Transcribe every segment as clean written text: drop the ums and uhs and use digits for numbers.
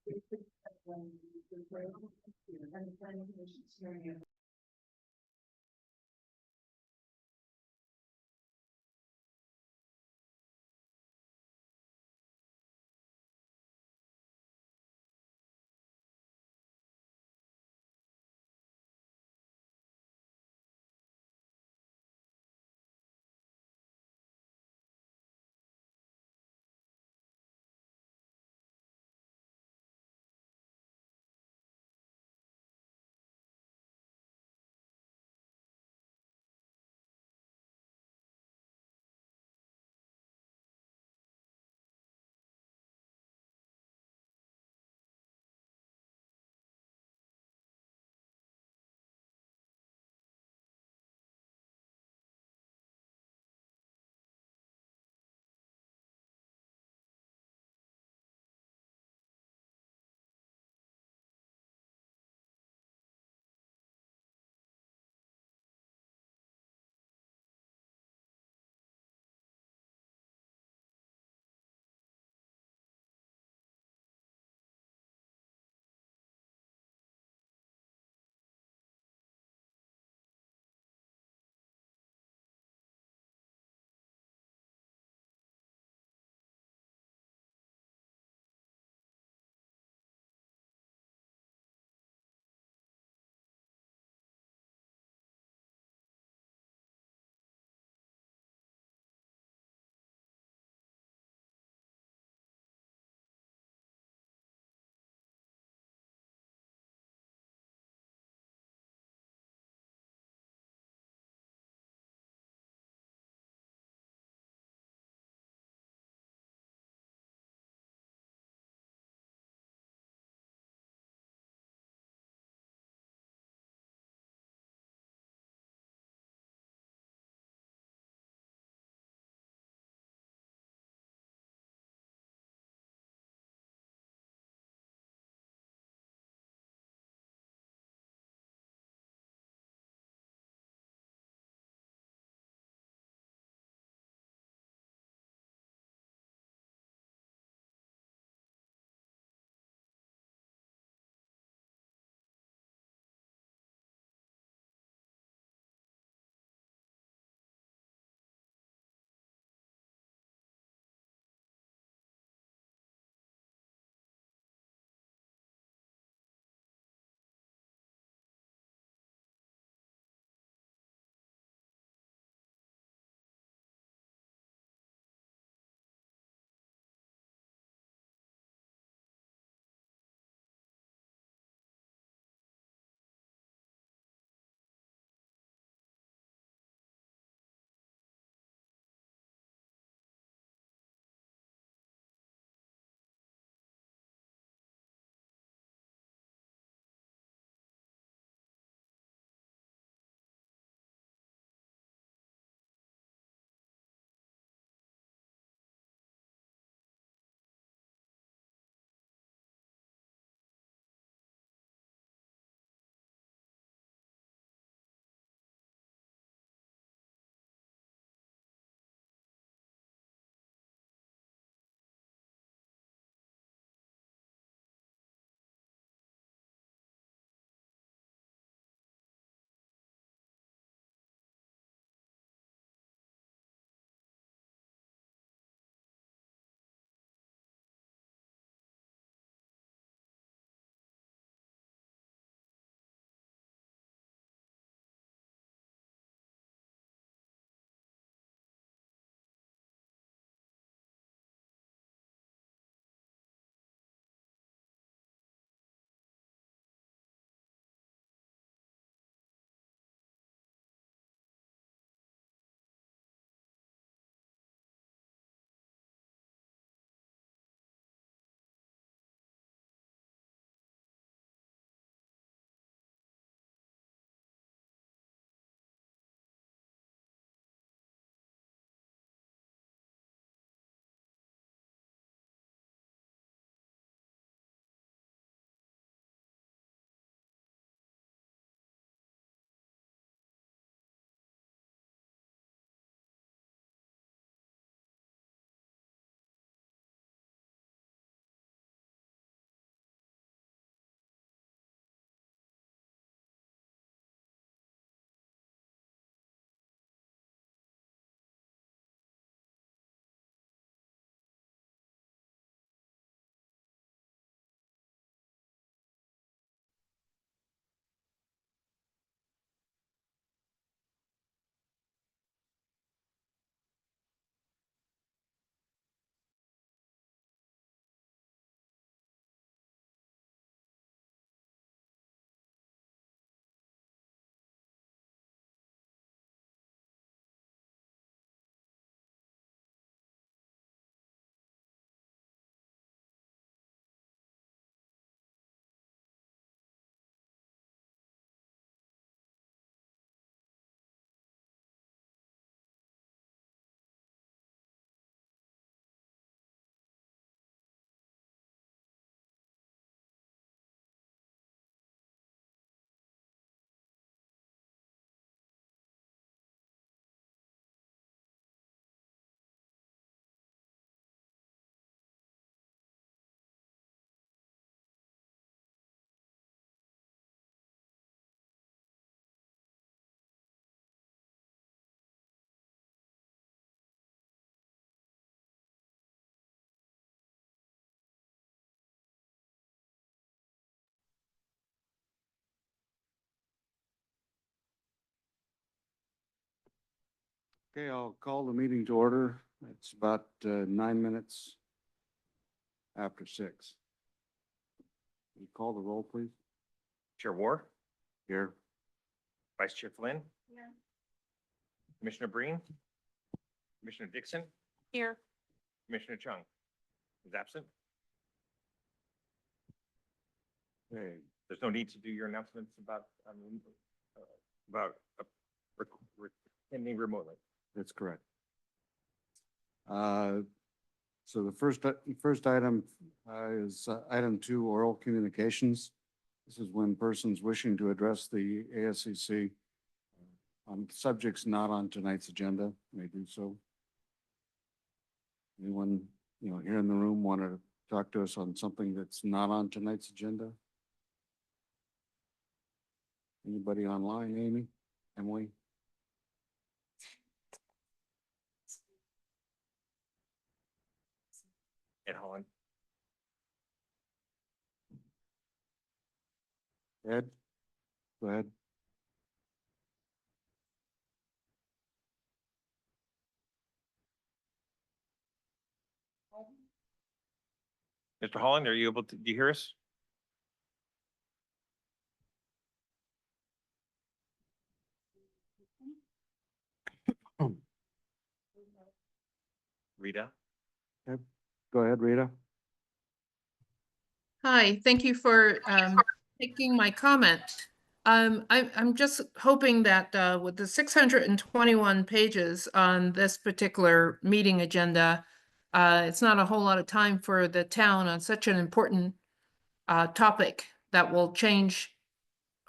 And the planning commission's hearing it Okay, I'll call the meeting to order. It's about 9 minutes after 6. Will you call the roll, please? Chair War, Here. Vice Chair Flynn, Yeah. Commissioner Breen, Commissioner Dixon, Here. Commissioner Chung is absent. Okay, There's no need to do your announcements about attending remotely. that's correct. So the first item is item 2, oral communications. This is when persons wishing to address the ASCC on subjects not on tonight's agenda may do so. Anyone, here in the room want to talk to us on something that's not on tonight's agenda? Anybody online, Amy, Emily? Ed Holland, Ed, go ahead. Mr. Holland, are you able to, do you hear us? Rita? Go ahead, Rita. Hi, thank you for taking my comment. I'm just hoping that with the 621 pages on this particular meeting agenda, it's not a whole lot of time for the town on such an important topic that will change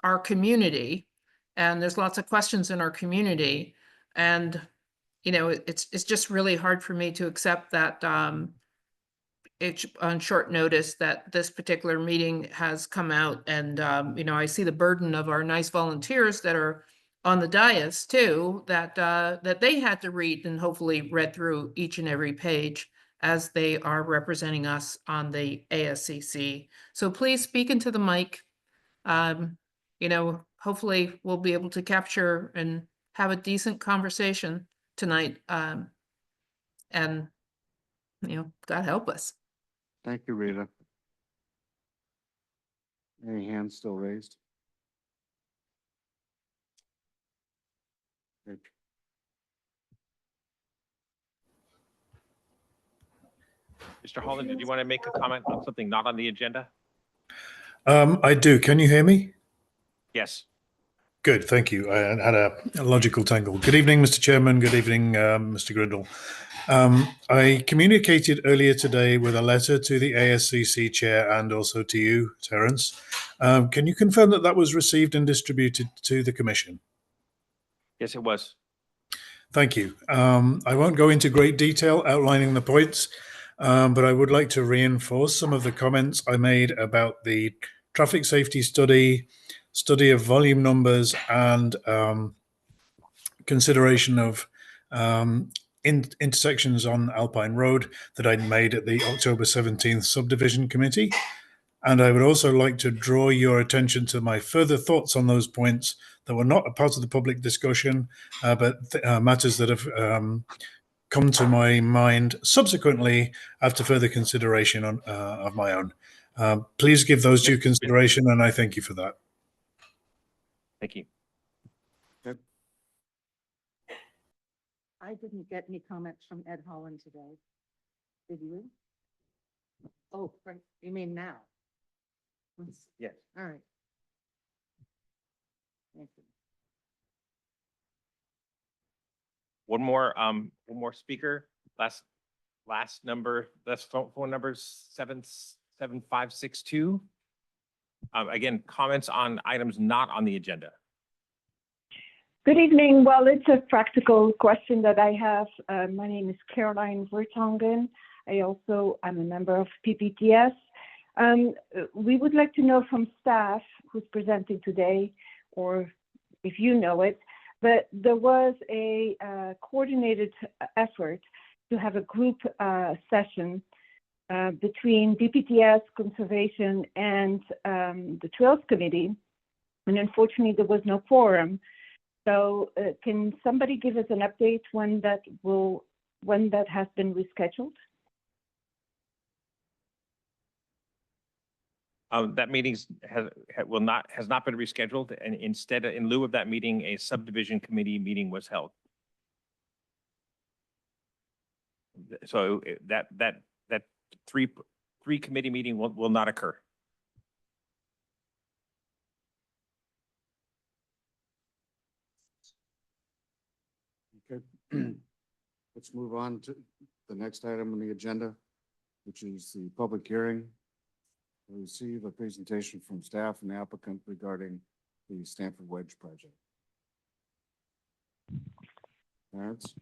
our community. And there's lots of questions in our community. And, it's just really hard for me to accept that it's on short notice that this particular meeting has come out, and I see the burden of our nice volunteers that are on the dais too, that they had to read and hopefully read through each and every page as they are representing us on the ASCC. So please speak into the mic. Hopefully we'll be able to capture and have a decent conversation tonight. And God help us. Thank you, Rita. Any hands still raised? Okay. Mr. Holland, did you want to make a comment on something not on the agenda? I do. Can you hear me? Yes. Good, thank you. I had a logical tangle. Good evening, Mr. Chairman. Good evening, Mr. Grindle. I communicated earlier today with a letter to the ASCC chair and also to you, Terence. Can you confirm that that was received and distributed to the commission? Yes, it was. Thank you. I won't go into great detail outlining the points, but I would like to reinforce some of the comments I made about the traffic safety study of volume numbers, and consideration of intersections on Alpine Road that I'd made at the October 17th subdivision committee. And I would also like to draw your attention to my further thoughts on those points that were not a part of the public discussion, but matters that have come to my mind subsequently after further consideration of my own. Please give those due consideration, and I thank you for that. Thank you. I didn't get any comments from Ed Holland today. Did you? Oh, you mean now? Yes. All right. Thank you. One more speaker. Last number, that's phone number 77562. Again, comments on items not on the agenda. Good evening. Well, it's a practical question that I have. My name is Caroline Vertongen. I'm a member of PPTS. We would like to know from staff who's presenting today, or if you know it, but there was a coordinated effort to have a group session between PPTS, Conservation, and the Trails Committee. And unfortunately, there was no quorum. So can somebody give us an update when that has been rescheduled? That meetings has not been rescheduled, and instead, in lieu of that meeting, a subdivision committee meeting was held. So that three committee meeting will not occur. Okay. Let's move on to the next item on the agenda, which is the public hearing. We receive a presentation from staff and the applicant regarding the Stanford Wedge project. Terrence?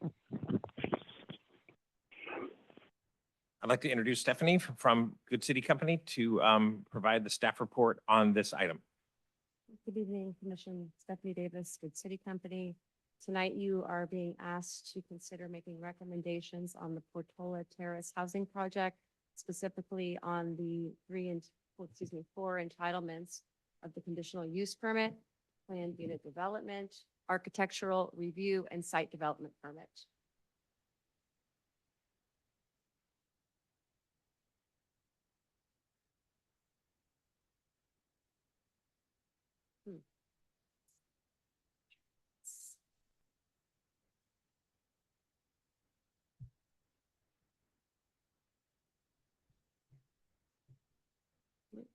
I'd like to introduce Stephanie from Good City Company to provide the staff report on this item. Good evening, Commission. Stephanie Davis, Good City Company. Tonight, you are being asked to consider making recommendations on the Portola Terrace housing project, specifically on the four entitlements of the conditional use permit, planned unit development, architectural review, and site development permit.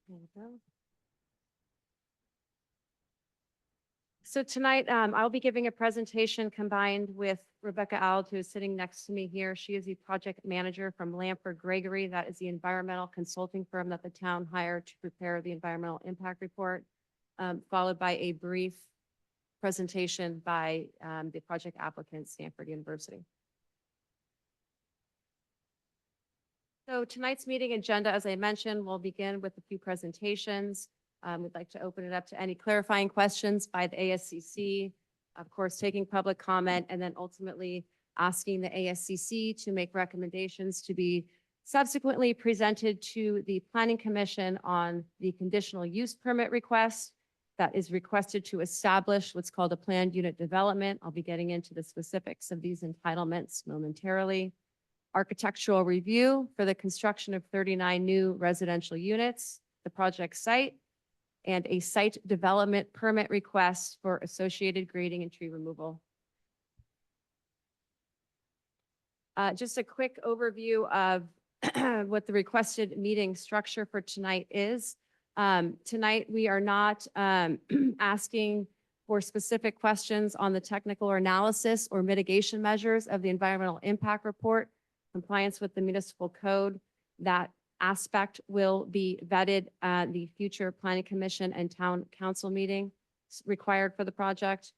There we go. So tonight, I'll be giving a presentation combined with Rebecca Ald, who is sitting next to me here. She is the project manager from Lamper Gregory. That is the environmental consulting firm that the town hired to prepare the environmental impact report, followed by a brief presentation by the project applicant, Stanford University. So tonight's meeting agenda, as I mentioned, will begin with a few presentations. We'd like to open it up to any clarifying questions by the ASCC, of course, taking public comment, and then ultimately asking the ASCC to make recommendations to be subsequently presented to the Planning Commission on the conditional use permit request that is requested to establish what's called a planned unit development. I'll be getting into the specifics of these entitlements momentarily. Architectural review for the construction of 39 new residential units, the project site, and a site development permit request for associated grading and tree removal. Just a quick overview of what the requested meeting structure for tonight is. Tonight, we are not asking for specific questions on the technical or analysis or mitigation measures of the environmental impact report, compliance with the municipal code. That aspect will be vetted at the future Planning Commission and Town Council meeting required for the project.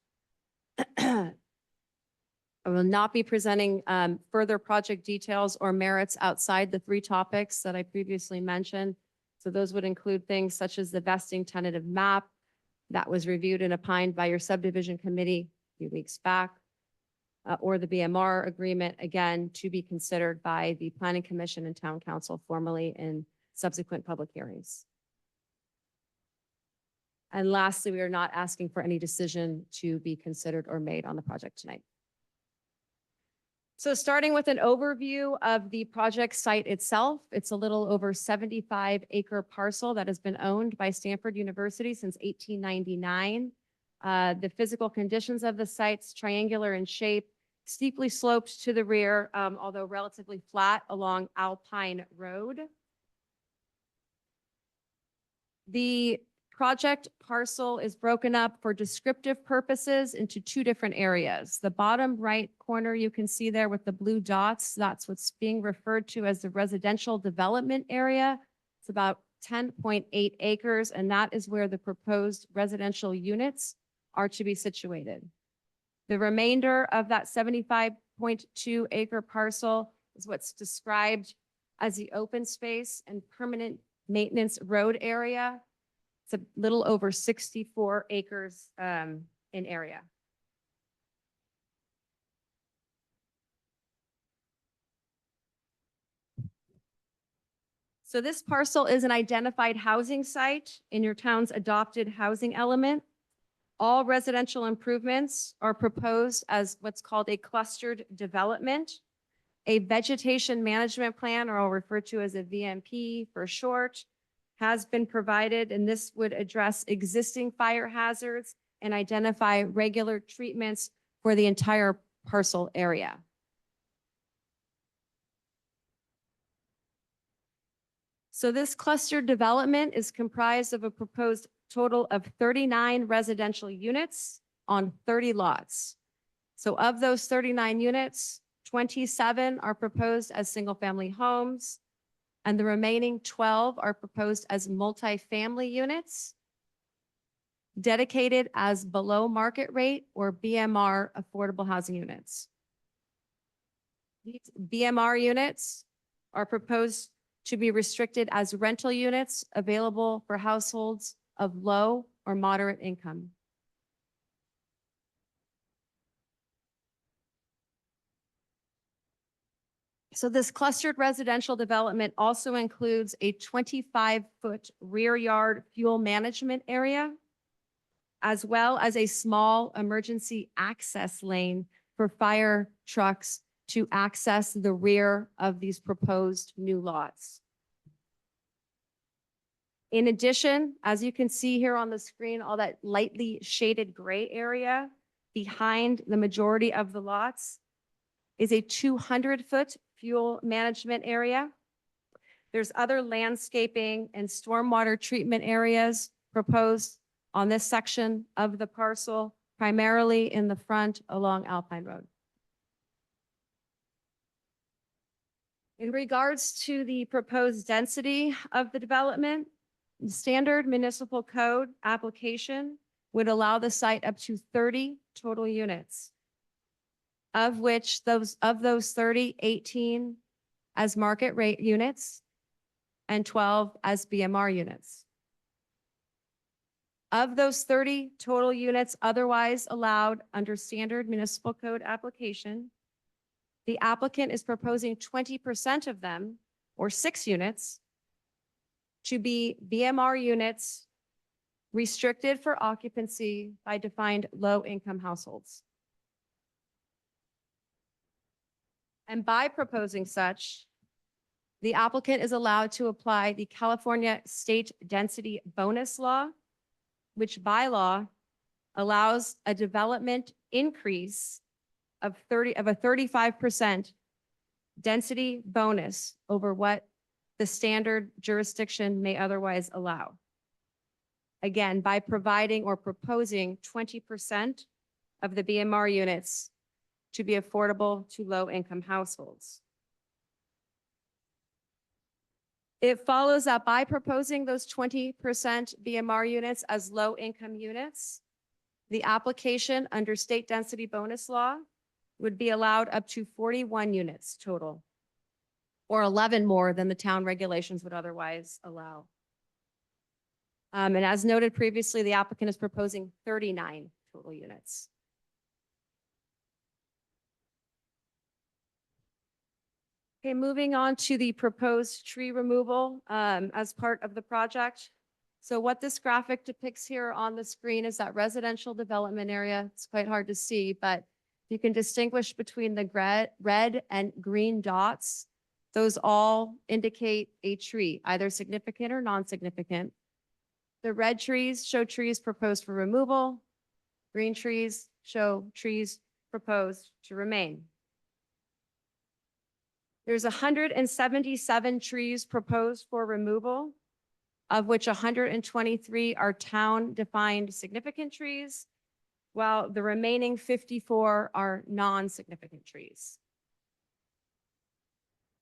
I will not be presenting further project details or merits outside the three topics that I previously mentioned. So those would include things such as the vesting tentative map that was reviewed and opined by your subdivision committee a few weeks back, or the BMR agreement, again, to be considered by the Planning Commission and Town Council formally in subsequent public hearings. And lastly, we are not asking for any decision to be considered or made on the project tonight. So starting with an overview of the project site itself, it's a little over 75-acre parcel that has been owned by Stanford University since 1899. The physical conditions of the site's triangular in shape, steeply sloped to the rear, although relatively flat along Alpine Road. The project parcel is broken up for descriptive purposes into two different areas. The bottom right corner you can see there with the blue dots, that's what's being referred to as the residential development area. It's about 10.8 acres, and that is where the proposed residential units are to be situated. The remainder of that 75.2 acre parcel is what's described as the open space and permanent maintenance road area. It's a little over 64 acres in area. So this parcel is an identified housing site in your town's adopted housing element. All residential improvements are proposed as what's called a clustered development. A vegetation management plan, or I'll refer to as a VMP for short, has been provided, and this would address existing fire hazards and identify regular treatments for the entire parcel area. So this clustered development is comprised of a proposed total of 39 residential units on 30 lots. So of those 39 units, 27 are proposed as single-family homes, and the remaining 12 are proposed as multifamily units dedicated as below market rate or BMR affordable housing units. These BMR units are proposed to be restricted as rental units available for households of low or moderate income. So this clustered residential development also includes a 25-foot rear yard fuel management area, as well as a small emergency access lane for fire trucks to access the rear of these proposed new lots. In addition, as you can see here on the screen, all that lightly shaded gray area behind the majority of the lots is a 200-foot fuel management area. There's other landscaping and stormwater treatment areas proposed on this section of the parcel, primarily in the front along Alpine Road. In regards to the proposed density of the development, the standard municipal code application would allow the site up to 30 total units, of which of those 30, 18 as market rate units and 12 as BMR units. Of those 30 total units otherwise allowed under standard municipal code application, the applicant is proposing 20% of them, or 6 units, to be BMR units restricted for occupancy by defined low-income households. And by proposing such, the applicant is allowed to apply the California State Density Bonus Law, which by law allows a development increase of a 35% density bonus over what the standard jurisdiction may otherwise allow. Again, by providing or proposing 20% of the BMR units to be affordable to low-income households. It follows that by proposing those 20% BMR units as low-income units, the application under state density bonus law would be allowed up to 41 units total, or 11 more than the town regulations would otherwise allow. And as noted previously, the applicant is proposing 39 total units. Okay, moving on to the proposed tree removal as part of the project. So what this graphic depicts here on the screen is that residential development area. It's quite hard to see, but you can distinguish between the red and green dots. Those all indicate a tree, either significant or non-significant. The red trees show trees proposed for removal. Green trees show trees proposed to remain. There's 177 trees proposed for removal, of which 123 are town-defined significant trees, while the remaining 54 are non-significant trees.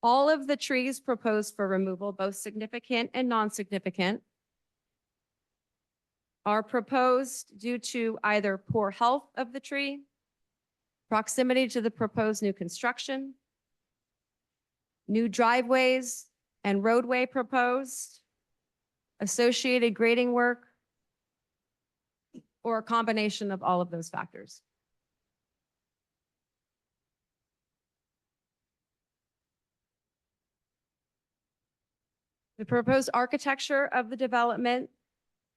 All of the trees proposed for removal, both significant and non-significant, are proposed due to either poor health of the tree, proximity to the proposed new construction, new driveways and roadway proposed, associated grading work, or a combination of all of those factors. The proposed architecture of the development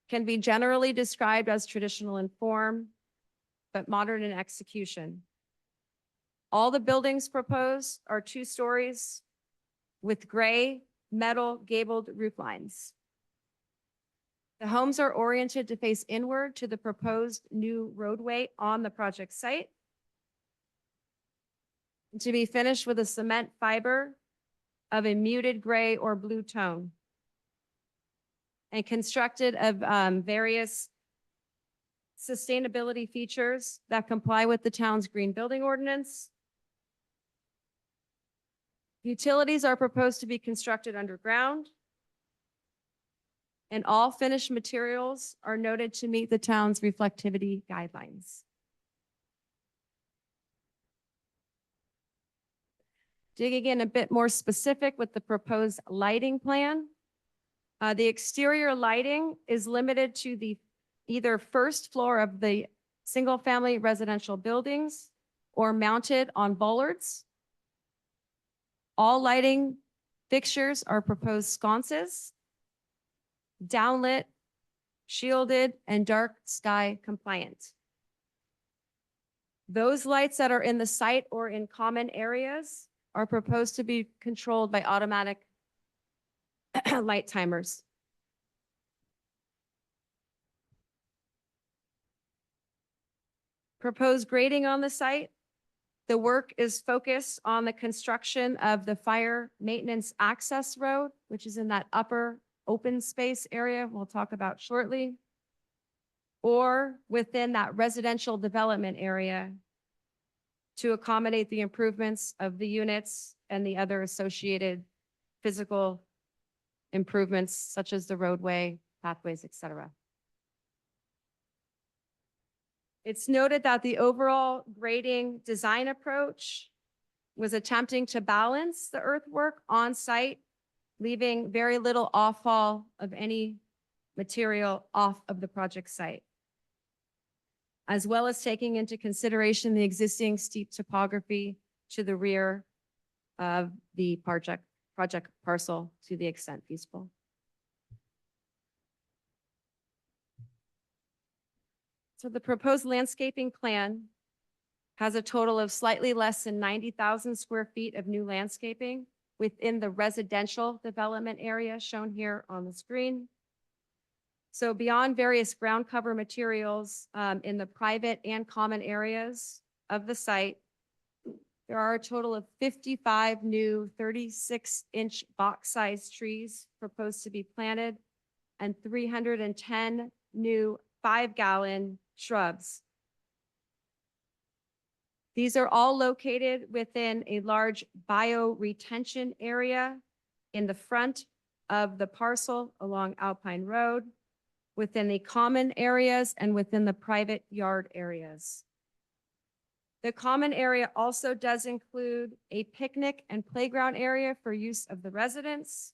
can be generally described as traditional in form, but modern in execution. All the buildings proposed are 2 stories with gray metal gabled roof lines. The homes are oriented to face inward to the proposed new roadway on the project site, to be finished with a cement fiber of a muted gray or blue tone, and constructed of various sustainability features that comply with the town's green building ordinance. Utilities are proposed to be constructed underground, and all finished materials are noted to meet the town's reflectivity guidelines. Digging in a bit more specific with the proposed lighting plan. The exterior lighting is limited to the either first floor of the single-family residential buildings or mounted on bollards. All lighting fixtures are proposed sconces, downlit, shielded, and dark sky compliant. Those lights that are in the site or in common areas are proposed to be controlled by automatic light timers. Proposed grading on the site. The work is focused on the construction of the fire maintenance access road, which is in that upper open space area we'll talk about shortly, or within that residential development area to accommodate the improvements of the units and the other associated physical improvements such as the roadway, pathways, etc. It's noted that the overall grading design approach was attempting to balance the earthwork on site, leaving very little offfall of any material off of the project site, as well as taking into consideration the existing steep topography to the rear of the project parcel to the extent feasible. So the proposed landscaping plan has a total of slightly less than 90,000 square feet of new landscaping within the residential development area shown here on the screen. So beyond various ground cover materials in the private and common areas of the site, there are a total of 55 new 36-inch box-sized trees proposed to be planted and 310 new 5-gallon shrubs. These are all located within a large bioretention area in the front of the parcel along Alpine Road, within the common areas and within the private yard areas. The common area also does include a picnic and playground area for use of the residents.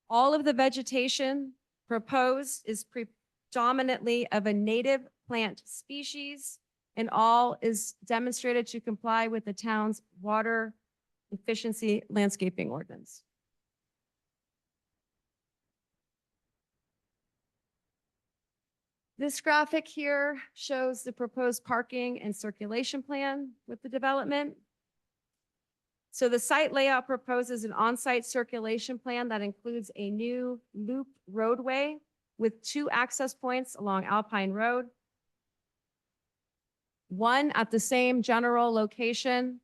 All of the vegetation proposed is predominantly of a native plant species, and all is demonstrated to comply with the town's water efficiency landscaping ordinance. This graphic here shows the proposed parking and circulation plan with the development. So the site layout proposes an on-site circulation plan that includes a new loop roadway with 2 access points along Alpine Road, one at the same general location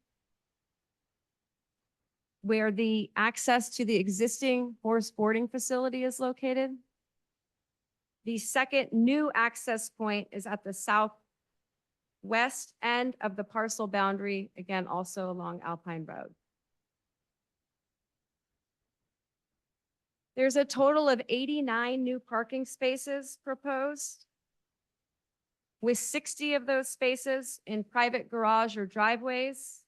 where the access to the existing horse boarding facility is located. The second new access point is at the southwest end of the parcel boundary, again, also along Alpine Road. There's a total of 89 new parking spaces proposed, with 60 of those spaces in private garage or driveways,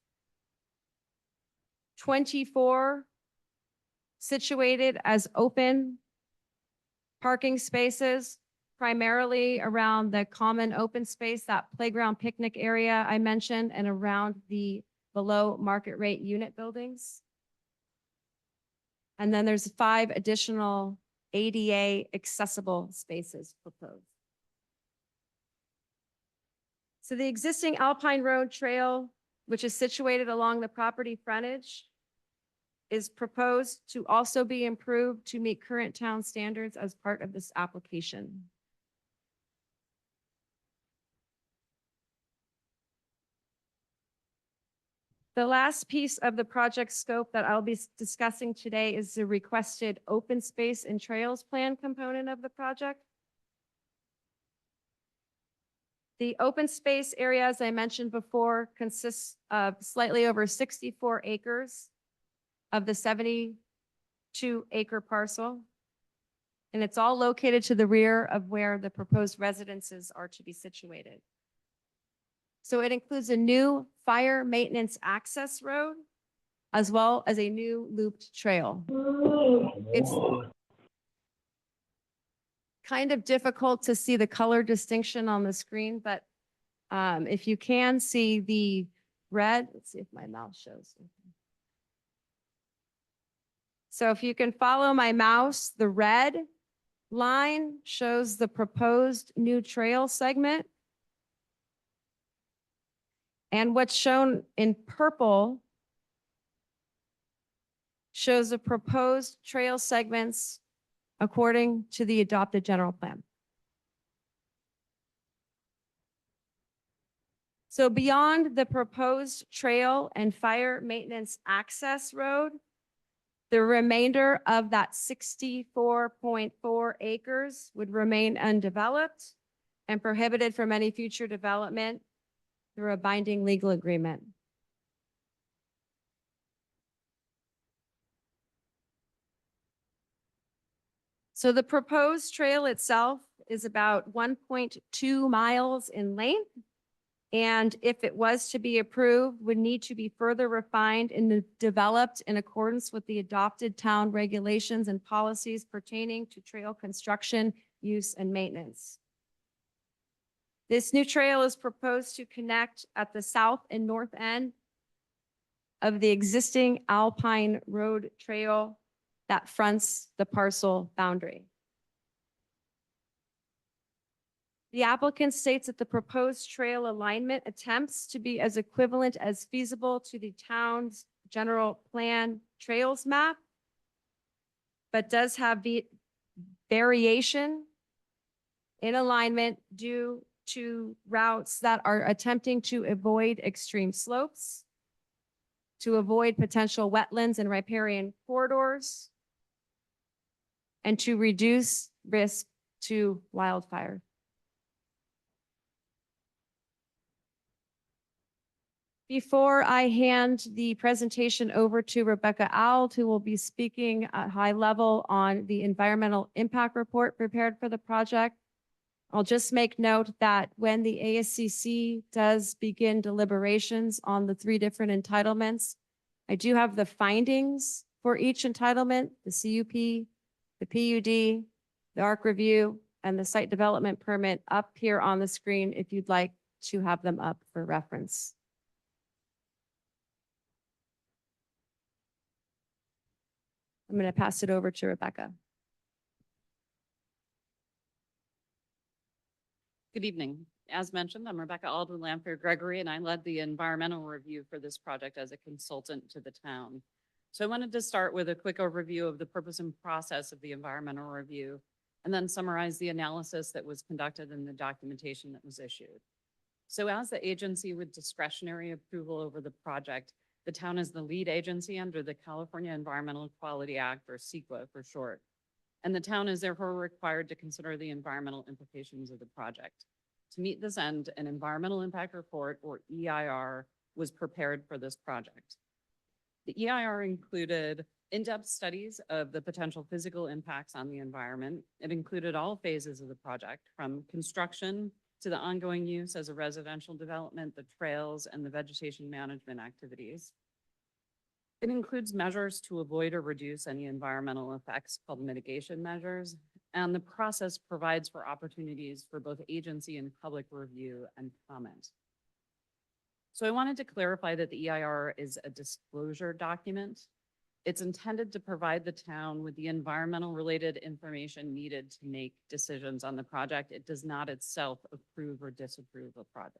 24 situated as open parking spaces, primarily around the common open space, that playground picnic area I mentioned, and around the below market rate unit buildings. And then there's 5 additional ADA accessible spaces proposed. So the existing Alpine Road Trail, which is situated along the property frontage, is proposed to also be improved to meet current town standards as part of this application. The last piece of the project scope that I'll be discussing today is the requested open space and trails plan component of the project. The open space area, as I mentioned before, consists of slightly over 64 acres of the 72-acre parcel. And it's all located to the rear of where the proposed residences are to be situated. So it includes a new fire maintenance access road, as well as a new looped trail. It's kind of difficult to see the color distinction on the screen, but if you can see the red, let's see if my mouse shows. So if you can follow my mouse, the red line shows the proposed new trail segment. And what's shown in purple shows the proposed trail segments according to the adopted general plan. So beyond the proposed trail and fire maintenance access road, the remainder of that 64.4 acres would remain undeveloped and prohibited from any future development through a binding legal agreement. So the proposed trail itself is about 1.2 miles in length. And if it was to be approved, would need to be further refined and developed in accordance with the adopted town regulations and policies pertaining to trail construction, use, and maintenance. This new trail is proposed to connect at the south and north end of the existing Alpine Road Trail that fronts the parcel boundary. The applicant states that the proposed trail alignment attempts to be as equivalent as feasible to the town's general plan trails map, but does have the variation in alignment due to routes that are attempting to avoid extreme slopes, to avoid potential wetlands and riparian corridors, and to reduce risk to wildfire. Before I hand the presentation over to Rebecca Auld, who will be speaking at high level on the environmental impact report prepared for the project, I'll just make note that when the ASCC does begin deliberations on the 3 different entitlements, I do have the findings for each entitlement, the CUP, the PUD, the ARC review, and the site development permit up here on the screen if you'd like to have them up for reference. I'm going to pass it over to Rebecca. Good evening. As mentioned, I'm Rebecca Auld with Lanfear Gregory, and I led the environmental review for this project as a consultant to the town. So I wanted to start with a quick overview of the purpose and process of the environmental review, and then summarize the analysis that was conducted and the documentation that was issued. So as the agency with discretionary approval over the project, the town is the lead agency under the California Environmental Quality Act, or CEQA for short. And the town is therefore required to consider the environmental implications of the project. To meet this end, an environmental impact report, or EIR, was prepared for this project. The EIR included in-depth studies of the potential physical impacts on the environment. It included all phases of the project, from construction to the ongoing use as a residential development, the trails, and the vegetation management activities. It includes measures to avoid or reduce any environmental effects called mitigation measures, and the process provides for opportunities for both agency and public review and comment. So I wanted to clarify that the EIR is a disclosure document. It's intended to provide the town with the environmental related information needed to make decisions on the project. It does not itself approve or disapprove a project.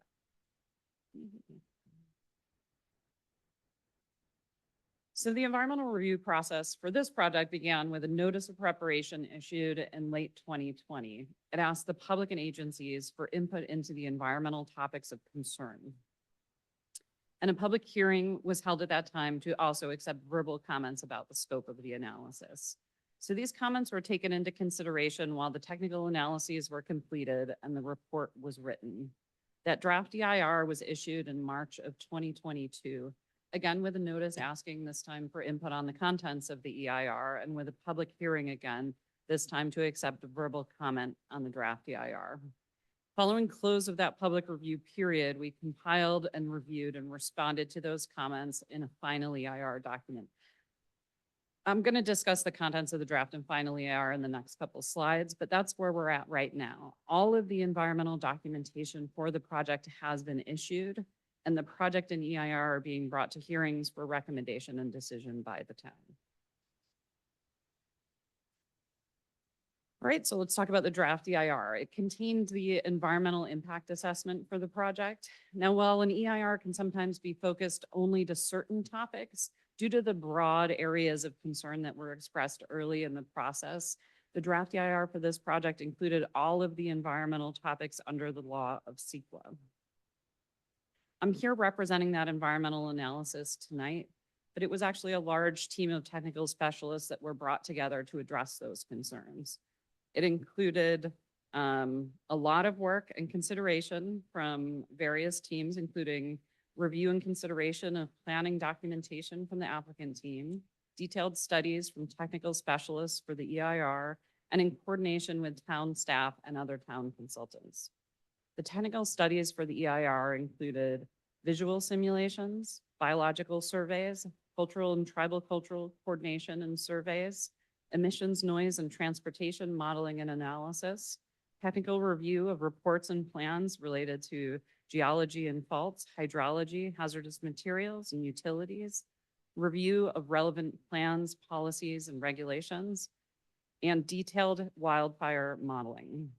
So the environmental review process for this project began with a notice of preparation issued in late 2020. It asked the public and agencies for input into the environmental topics of concern. And a public hearing was held at that time to also accept verbal comments about the scope of the analysis. So these comments were taken into consideration while the technical analyses were completed and the report was written. That draft EIR was issued in March of 2022, again with a notice asking this time for input on the contents of the EIR and with a public hearing again, this time to accept a verbal comment on the draft EIR. Following close of that public review period, we compiled and reviewed and responded to those comments in a final EIR document. I'm going to discuss the contents of the draft and final EIR in the next couple of slides, but that's where we're at right now. All of the environmental documentation for the project has been issued, and the project and EIR are being brought to hearings for recommendation and decision by the town. All right, so let's talk about the draft EIR. It contained the environmental impact assessment for the project. Now, while an EIR can sometimes be focused only to certain topics, due to the broad areas of concern that were expressed early in the process, the draft EIR for this project included all of the environmental topics under the law of CEQA. I'm here representing that environmental analysis tonight, but it was actually a large team of technical specialists that were brought together to address those concerns. It included a lot of work and consideration from various teams, including review and consideration of planning documentation from the applicant team, detailed studies from technical specialists for the EIR, and in coordination with town staff and other town consultants. The technical studies for the EIR included visual simulations, biological surveys, cultural and tribal cultural coordination and surveys, emissions, noise, and transportation modeling and analysis, technical review of reports and plans related to geology and faults, hydrology, hazardous materials, and utilities, review of relevant plans, policies, and regulations, and detailed wildfire modeling.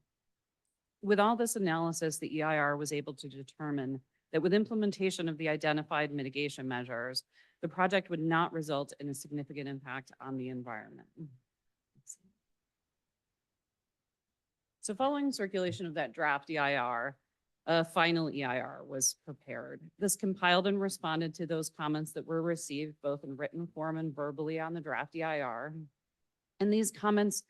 With all this analysis, the EIR was able to determine that with implementation of the identified mitigation measures, the project would not result in a significant impact on the environment. So following circulation of that draft EIR, a final EIR was prepared. This compiled and responded to those comments that were received both in written form and verbally on the draft EIR. And these comments,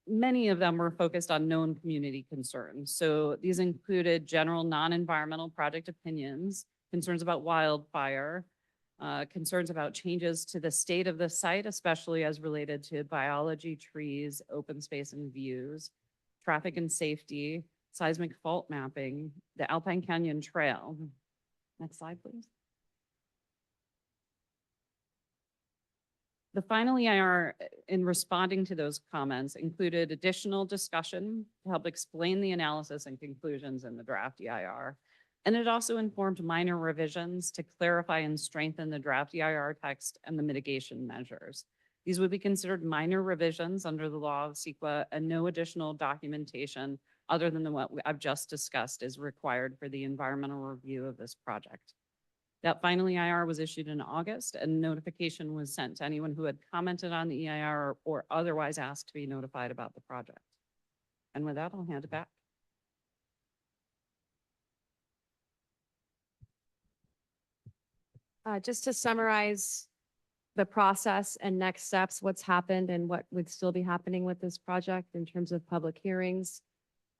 many of them were focused on known community concerns. So these included general non-environmental project opinions, concerns about wildfire, concerns about changes to the state of the site, especially as related to biology, trees, open space and views, traffic and safety, seismic fault mapping, the Alpine Canyon Trail. Next slide, please. The final EIR, in responding to those comments, included additional discussion to help explain the analysis and conclusions in the draft EIR. And it also informed minor revisions to clarify and strengthen the draft EIR text and the mitigation measures. These would be considered minor revisions under the law of CEQA, and no additional documentation other than what I've just discussed is required for the environmental review of this project. That final EIR was issued in August, and notification was sent to anyone who had commented on the EIR or otherwise asked to be notified about the project. And with that, I'll hand it back. Just to summarize the process and next steps, what's happened and what would still be happening with this project in terms of public hearings.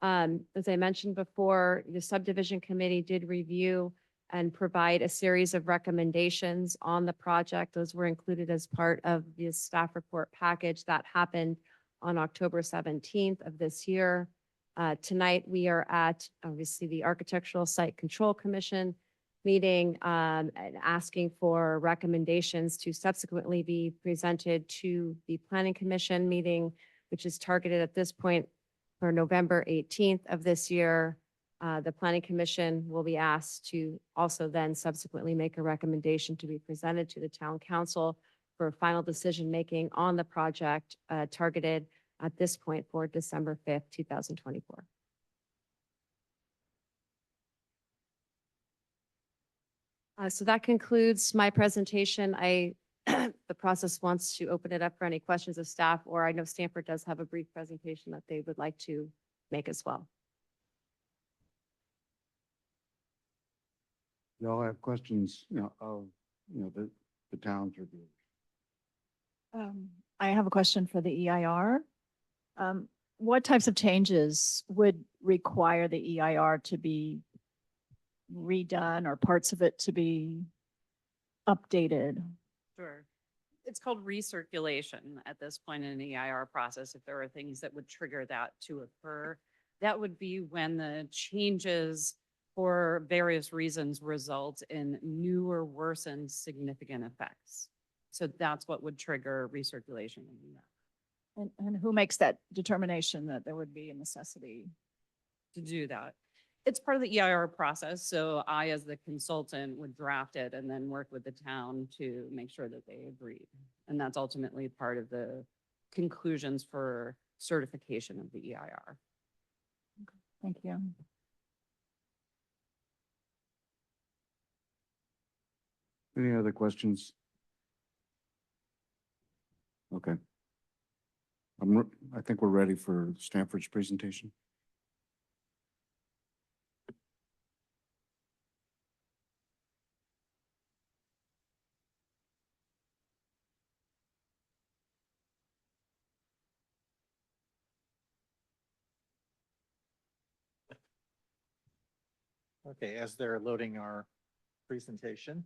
As I mentioned before, the subdivision committee did review and provide a series of recommendations on the project. Those were included as part of the staff report package that happened on October 17th of this year. Tonight, we are at, obviously, the Architectural Site Control Commission meeting and asking for recommendations to subsequently be presented to the Planning Commission meeting, which is targeted at this point for November 18th of this year. The Planning Commission will be asked to also then subsequently make a recommendation to be presented to the Town Council for final decision-making on the project targeted at this point for December 5th, 2024. So that concludes my presentation. The process wants to open it up for any questions of staff, or I know Stanford does have a brief presentation that they would like to make as well. Y'all have questions, of, the town's review. I have a question for the EIR. What types of changes would require the EIR to be redone or parts of it to be updated? Sure. It's called recirculation at this point in the EIR process. If there are things that would trigger that to occur, that would be when the changes for various reasons result in new or worsened significant effects. So that's what would trigger recirculation in the EIR. And who makes that determination that there would be a necessity? To do that. It's part of the EIR process. So I, as the consultant, would draft it and then work with the town to make sure that they agreed. And that's ultimately part of the conclusions for certification of the EIR. Thank you. Any other questions? Okay. I think we're ready for Stanford's presentation. Okay, as they're loading our presentation,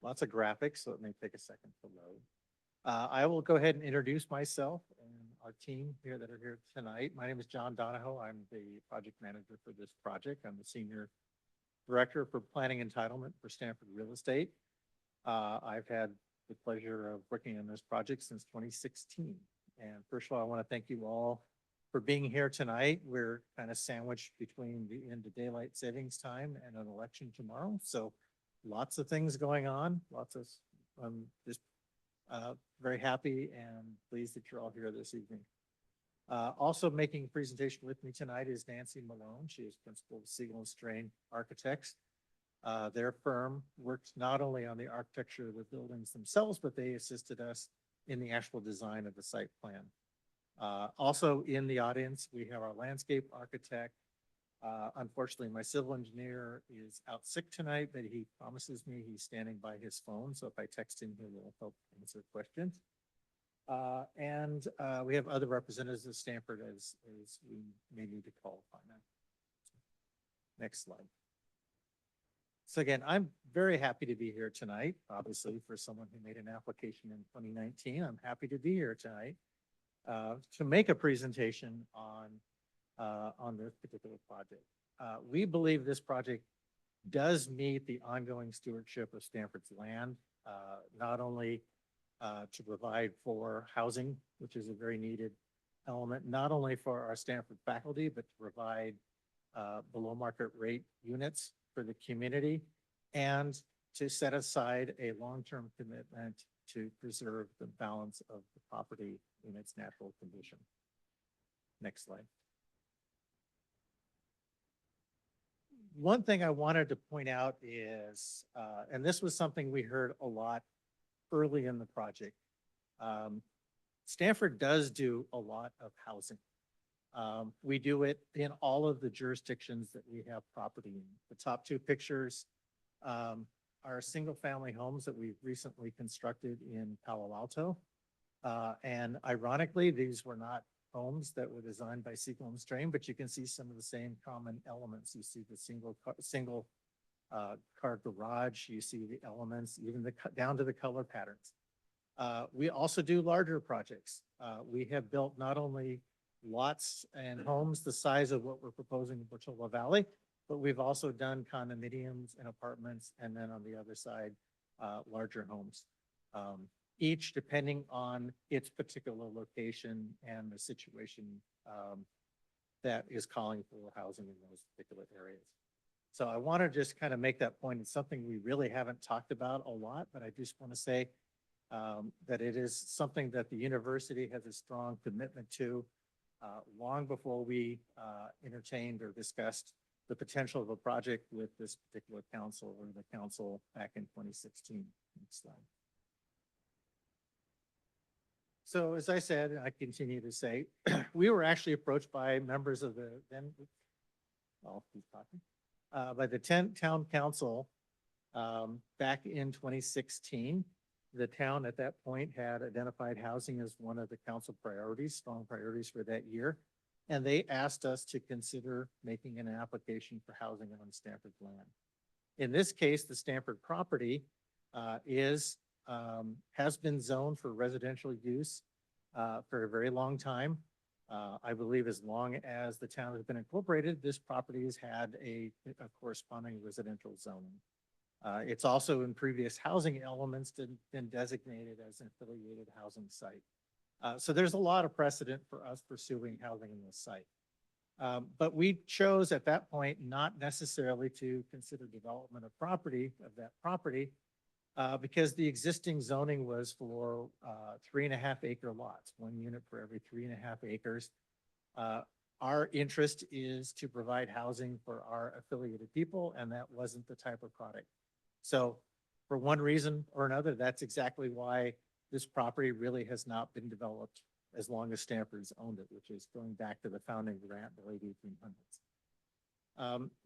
lots of graphics, so it may take a second to load. I will go ahead and introduce myself and our team here that are here tonight. My name is John Donahoe. I'm the project manager for this project. I'm the senior director for planning entitlement for Stanford Real Estate. I've had the pleasure of working on this project since 2016. And first of all, I want to thank you all for being here tonight. We're kind of sandwiched between the end of daylight savings time and an election tomorrow. So lots of things going on, I'm just very happy and pleased that you're all here this evening. Also making a presentation with me tonight is Nancy Malone. She is principal of Siegel and Strain Architects. Their firm works not only on the architecture of the buildings themselves, but they assisted us in the actual design of the site plan. Also in the audience, we have our landscape architect. Unfortunately, my civil engineer is out sick tonight, but he promises me he's standing by his phone. So if I text him, he will help answer questions. And we have other representatives of Stanford as we may need to call upon them. Next slide. So again, I'm very happy to be here tonight. Obviously, for someone who made an application in 2019, I'm happy to be here tonight to make a presentation on this particular project. We believe this project does meet the ongoing stewardship of Stanford's land, not only to provide for housing, which is a very needed element, not only for our Stanford faculty, but to provide below market rate units for the community and to set aside a long-term commitment to preserve the balance of the property in its natural condition. Next slide. One thing I wanted to point out is, and this was something we heard a lot early in the project, Stanford does do a lot of housing. We do it in all of the jurisdictions that we have property in. The top two pictures are single family homes that we've recently constructed in Palo Alto. And ironically, these were not homes that were designed by Siegel and Strain, but you can see some of the same common elements. You see the single car garage, you see the elements, even down to the color patterns. We also do larger projects. We have built not only lots and homes the size of what we're proposing in Portola Valley, but we've also done condominiums and apartments, and then on the other side, larger homes. Each depending on its particular location and the situation that is calling for housing in those particular areas. So I want to just kind of make that point. It's something we really haven't talked about a lot, but I just want to say that it is something that the university has a strong commitment to long before we entertained or discussed the potential of a project with this particular council or the council back in 2016. Next slide. So as I said, I continue to say, we were actually approached by members of the then, I'll keep talking, by the town council back in 2016. The town at that point had identified housing as one of the council priorities, strong priorities for that year. And they asked us to consider making an application for housing on Stanford land. In this case, the Stanford property has been zoned for residential use for a very long time. I believe as long as the town has been incorporated, this property has had a corresponding residential zoning. It's also in previous housing elements been designated as an affiliated housing site. So there's a lot of precedent for us pursuing housing in this site. But we chose at that point not necessarily to consider development of that property because the existing zoning was for 3.5 acre lots, 1 unit for every 3.5 acres. Our interest is to provide housing for our affiliated people, and that wasn't the type of product. So for one reason or another, that's exactly why this property really has not been developed as long as Stanford's owned it, which is going back to the founding grant in the late 1800s.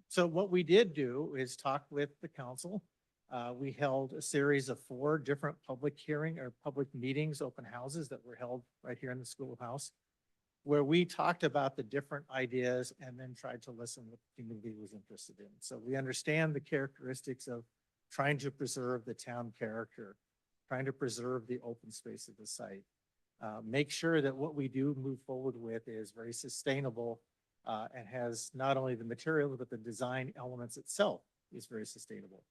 So what we did do is talk with the council. We held a series of 4 different public meetings, open houses that were held right here in the schoolhouse, where we talked about the different ideas and then tried to listen what the community was interested in. So we understand the characteristics of trying to preserve the town character, trying to preserve the open space of the site, make sure that what we do move forward with is very sustainable and has not only the materials, but the design elements itself is very sustainable.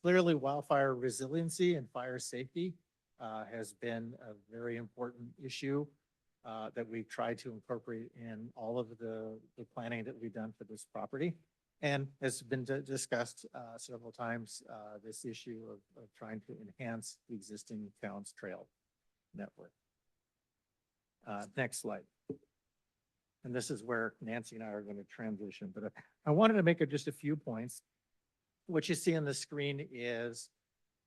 Clearly, wildfire resiliency and fire safety has been a very important issue that we've tried to incorporate in all of the planning that we've done for this property. And has been discussed several times, this issue of trying to enhance the existing town's trail network. Next slide. And this is where Nancy and I are going to transition, but I wanted to make just a few points. What you see on the screen is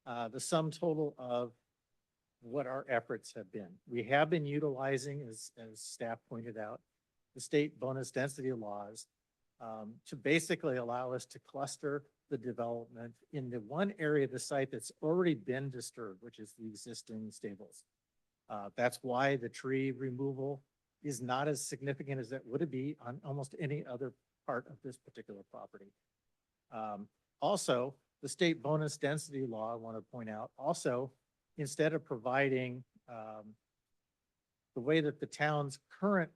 the sum total of what our efforts have been. We have been utilizing, as staff pointed out, the state bonus density laws to basically allow us to cluster the development in the one area of the site that's already been disturbed, which is the existing stables. That's why the tree removal is not as significant as it would be on almost any other part of this particular property. Also, the state bonus density law, I want to point out, also, instead of providing the way that the town's current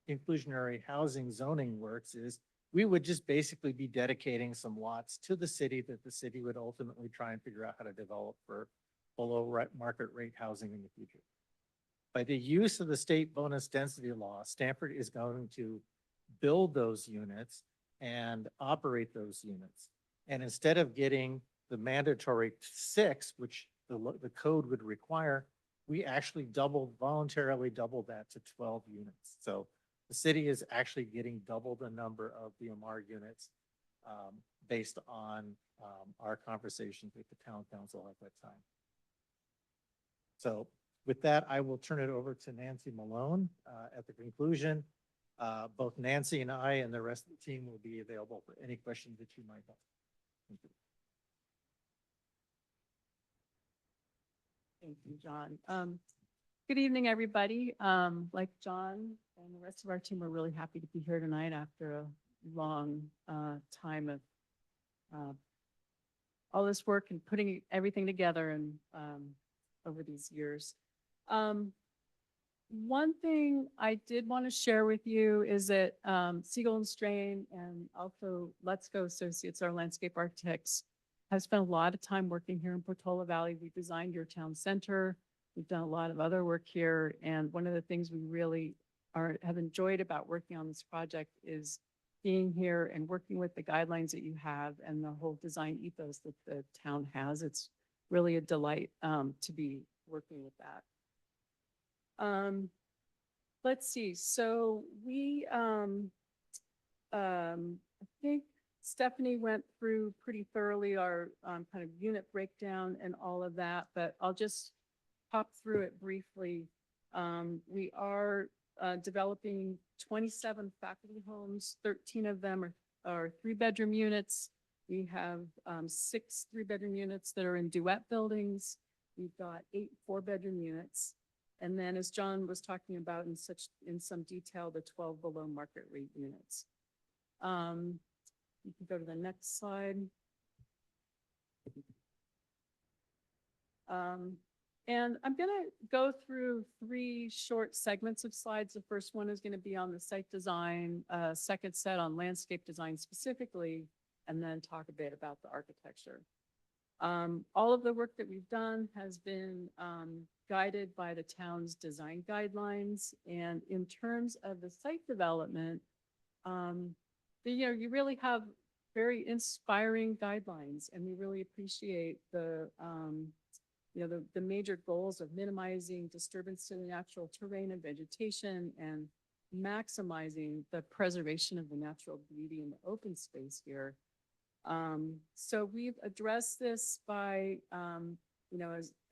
inclusionary housing zoning works is we would just basically be dedicating some lots to the city that the city would ultimately try and figure out how to develop for below market rate housing in the future. By the use of the state bonus density law, Stanford is going to build those units and operate those units. And instead of getting the mandatory 6, which the code would require, we actually voluntarily doubled that to 12 units. So the city is actually getting double the number of BMR units based on our conversations with the town council at that time. So with that, I will turn it over to Nancy Malone. At the conclusion, both Nancy and I and the rest of the team will be available for any questions that you might have. Thank you. Thank you, John. Good evening, everybody. Like John and the rest of our team, we're really happy to be here tonight after a long time of all this work and putting everything together and over these years. One thing I did want to share with you is that Siegel and Strain and also Let's Go Associates, our landscape architects, have spent a lot of time working here in Portola Valley. We designed your town center. We've done a lot of other work here. And one of the things we really have enjoyed about working on this project is being here and working with the guidelines that you have and the whole design ethos that the town has. It's really a delight to be working with that. Let's see, so I think Stephanie went through pretty thoroughly our kind of unit breakdown and all of that, but I'll just pop through it briefly. We are developing 27 faculty homes. 13 of them are 3-bedroom units. We have 6 3-bedroom units that are in duet buildings. We've got 8 4-bedroom units. And then, as John was talking about in some detail, the 12 below market rate units. You can go to the next slide. And I'm going to go through 3 short segments of slides. The first one is going to be on the site design, second set on landscape design specifically, and then talk a bit about the architecture. All of the work that we've done has been guided by the town's design guidelines. And in terms of the site development, you really have very inspiring guidelines, and we really appreciate the major goals of minimizing disturbance to the natural terrain and vegetation and maximizing the preservation of the natural beauty in the open space here. So we've addressed this by,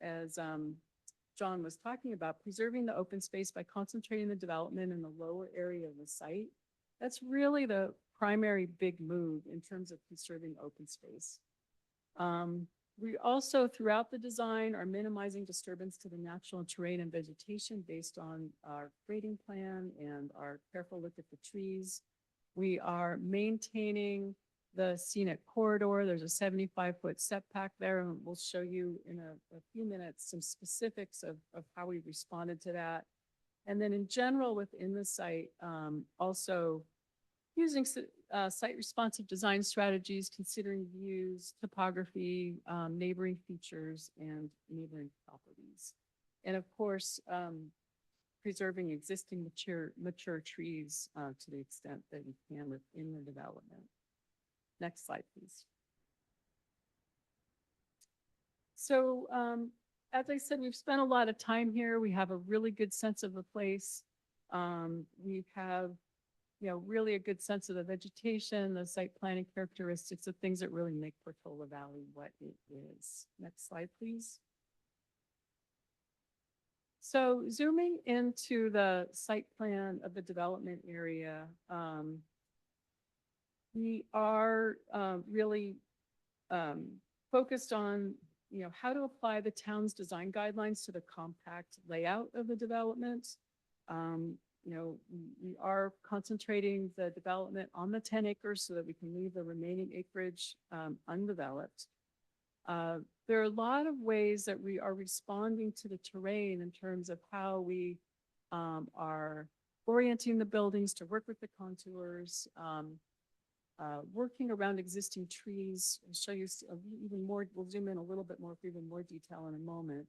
as John was talking about, preserving the open space by concentrating the development in the lower area of the site. That's really the primary big move in terms of conserving open space. We also, throughout the design, are minimizing disturbance to the natural terrain and vegetation based on our grading plan and our careful look at the trees. We are maintaining the scenic corridor. There's a 75-foot setback there, and we'll show you in a few minutes some specifics of how we responded to that. And then in general within the site, also using site responsive design strategies, considering views, topography, neighboring features, and neighboring properties. And of course, preserving existing mature trees to the extent that we can within the development. Next slide, please. So as I said, we've spent a lot of time here. We have a really good sense of the place. We have really a good sense of the vegetation, the site planning characteristics, the things that really make Portola Valley what it is. Next slide, please. So zooming into the site plan of the development area, we are really focused on how to apply the town's design guidelines to the compact layout of the development. We are concentrating the development on the 10 acres so that we can leave the remaining acreage undeveloped. There are a lot of ways that we are responding to the terrain in terms of how we are orienting the buildings to work with the contours, working around existing trees. I'll show you even more, we'll zoom in a little bit more for even more detail in a moment.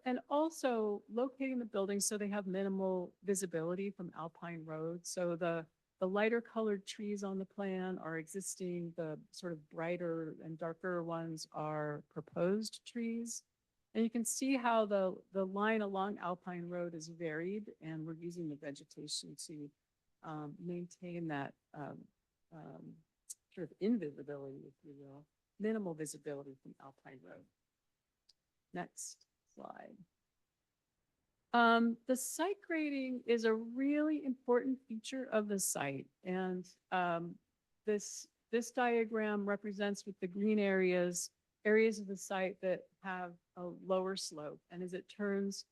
And also locating the buildings so they have minimal visibility from Alpine Road. So the lighter colored trees on the plan are existing, the sort of brighter and darker ones are proposed trees. And you can see how the line along Alpine Road is varied, and we're using the vegetation to maintain that sort of invisibility, if you will, minimal visibility from Alpine Road. Next slide. The site grading is a really important feature of the site, and this diagram represents with the green areas of the site that have a lower slope, and as it turns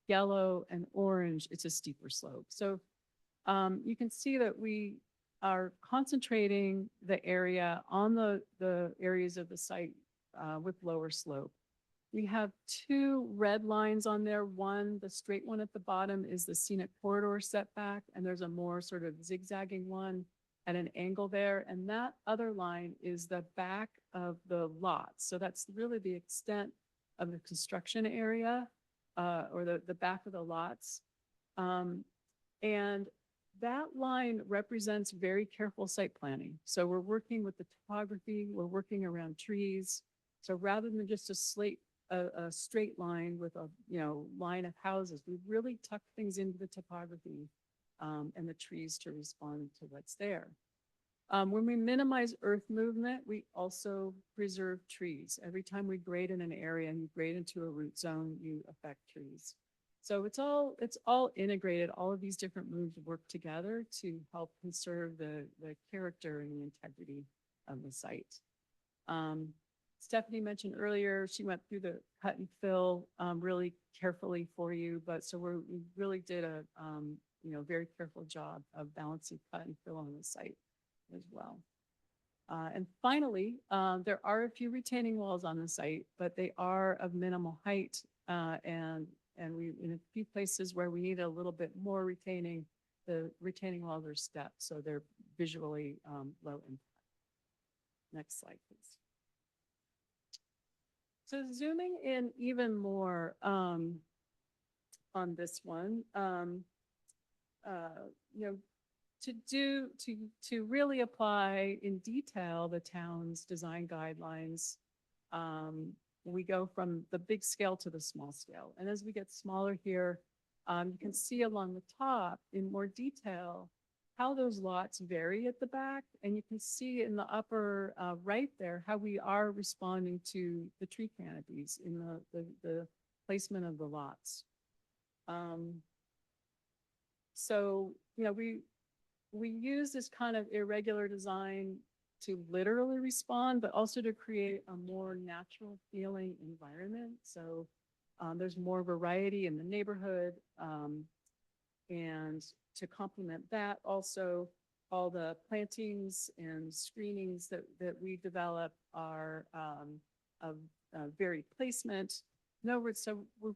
yellow and orange, it's a steeper slope. So you can see that we are concentrating the area on the areas of the site with lower slope. We have 2 red lines on there. One, the straight one at the bottom, is the scenic corridor setback, and there's a more sort of zigzagging one at an angle there. And that other line is the back of the lot. So that's really the extent of the construction area or the back of the lots. And that line represents very careful site planning. So we're working with the topography, we're working around trees. So rather than just a straight line with a, line of houses, we really tuck things into the topography and the trees to respond to what's there. When we minimize earth movement, we also preserve trees. Every time we grade in an area and you grade into a root zone, you affect trees. So it's all integrated. All of these different moves work together to help conserve the character and the integrity of the site. Stephanie mentioned earlier, she went through the cut and fill really carefully for you, but so we really did a very careful job of balancing cut and fill on the site as well. And finally, there are a few retaining walls on the site, but they are of minimal height. And we, in a few places where we need a little bit more retaining, the retaining walls are stepped, so they're visually low impact. Next slide, please. So zooming in even more on this one, to really apply in detail the town's design guidelines, we go from the big scale to the small scale. And as we get smaller here, you can see along the top in more detail how those lots vary at the back. And you can see in the upper right there how we are responding to the tree canopies in the placement of the lots. So, we use this kind of irregular design to literally respond, but also to create a more natural feeling environment. So there's more variety in the neighborhood. And to complement that, also all the plantings and screenings that we develop are of varied placement. So we're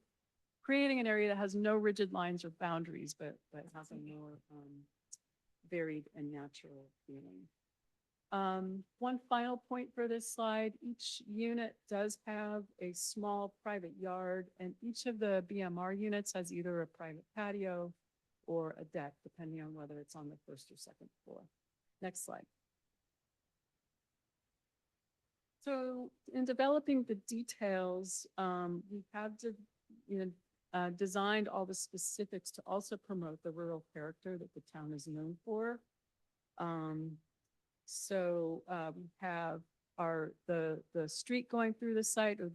creating an area that has no rigid lines or boundaries, but has a more varied and natural feeling. One final point for this slide, each unit does have a small private yard, and each of the BMR units has either a private patio or a deck, depending on whether it's on the first or second floor. Next slide. So in developing the details, we have to, designed all the specifics to also promote the rural character that the town is known for. We have the street going through the site, or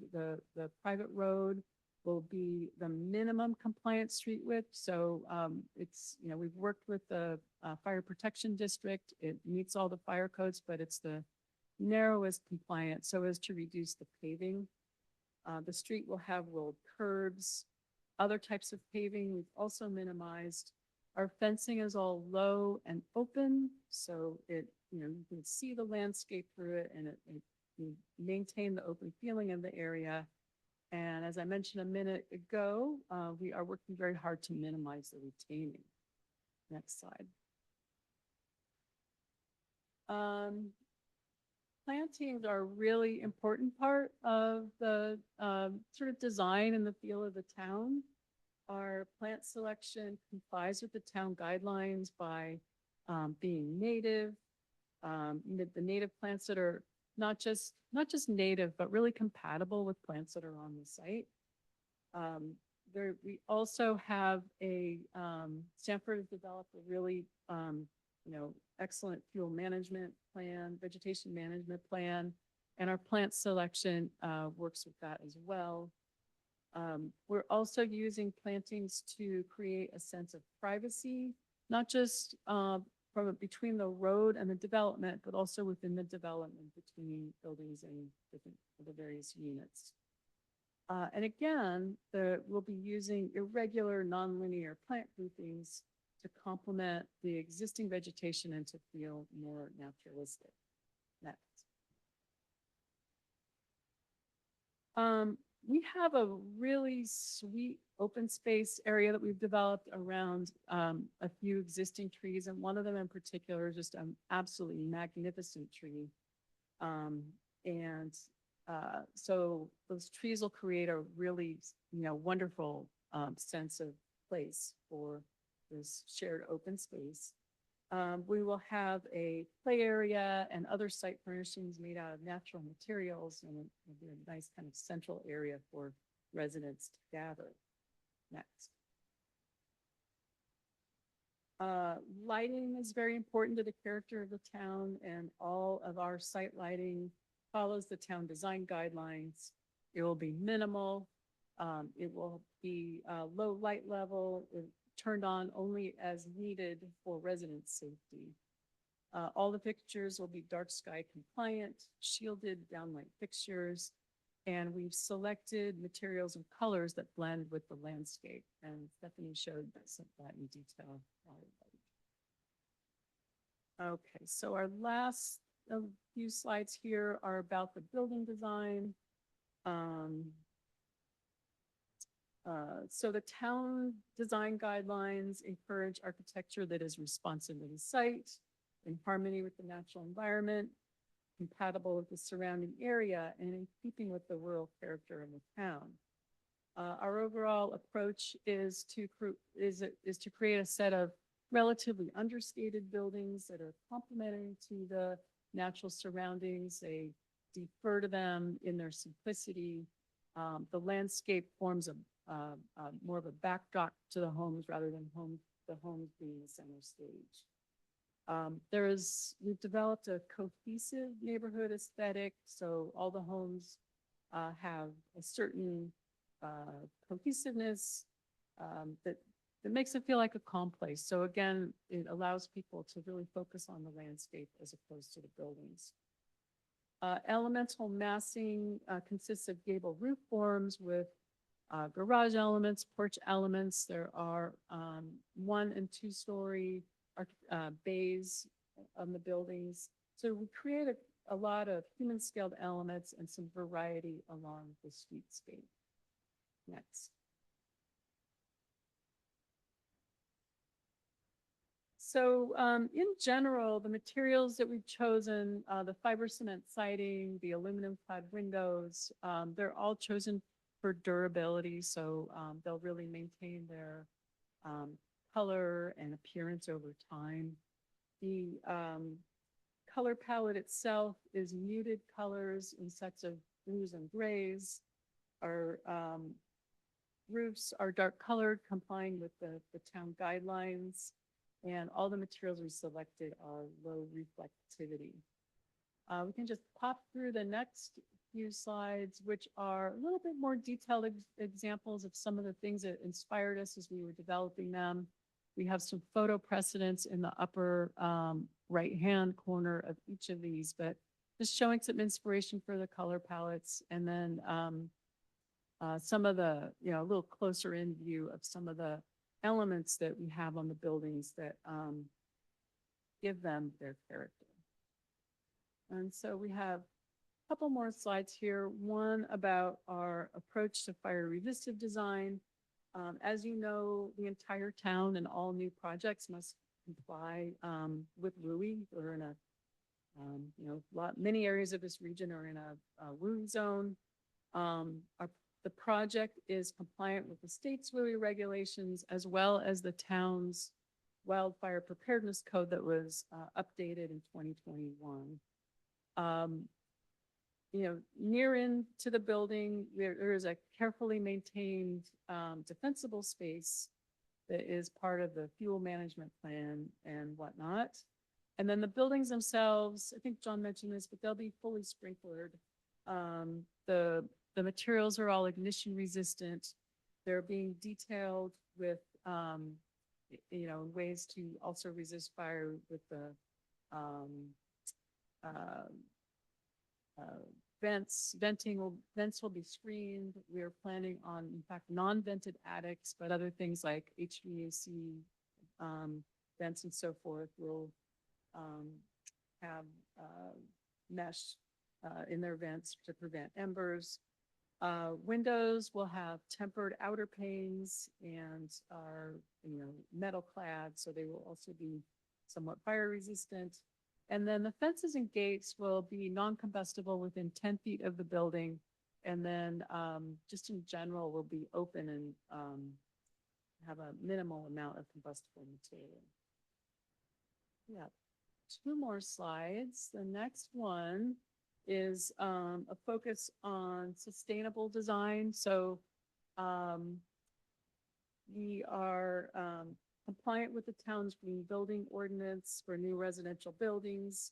the private road will be the minimum compliant street width. So it's, we've worked with the fire protection district. It meets all the fire codes, but it's the narrowest compliant so as to reduce the paving. The street will have rolled curbs. Other types of paving we've also minimized. Our fencing is all low and open, so you can see the landscape through it, and you maintain the open feeling of the area. And as I mentioned a minute ago, we are working very hard to minimize the retaining. Next slide. Plantings are a really important part of the sort of design and the feel of the town. Our plant selection complies with the town guidelines by being native, the native plants that are not just native, but really compatible with plants that are on the site. We also have Stanford has developed a really excellent fuel management plan, vegetation management plan, and our plant selection works with that as well. We're also using plantings to create a sense of privacy, not just between the road and the development, but also within the development between buildings and the various units. And again, we'll be using irregular nonlinear plant groupings to complement the existing vegetation and to feel more naturalistic. Next. We have a really sweet open space area that we've developed around a few existing trees, and one of them in particular is just an absolutely magnificent tree. So those trees will create a really wonderful sense of place for this shared open space. We will have a play area and other site furnishings made out of natural materials, and it'll be a nice kind of central area for residents to gather. Next. Lighting is very important to the character of the town, and all of our site lighting follows the town design guidelines. It will be minimal. It will be low light level, turned on only as needed for resident safety. All the fixtures will be dark sky compliant, shielded downlight fixtures, and we've selected materials and colors that blend with the landscape. And Stephanie showed some of that in detail. Okay, so our last few slides here are about the building design. So the town design guidelines encourage architecture that is responsive to the site, in harmony with the natural environment, compatible with the surrounding area, and in keeping with the rural character of the town. Our overall approach is to create a set of relatively understated buildings that are complementary to the natural surroundings. They defer to them in their simplicity. The landscape forms more of a backdrop to the homes rather than the homes being the center stage. We've developed a cohesive neighborhood aesthetic, so all the homes have a certain cohesiveness that makes it feel like a calm place. So again, it allows people to really focus on the landscape as opposed to the buildings. Elemental massing consists of gable roof forms with garage elements, porch elements. There are 1- and 2-story bays on the buildings. So we create a lot of human scaled elements and some variety along the streetscape. Next. So in general, the materials that we've chosen, the fiber cement siding, the aluminum clad windows, they're all chosen for durability. So they'll really maintain their color and appearance over time. The color palette itself is muted colors in sets of blues and grays. Our roofs are dark colored, complying with the town guidelines. And all the materials we selected are low reflectivity. We can just pop through the next few slides, which are a little bit more detailed examples of some of the things that inspired us as we were developing them. We have some photo precedents in the upper right-hand corner of each of these, but just showing some inspiration for the color palettes, and then some of the, a little closer in view of some of the elements that we have on the buildings that give them their character. And so we have a couple more slides here. One about our approach to fire resistive design. As you know, the entire town and all new projects must comply with WUI. We're in many areas of this region are in a WUI zone. The project is compliant with the state's WUI regulations as well as the town's wildfire preparedness code that was updated in 2021. Near in to the building, there is a carefully maintained defensible space that is part of the fuel management plan and whatnot. And then the buildings themselves, I think John mentioned this, but they'll be fully sprinklered. The materials are all ignition resistant. They're being detailed with, ways to also resist fire with the vents. Vents will be screened. We're planning on, in fact, non-vented attics, but other things like HVAC vents and so forth will have mesh in their vents to prevent embers. Windows will have tempered outer panes and are, metal clad, so they will also be somewhat fire resistant. And then the fences and gates will be non-combustible within 10 feet of the building. And then just in general will be open and have a minimal amount of combustible material. Yeah, two more slides. The next one is a focus on sustainable design. So we are compliant with the town's green building ordinance for new residential buildings.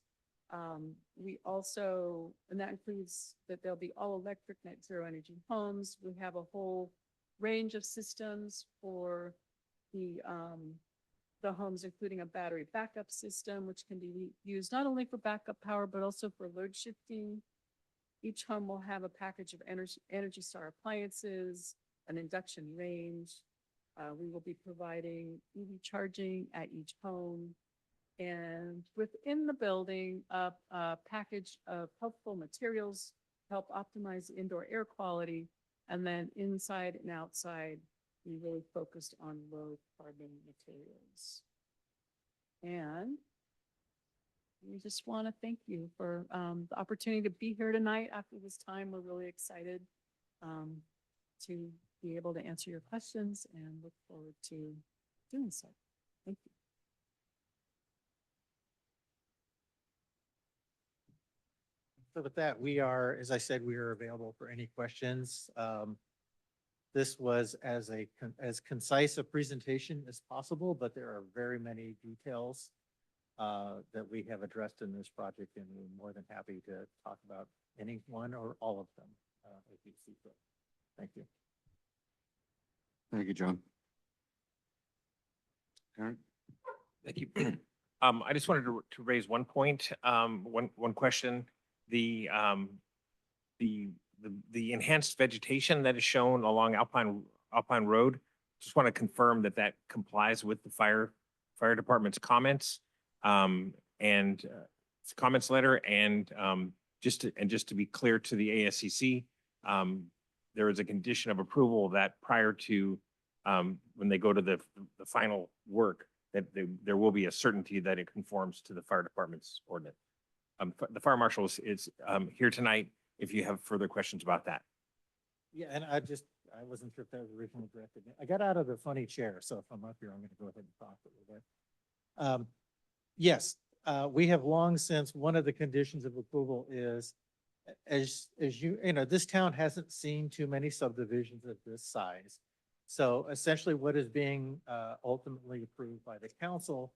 We also, and that includes that there'll be all electric net zero energy homes. We have a whole range of systems for the homes, including a battery backup system, which can be used not only for backup power, but also for load shifting. Each home will have a package of Energy Star appliances, an induction range. We will be providing EV charging at each home. And within the building, a package of helpful materials to help optimize indoor air quality. And then inside and outside, we really focused on low carbon materials. And we just want to thank you for the opportunity to be here tonight after this time. We're really excited to be able to answer your questions and look forward to doing so. Thank you. So with that, we are, as I said, we are available for any questions. This was as concise a presentation as possible, but there are very many details that we have addressed in this project, and we're more than happy to talk about any one or all of them as you see fit. Thank you. Thank you, John. Aaron? Thank you. I just wanted to raise one point, one question. The enhanced vegetation that is shown along Alpine Road, just want to confirm that that complies with the fire department's comments and comments letter, and just to be clear to the ASCC, there is a condition of approval that prior to when they go to the final work, that there will be a certainty that it conforms to the fire department's ordinance. The fire marshal is here tonight if you have further questions about that. Yeah, and I wasn't sure if that was originally directed. I got out of the funny chair, so if I'm up here, I'm going to go ahead and talk a little bit. Yes, we have long since, one of the conditions of approval is, as you know, this town hasn't seen too many subdivisions of this size. So essentially what is being ultimately approved by the council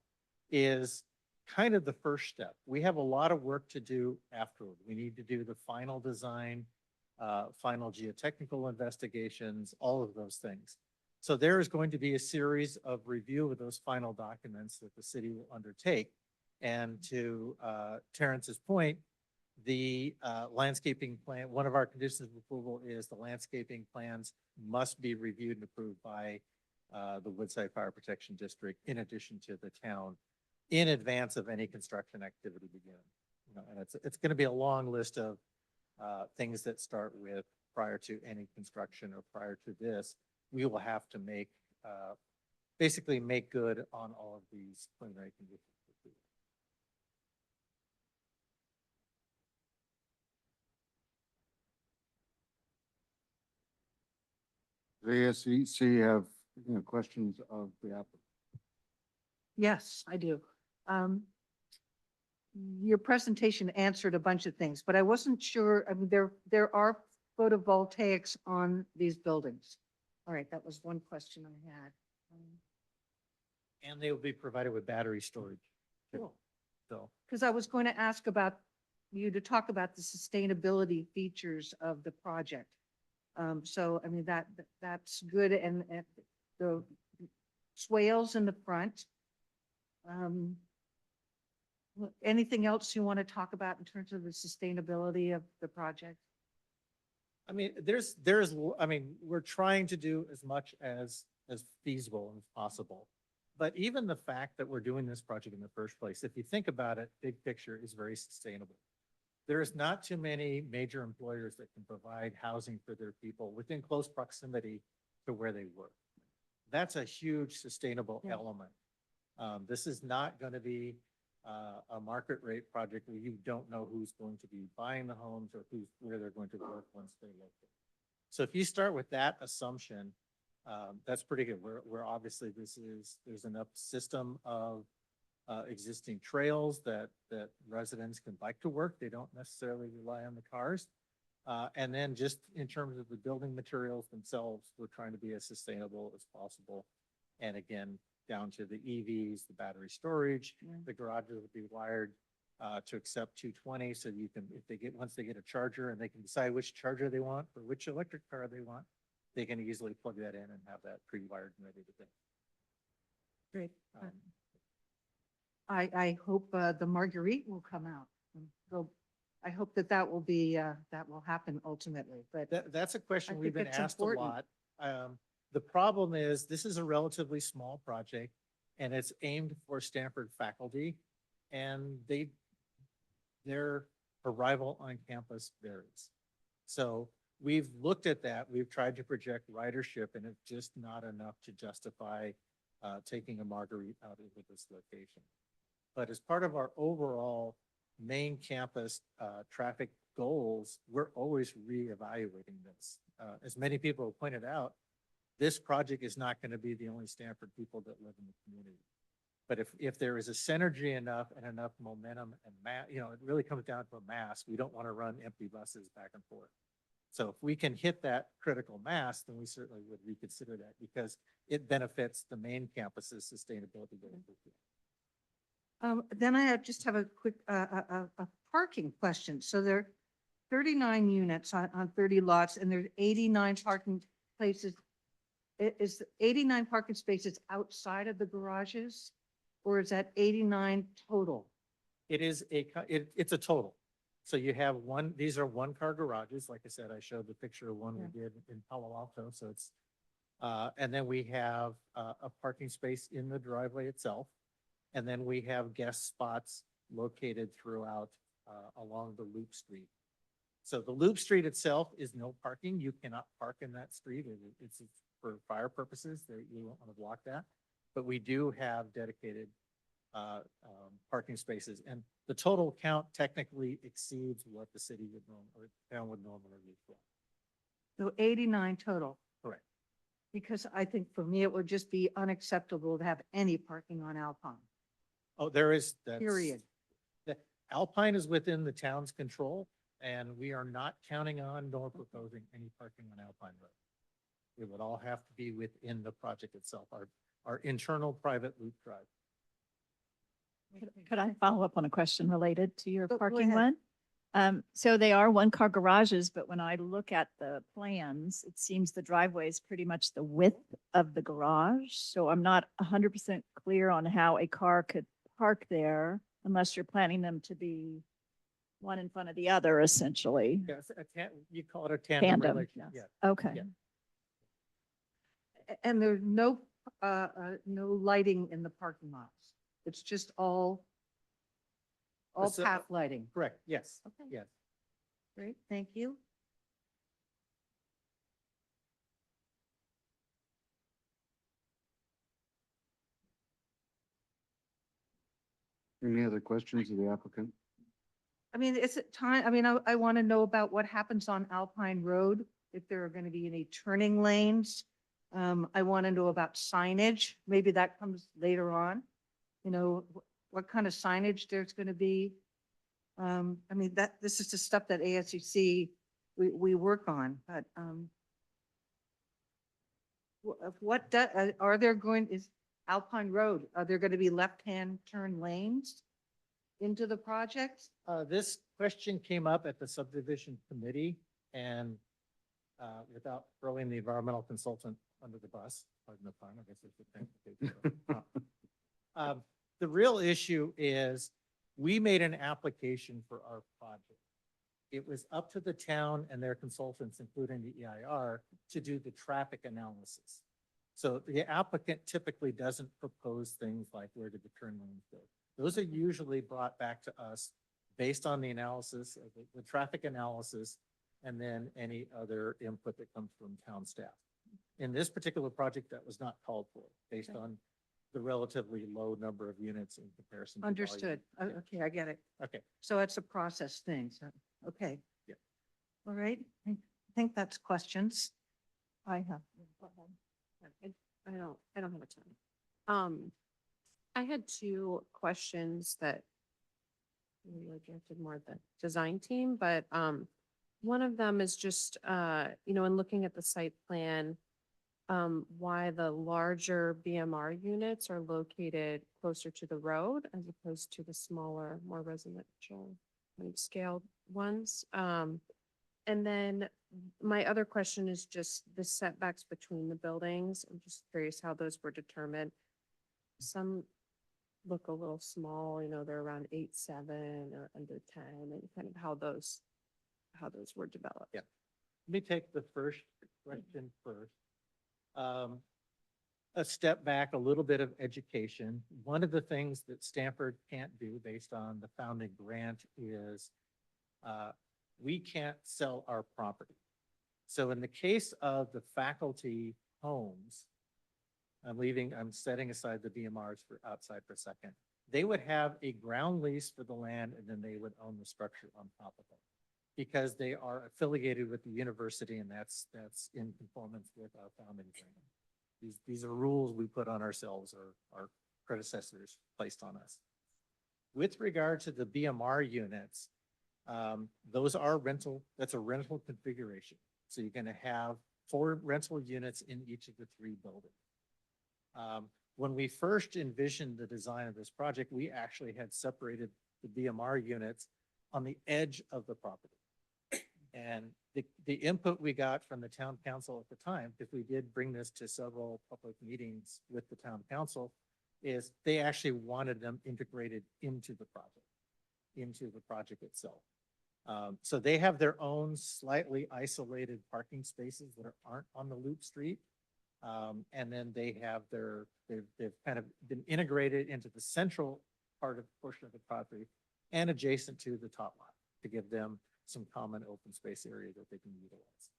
is kind of the first step. We have a lot of work to do afterward. We need to do the final design, final geotechnical investigations, all of those things. So there is going to be a series of review of those final documents that the city will undertake. And to Terrence's point, the landscaping plan, one of our conditions of approval is the landscaping plans must be reviewed and approved by the Woodside Fire Protection District in addition to the town in advance of any construction activity beginning. You know, and it's going to be a long list of things that start with prior to any construction or prior to this. We will have to make basically make good on all of these preliminary conditions. The ASCC have, questions of the applicant? Yes, I do. Your presentation answered a bunch of things, but I wasn't sure, I mean, there are photovoltaics on these buildings. All right, that was one question I had. And they will be provided with battery storage. Cool. So, Because I was going to ask about you to talk about the sustainability features of the project. So, I mean, that's good. And the swales in the front. Anything else you want to talk about in terms of the sustainability of the project? I mean, I mean, we're trying to do as much as feasible as possible. But even the fact that we're doing this project in the first place, if you think about it, big picture is very sustainable. There's not too many major employers that can provide housing for their people within close proximity to where they work. That's a huge sustainable element. This is not going to be a market rate project where you don't know who's going to be buying the homes or where they're going to work once they locate. So if you start with that assumption, that's pretty good. We're obviously there's enough system of existing trails that residents can bike to work. They don't necessarily rely on the cars. And then just in terms of the building materials themselves, we're trying to be as sustainable as possible. And again, down to the EVs, the battery storage, the garages will be wired to accept 220. So you can, if they get, once they get a charger and they can decide which charger they want or which electric car they want, they can easily plug that in and have that pre-wired and ready to go. Great. Um, I hope the Marguerite will come out. I hope that will be, that will happen ultimately, but That's a question I we've think been it's asked a important. lot. The problem is this is a relatively small project and it's aimed for Stanford faculty and their arrival on campus varies. So we've looked at that. We've tried to project ridership and it's just not enough to justify taking a Marguerite out of this location. But as part of our overall main campus traffic goals, we're always reevaluating this. As many people have pointed out, this project is not going to be the only Stanford people that live in the community. But if there is a synergy enough and enough momentum and it really comes down to a mass, we don't want to run empty buses back and forth. So if we can hit that critical mass, then we certainly would reconsider that because it benefits the main campus's sustainability goals. Then I just have a quick, a parking question. So there are 39 units on 30 lots and there's 89 parking places. Is 89 parking spaces outside of the garages? Or is that 89 total? It is it's a total. So you have these are one car garages. Like I said, I showed the picture of one we did in Palo Alto. So it's, and then we have a parking space in the driveway itself. And then we have guest spots located throughout along the Loop Street. So the Loop Street itself is no parking. You cannot park in that street. It's for fire purposes. You won't want to block that. But we do have dedicated parking spaces. And the total count technically exceeds what the city would or town would normally use for. So 89 total. Correct. Because I think for me, it would just be unacceptable to have any parking on Alpine, Oh, there is. period. The Alpine is within the town's control and we are not counting on nor proposing any parking on Alpine Road. It would all have to be within the project itself, our internal private loop drive. Could I follow up on a question related to your Go parking ahead. one? So they are one-car garages, but when I look at the plans, it seems the driveway is pretty much the width of the garage. So I'm not 100% clear on how a car could park there unless you're planning them to be one in front of the other, essentially. Yes, you call it a tandem Tandem, relation. yes. Yeah. Okay. Yeah. And there's no lighting in the parking lots. It's just all That's, path lighting. Correct. Yes. Okay. Yes. Great, thank you. Any other questions of the applicant? I mean, is it time, I mean, I want to know about what happens on Alpine Road, if there are going to be any turning lanes. I want to know about signage. Maybe that comes later on. You know, what kind of signage there's going to be. I mean, this is the stuff that ASCC, we work on, but is Alpine Road, are there going to be left-hand turn lanes into the project? This question came up at the subdivision committee and without throwing the environmental consultant under the bus, pardon the pun, I guess it's a thing. The real issue is we made an application for our project. It was up to the town and their consultants, including the EIR, to do the traffic analysis. So the applicant typically doesn't propose things like where did the turn lanes go. Those are usually brought back to us based on the analysis, of the traffic analysis, and then any other input that comes from town staff. In this particular project, that was not called for, based on the relatively low number of units in comparison. to volume. Understood. Yeah. Okay, I get it. Okay. So it's a process thing. So, okay. Yeah. All right. I think that's questions. I have. I don't have a ton. I had two questions that maybe were directed more at the design team, but one of them is just in looking at the site plan, why the larger BMR units are located closer to the road as opposed to the smaller, more residential kind of scaled ones. And then my other question is just the setbacks between the buildings. I'm just curious how those were determined. Some look a little small, they're around 8.7 or under 10, and kind of how those were developed. Yeah. Let me take the first question first. A step back, a little bit of education. One of the things that Stanford can't do based on the founding grant is we can't sell our property. So in the case of the faculty homes, I'm setting aside the BMRs for outside for a second. They would have a ground lease for the land and then they would own the structure on top of it, because they are affiliated with the university, and that's in conformance with our founding grant. These are rules we put on ourselves, or our predecessors placed on us. With regard to the BMR units, those are rental, that's a rental configuration. So you're gonna have 4 rental units in each of the 3 buildings. When we first envisioned the design of this project, we actually had separated the BMR units on the edge of the property. And the input we got from the town council at the time, because we did bring this to several public meetings with the town council, is they actually wanted them integrated into the project itself. So they have their own slightly isolated parking spaces that aren't on the loop street. And then they have they've kind of been integrated into the central portion of the property and adjacent to the top lot to give them some common open space area that they can utilize.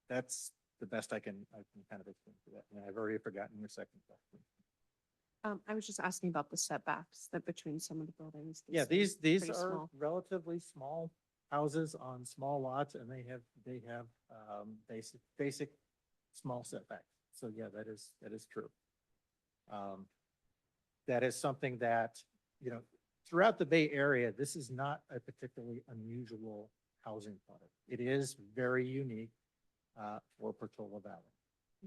That's the best I can kind of explain to that. And I've already forgotten your second question. I was just asking about the setbacks that between some of the buildings. Yeah, seem these pretty are small. relatively small houses on small lots, and they have basic small setbacks. So yeah, that is true. That is something that, throughout the Bay Area, this is not a particularly unusual housing product. It is very unique for Portola Valley.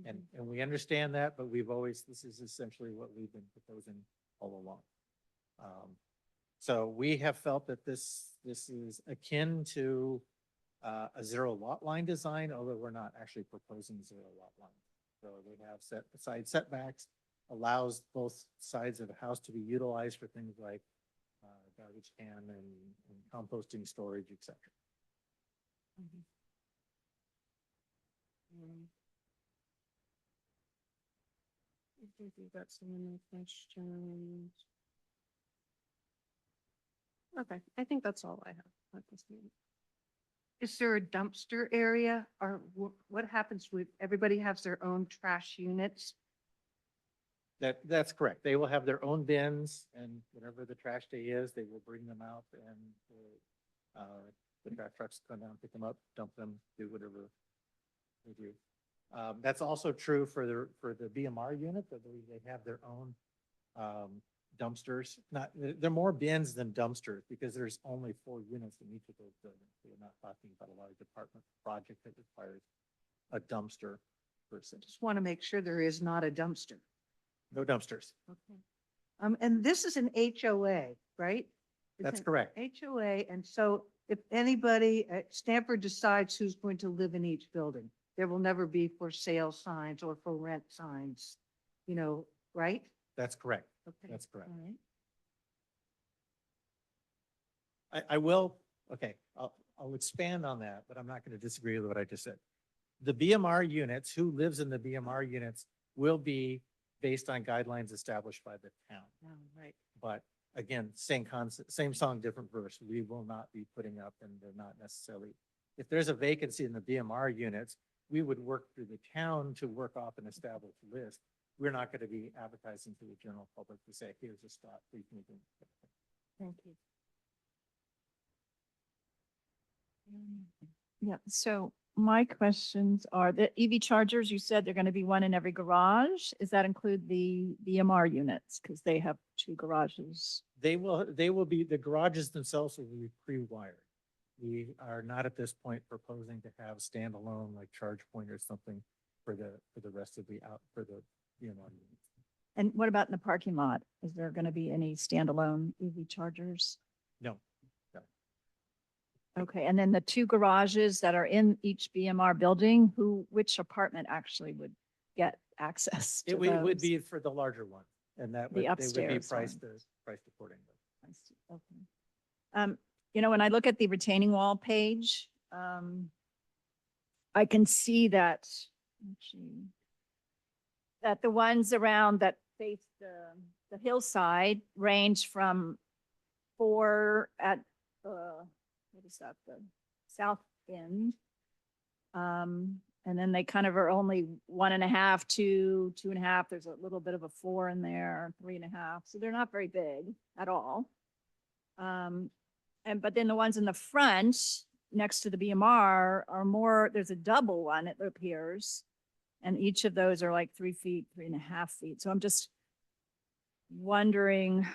And we understand that, but this is essentially what we've been proposing all along. So we have felt that this is akin to a 0 lot line design, although we're not actually proposing 0 lot lines. So we have side setbacks, allows both sides of the house to be utilized for things like garbage can and composting, storage, etc. I think we've got some more questions. Okay, I think that's all I have at this meeting. Is there a dumpster area, or what happens with, everybody has their own trash units? That's correct. They will have their own bins, and whenever the trash day is, they will bring them out, and the trash trucks come down, pick them up, dump them, do whatever they do. That's also true for the BMR unit, that they have their own dumpsters. They're more bins than dumpsters, because there's only 4 units in each of those buildings. So we're not talking about a large apartment project that requires a dumpster person. Just want to make sure there is not a dumpster. No dumpsters. Okay. And this is an HOA, right? It's That's an correct. HOA, and so if anybody at Stanford decides who's going to live in each building, there will never be for sale signs or for rent signs, right? That's correct. Okay. That's correct. All right. I will, okay, I'll expand on that, but I'm not going to disagree with what I just said. The BMR units, who lives in the BMR units, will be based on guidelines established by the town. Oh, right. But again, same concept, same song, different verse. We will not be putting up, and they're not necessarily, if there's a vacancy in the BMR units, we would work through the town to work off an established list. We're not going to be advertising to the general public to say, here's a spot, please move in. Thank you. Yeah, so my questions are the EV chargers, you said they're going to be one in every garage. Does that include the BMR units? Because they have 2 garages. They will be, the garages themselves will be pre-wired. We are not at this point proposing to have standalone like charge point or something for the rest of for the, units. And what about in the parking lot? Is there going to be any standalone EV chargers? No, Okay, and then the 2 garages that are in each BMR building, which apartment actually would get access to it would those? be for the larger one, and that The would, they would be upstairs priced, ones. priced accordingly. I see, okay. When I look at the retaining wall page, I can see that, actually, that the ones around that face the hillside range from 4 at, what is that, the south end. And then they kind of are only 1.5, 2, 2.5. There's a little bit of a 4 in there, 3.5. So they're not very big at all. But then the ones in the front next to the BMR are more, there's a double one, it appears. And each of those are like 3 feet, 3.5 feet. So I'm just wondering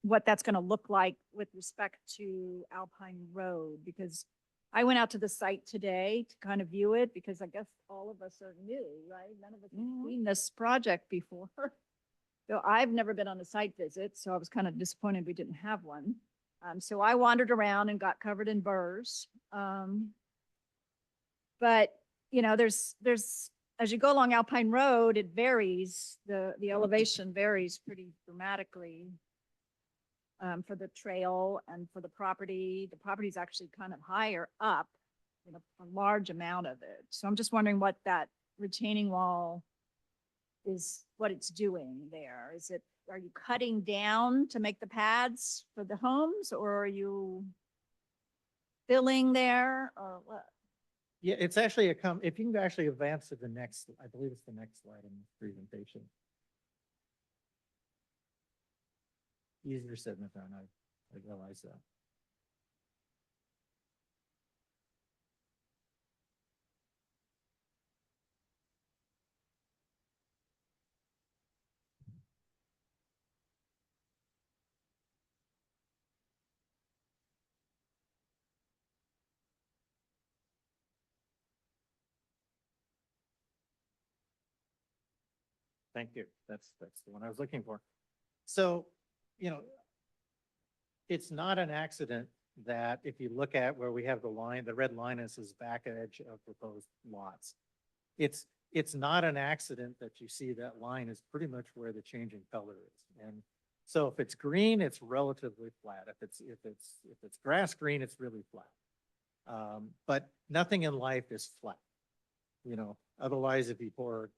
what that's going to look like with respect to Alpine Road, because I went out to the site today to kind of view it, because I guess all of us are new, right? None of us have seen this project before. So I've never been on a site visit, so I was kind of disappointed we didn't have one. So I wandered around and got covered in burrs. But, there's, as you go along Alpine Road, it varies, the elevation varies pretty dramatically for the trail and for the property. The property is actually kind of higher up, a large amount of it. So I'm just wondering what that retaining wall is, what it's doing there. Are you cutting down to make the pads for the homes, or are you filling there, or what? Yeah, it's actually if you can actually advance to the next, I believe it's the next slide in the presentation. Easier said than done, I realize that. Thank you. That's the one I was looking for. So, it's not an accident that if you look at where we have the red line is back edge of proposed lots. It's not an accident that you see that line is pretty much where the changing color is. And so if it's green, it's relatively flat. If it's grass green, it's really flat. But nothing in life is flat. Otherwise, if you pour,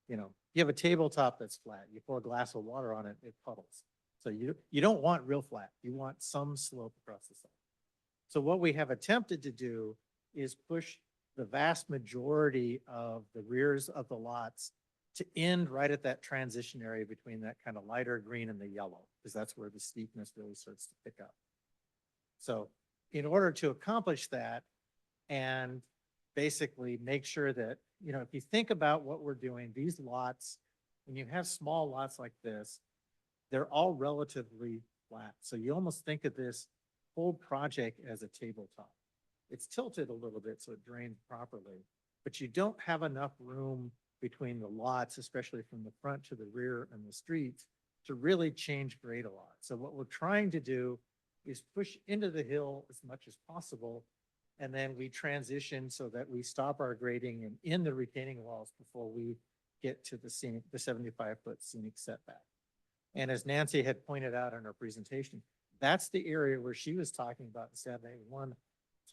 you have a tabletop that's flat, you pour a glass of water on it, it puddles. So you don't want real flat. You want some slope across the side. So what we have attempted to do is push the vast majority of the rears of the lots to end right at that transition area between that kind of lighter green and the yellow, because that's where the steepness really starts to pick up. So in order to accomplish that and basically make sure that, if you think about what we're doing, these lots, when you have small lots like this, they're all relatively flat. So you almost think of this whole project as a tabletop. It's tilted a little bit so it drains properly, but you don't have enough room between the lots, especially from the front to the rear and the streets, to really change grade a lot. So what we're trying to do is push into the hill as much as possible, and then we transition so that we stop our grading and in the retaining walls before we get to the 75-foot scenic setback. And as Nancy had pointed out in her presentation, that's the area where she was talking about, instead of one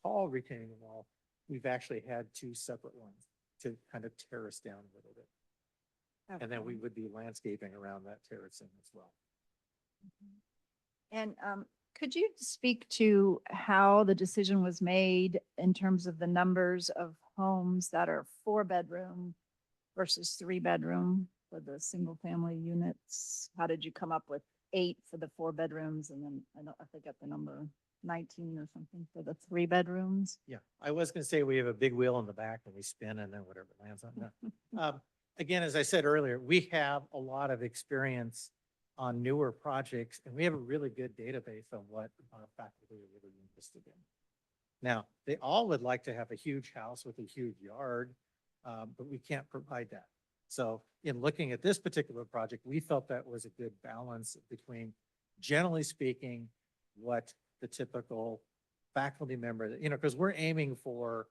tall retaining wall, we've actually had 2 separate ones to kind of terrace down a little bit. Okay. And then we would be landscaping around that terracing as well. And could you speak to how the decision was made in terms of the numbers of homes that are 4-bedroom versus 3-bedroom for the single family units? How did you come up with 8 for the 4 bedrooms? And then I forget the number. 19 or something for the 3 bedrooms. Yeah, I was gonna say we have a big wheel in the back and we spin and then whatever lands on that. Again, as I said earlier, we have a lot of experience on newer projects and we have a really good database of what our faculty are really interested in. Now, they all would like to have a huge house with a huge yard, but we can't provide that. So in looking at this particular project, we felt that was a good balance between, generally speaking, what the typical faculty member, because we're aiming for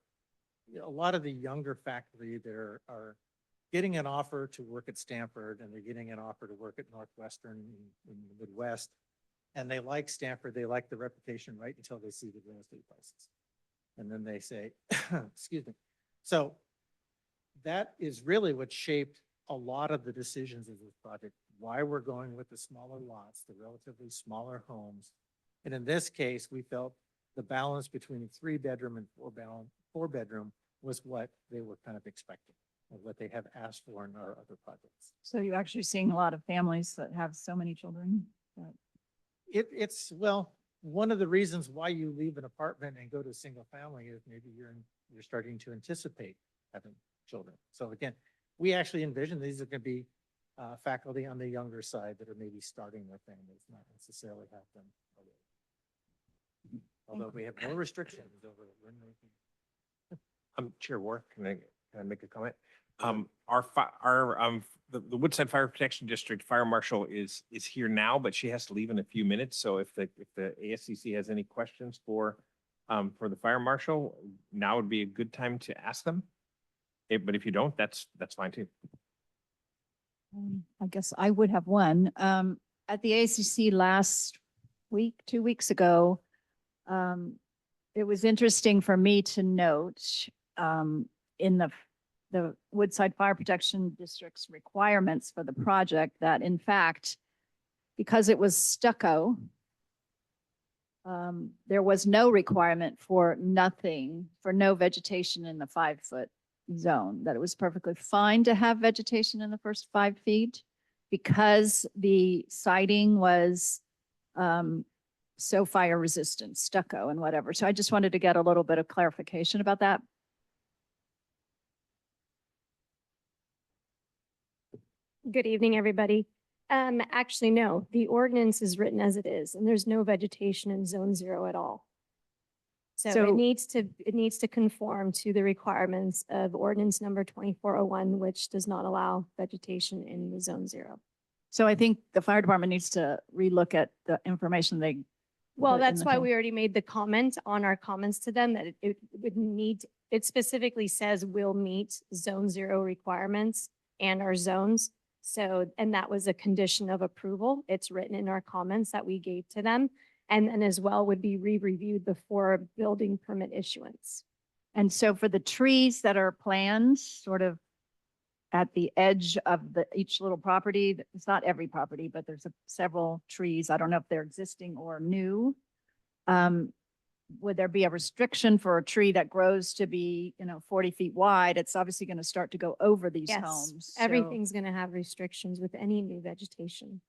a lot of the younger faculty that are getting an offer to work at Stanford and they're getting an offer to work at Northwestern in the Midwest. And they like Stanford, they like the reputation right until they see the real estate prices. And then they say, excuse me. So that is really what shaped a lot of the decisions of this project, why we're going with the smaller lots, the relatively smaller homes. And in this case, we felt the balance between a 3-bedroom and 4-bedroom was what they were kind of expecting, or what they have asked for in our other projects. So you're actually seeing a lot of families that have so many children. It's, well, one of the reasons why you leave an apartment and go to a single family is maybe you're starting to anticipate having children. So again, we actually envision these are going to be faculty on the younger side that are maybe starting their families, not necessarily have them already. Although we have more restrictions over it. Chair War, can I make a comment? The Woodside Fire Protection District Fire Marshal is here now, but she has to leave in a few minutes. So if the ASCC has any questions for the fire marshal, now would be a good time to ask them. But if you don't, that's fine too. I guess I would have one. At the ACC last week, 2 weeks ago, it was interesting for me to note in the Woodside Fire Protection District's requirements for the project that in fact, because it was stucco, there was no requirement for no vegetation in the 5-foot zone, that it was perfectly fine to have vegetation in the first 5 feet because the siding was so fire resistant, stucco and whatever. So I just wanted to get a little bit of clarification about that. Good evening, everybody. Actually, no, the ordinance is written as it is, and there's no vegetation in zone 0 at all. So So- it needs to conform to the requirements of ordinance number 2401, which does not allow vegetation in the zone 0. So I think the fire department needs to relook at the information they. Well, put in that's the why thing. we already made the comment on our comments to them that it would need, it specifically says will meet zone 0 requirements and our zones. So, and that was a condition of approval. It's written in our comments that we gave to them. And then as well would be re-reviewed before building permit issuance. And so for the trees that are planned sort of at the edge of each little property, it's not every property, but there's several trees. I don't know if they're existing or new. Would there be a restriction for a tree that grows to be, 40 feet wide? It's obviously going to start to go over these Yes, homes. So everything's going to have restrictions with any new vegetation.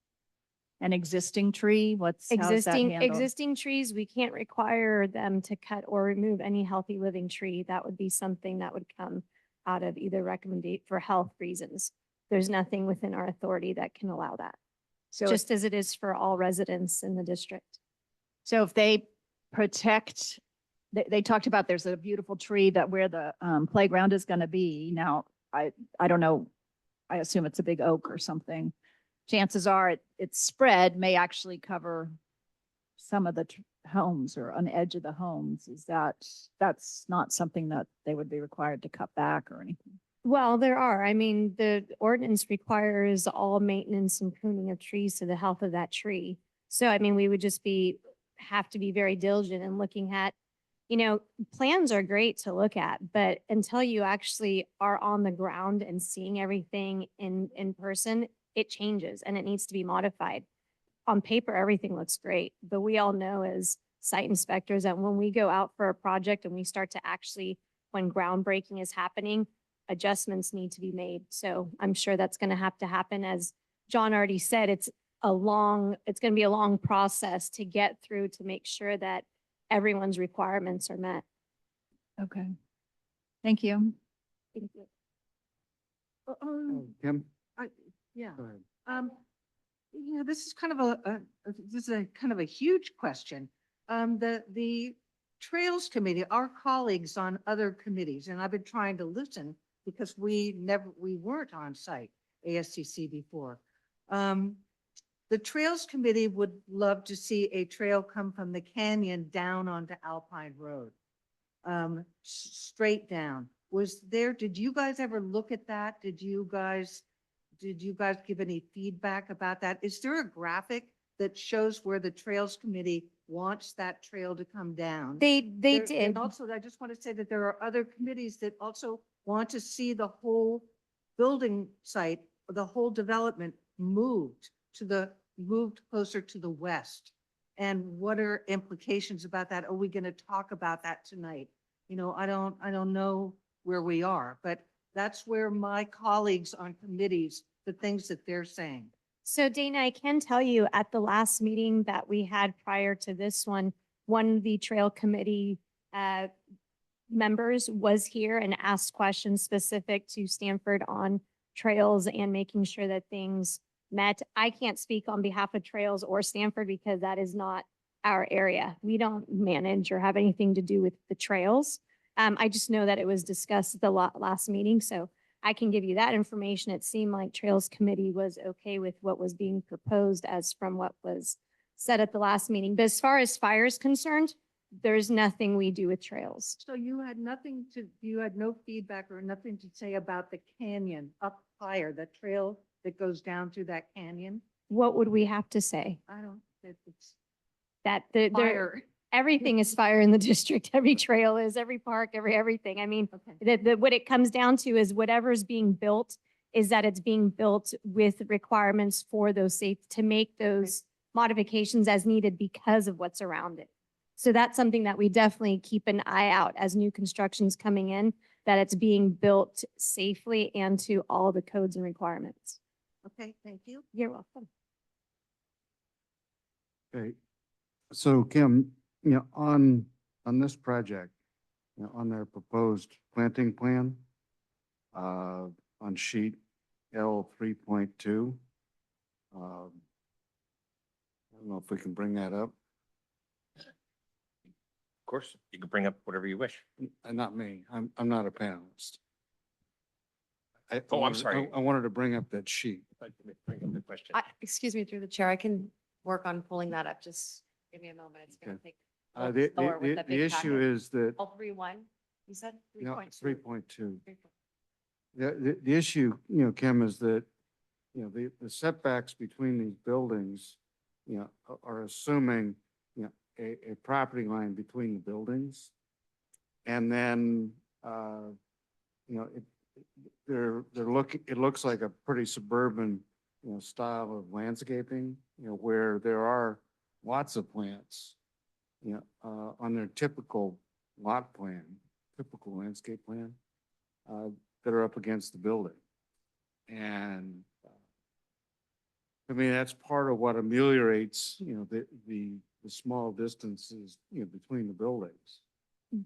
an existing tree, how's that handled? Existing trees, we can't require them to cut or remove any healthy living tree. That would be something that would come out of either recommendation for health reasons. There's nothing within our authority that can allow that, So, just as it is for all residents in the district. so if they protect, they talked about there's a beautiful tree that where the playground is going to be. Now, I don't know, I assume it's a big oak or something. Chances are its spread may actually cover some of the homes or on the edge of the homes. That's not something that they would be required to cut back or anything? Well, there are. I mean, the ordinance requires all maintenance and pruning of trees to the health of that tree. So, I mean, we would just have to be very diligent in looking at, plans are great to look at, but until you actually are on the ground and seeing everything in person, it changes and it needs to be modified. On paper, everything looks great, but we all know as site inspectors that when we go out for a project and we start to actually, when groundbreaking is happening, adjustments need to be made. So I'm sure that's going to have to happen. As John already said, it's going to be a long process to get through to make sure that everyone's requirements are met. Okay. Thank you. Thank you. Kim? Yeah. Go ahead. This is kind of a huge question. The Trails Committee, our colleagues on other committees, and I've been trying to listen because we weren't on site, ASCC before. The Trails Committee would love to see a trail come from the canyon down onto Alpine Road. Straight down. Did you guys ever look at that? Did you guys give any feedback about that? Is there a graphic that shows where the Trails Committee wants that trail to come down? They There- did. And also, I just want to say that there are other committees that also want to see the whole building site, the whole development moved closer to the west. And what are implications about that? Are we going to talk about that tonight? I don't know where we are, but that's where my colleagues on committees, the things that they're saying. So Dana, I can tell you at the last meeting that we had prior to this one of the trail committee members was here and asked questions specific to Stanford on trails and making sure that things met. I can't speak on behalf of Trails or Stanford because that is not our area. We don't manage or have anything to do with the trails. I just know that it was discussed at the last meeting, so I can give you that information. It seemed like Trails Committee was okay with what was being proposed as from what was said at the last meeting. But as far as fire is concerned, there's nothing we do with trails. So you had no feedback or nothing to say about the canyon up higher, the trail that goes down through that canyon? What would we have to say? It's That the fire. everything is fire in the district. Every trail is, every park, everything. I mean, Okay. what it comes down to is whatever's being built is that it's being built with requirements for those to make those modifications as needed because of what's around it. So that's something that we definitely keep an eye out as new construction's coming in, that it's being built safely and to all the codes and requirements. Okay, thank you. You're welcome. Okay. So Kim, on this project, on their proposed planting plan, on sheet L 3.2, I don't know if we can bring that up. Of course, you can bring up whatever you wish. Not me. I'm not a panelist. Oh, I'm sorry. I wanted to bring up that sheet. Bring up the question. Excuse me, through the chair, I can work on pulling that up. Just give me a moment. It's going to Okay. take. a little The, slower with the, that the big issue packet. is that, All 3.1, you said? 3.2. The issue, Kim, is that, the setbacks between these buildings, are assuming, a property line between the buildings. And then, it looks like a pretty suburban, style of landscaping, where there are lots of plants, on their typical lot plan, typical landscape plan, that are up against the building. And I mean, that's part of what ameliorates, the small distances, between the buildings.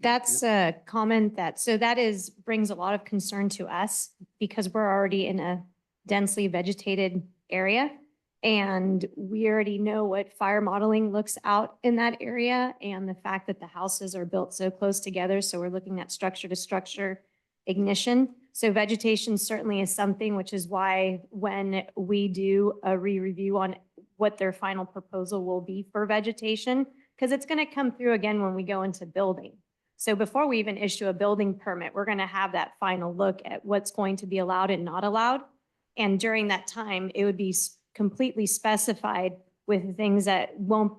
That's a comment so that brings a lot of concern to us because we're already in a densely vegetated area. And we already know what fire modeling looks out in that area and the fact that the houses are built so close together. So we're looking at structure to structure ignition. So vegetation certainly is something, which is why when we do a re-review on what their final proposal will be for vegetation, because it's going to come through again when we go into building. So before we even issue a building permit, we're going to have that final look at what's going to be allowed and not allowed. And during that time, it would be completely specified with things that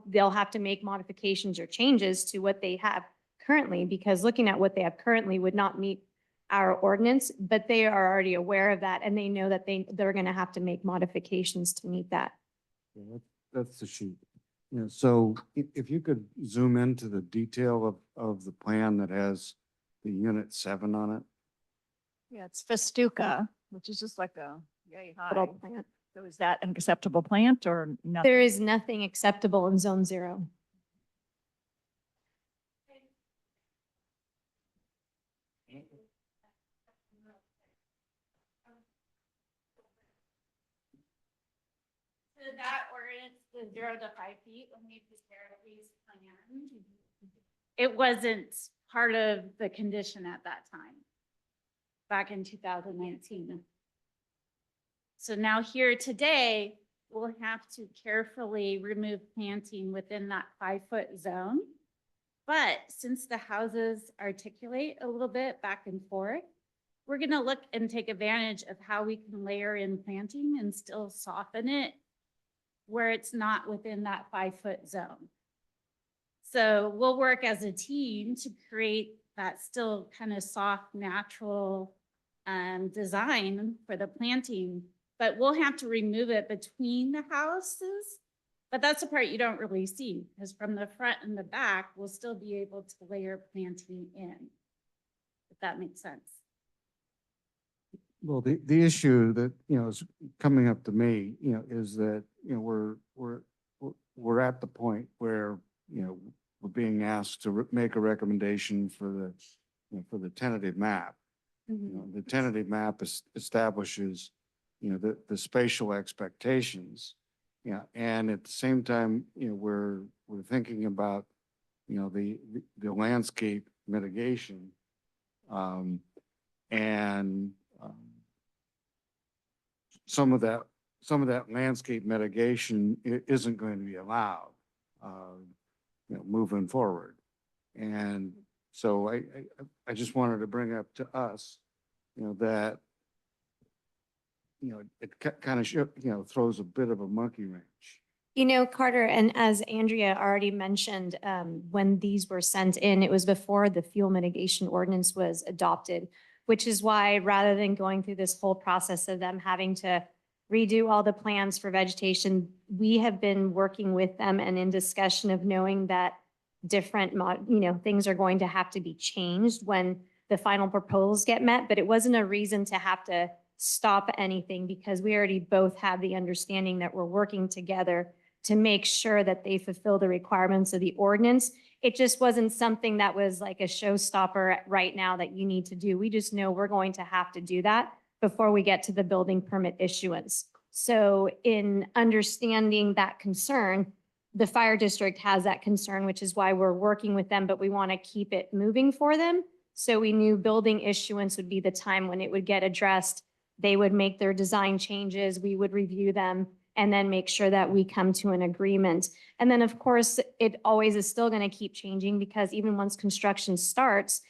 they'll have to make modifications or changes to what they have currently, because looking at what they have currently would not meet our ordinance, but they are already aware of that and they know that they're going to have to make modifications to meet that. Yeah, that's the sheet. So if you could zoom into the detail of the plan that has the unit 7 on it. Yeah, it's Festuca, which is just like a yay Little high. plant. So is that an acceptable plant or nothing? There is nothing acceptable in zone 0. So that ordinance, the 0 to 5 feet, when we prepared these plans, it wasn't part of the condition at that time, back in 2019. So now here today, we'll have to carefully remove planting within that 5-foot zone. But since the houses articulate a little bit back and forth, we're gonna look and take advantage of how we can layer in planting and still soften it where it's not within that 5-foot zone. So we'll work as a team to create that still kind of soft, natural design for the planting, but we'll have to remove it between the houses. But that's the part you don't really see, because from the front and the back, we'll still be able to layer planting in, if that makes sense. Well, the issue that, is coming up to me, is that, we're at the point where, we're being asked to make a recommendation for the tentative map. The tentative map establishes, the spatial expectations. Yeah, and at the same time, we're thinking about, the landscape mitigation. And some of that landscape mitigation isn't going to be allowed, moving forward. And so I just wanted to bring up to us, that, it kind of throws a bit of a monkey wrench. You know, Carter, and as Andrea already mentioned, when these were sent in, it was before the fuel mitigation ordinance was adopted, which is why rather than going through this whole process of them having to redo all the plans for vegetation, we have been working with them and in discussion of knowing that different, things are going to have to be changed when the final proposals get met, but it wasn't a reason to have to stop anything because we already both have the understanding that we're working together to make sure that they fulfill the requirements of the ordinance. It just wasn't something that was like a showstopper right now that you need to do. We just know we're going to have to do that before we get to the building permit issuance. So in understanding that concern, the fire district has that concern, which is why we're working with them, but we want to keep it moving for them. So we knew building issuance would be the time when it would get addressed. They would make their design changes, we would review them, and then make sure that we come to an agreement. And then, of course, it always is still going to keep changing because even once construction starts,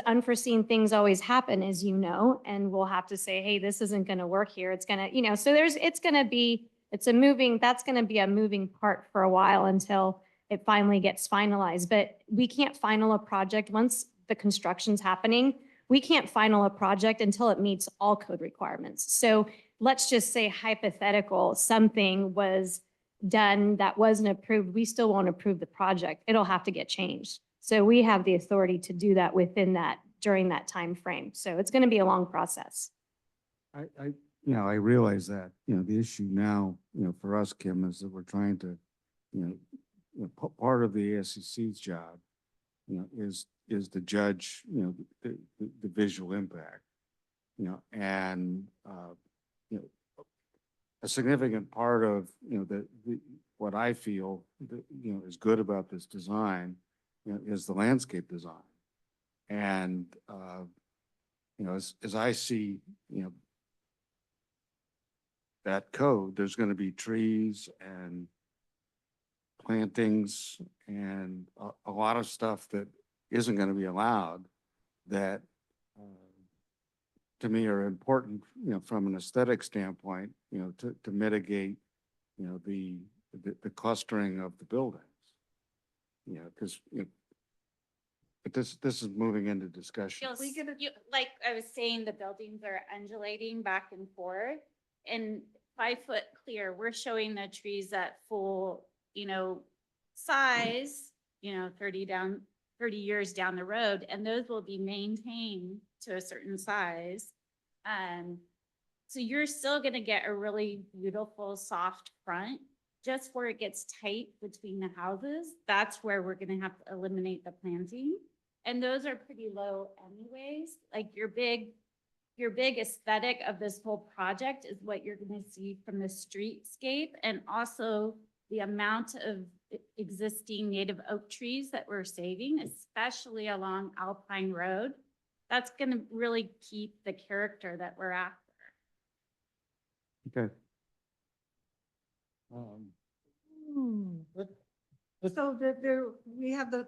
unforeseen things always happen, as you know, and we'll have to say, hey, this isn't going to work here. It's going to, so that's going to be a moving part for a while until it finally gets finalized. But we can't final a project once the construction's happening. We can't final a project until it meets all code requirements. So let's just say hypothetical, something was done that wasn't approved. We still won't approve the project. It'll have to get changed. So we have the authority to do that during that time frame. So it's going to be a long process. I realize that, the issue now, for us, Kim, is that we're trying to, part of the ASCC's job, is to judge, the visual impact, and, a significant part of, what I feel, is good about this design, is the landscape design. And, as I see, that code, there's going to be trees and plantings and a lot of stuff that isn't going to be allowed that to me are important, from an aesthetic standpoint, to mitigate, the clustering of the buildings. Because, but this is moving into discussion. Like I was saying, the buildings are undulating back and forth. And 5-foot clear, we're showing the trees at full, size, 30 years down the road, and those will be maintained to a certain size. So you're still gonna get a really beautiful, soft front. Just where it gets tight between the houses, that's where we're gonna have to eliminate the planting. And those are pretty low anyways, like your big your big aesthetic of this whole project is what you're gonna see from the streetscape and also the amount of existing native oak trees that we're saving, especially along Alpine Road. That's gonna really keep the character that we're after. Okay. So we have the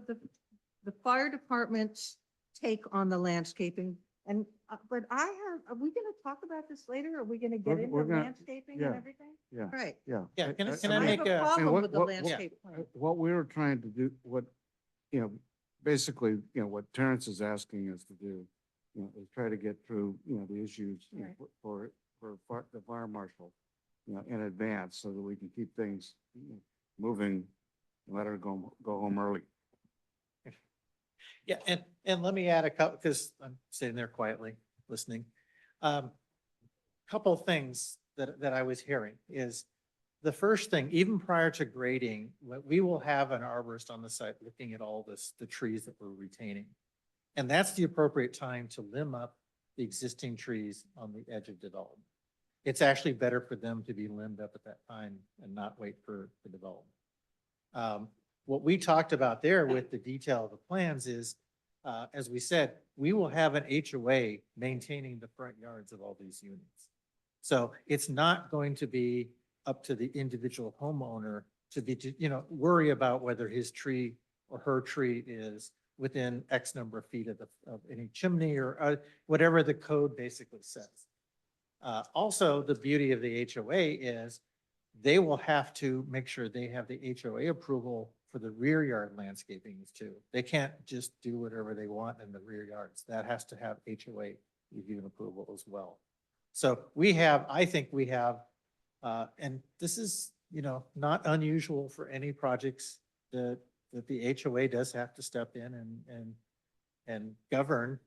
fire department's take on the landscaping. And, but are we gonna talk about this later? Are we gonna get into We're gonna- landscaping yeah. and everything? Yeah. Right. Yeah. Yeah, can I I make have a a- problem what- with the what- landscape plan. What we were trying to do, basically, what Terrence is asking us to do, is try to get through, the issues Right. for the fire marshal, in advance so that we can keep things moving, and let her go home early. Yeah, and let me add a couple, because I'm sitting there quietly listening. Couple things that I was hearing is the first thing, even prior to grading, we will have an arborist on the site looking at all the trees that we're retaining. And that's the appropriate time to limb up the existing trees on the edge of development. It's actually better for them to be limbed up at that time and not wait for the development. What we talked about there with the detail of the plans is, as we said, we will have an HOA maintaining the front yards of all these units. So it's not going to be up to the individual homeowner to be, worry about whether his tree or her tree is within X number of feet of any chimney or whatever the code basically says. Also, the beauty of the HOA is they will have to make sure they have the HOA approval for the rear yard landscaping too. They can't just do whatever they want in the rear yards. That has to have HOA review and approval as well. So I think we have, and this is, not unusual for any projects that the HOA does have to step in and govern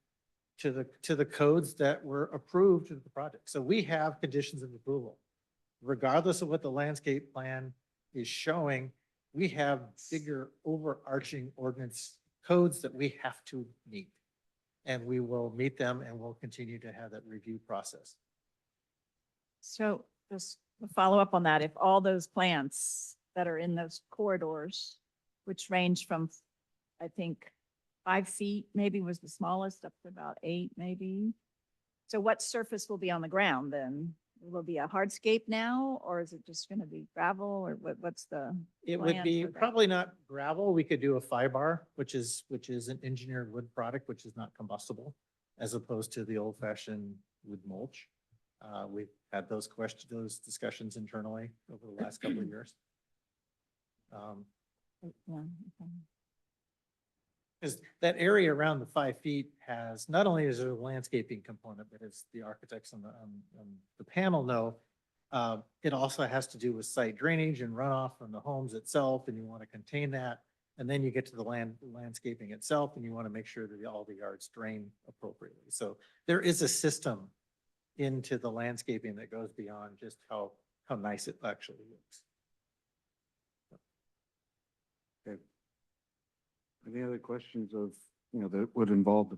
to the codes that were approved of the project. So we have conditions of approval. Regardless of what the landscape plan is showing, we have bigger overarching ordinance codes that we have to meet. And we will meet them and we'll continue to have that review process. So just to follow up on that, if all those plants that are in those corridors, which range from, I think, 5 feet maybe was the smallest, up to about 8 maybe. So what surface will be on the ground then? Will it be a hardscape now, or is it just going to be gravel, or what's the? It would plan be for that? probably not gravel. We could do a fibar, which is an engineered wood product, which is not combustible, as opposed to the old fashioned wood mulch. We've had those discussions internally over the last couple of years. Yeah, okay. Because that area around the 5 feet has, not only is there a landscaping component, but as the architects on the panel know, it also has to do with site drainage and runoff from the homes itself, and you want to contain that. And then you get to the landscaping itself, and you want to make sure that all the yards drain appropriately. So there is a system into the landscaping that goes beyond just how nice it actually looks. Okay. Any other questions of, that would involve the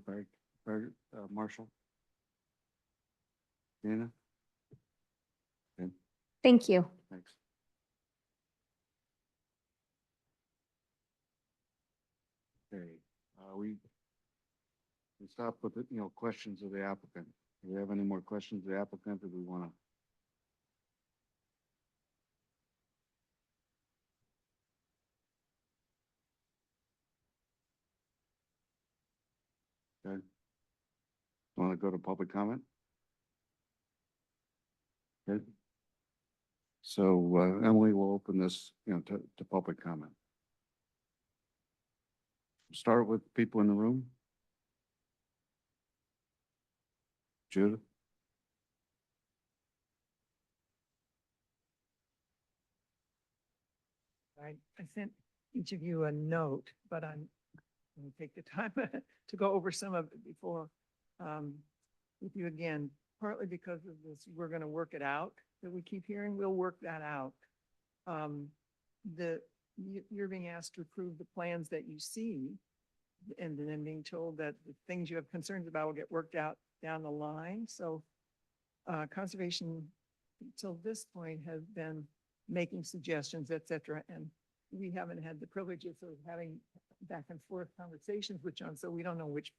fire marshal? Dana? Okay, Thank you. thanks. Okay, we stop with, questions of the applicant. Do we have any more questions of the applicant that we want to? Okay. Want to go to public comment? Good. So Emily will open this, to public comment. Start with people in the room. Judith? I sent each of you a note, but I'm going to take the time to go over some of it before with you again, partly because of this, we're going to work it out that we keep hearing. We'll work that out. You're being asked to approve the plans that you see. and then being told that the things you have concerns about will get worked out down the line. So conservation until this point has been making suggestions, et cetera, and we haven't had the privileges of having back and forth conversations with John, so we don't know which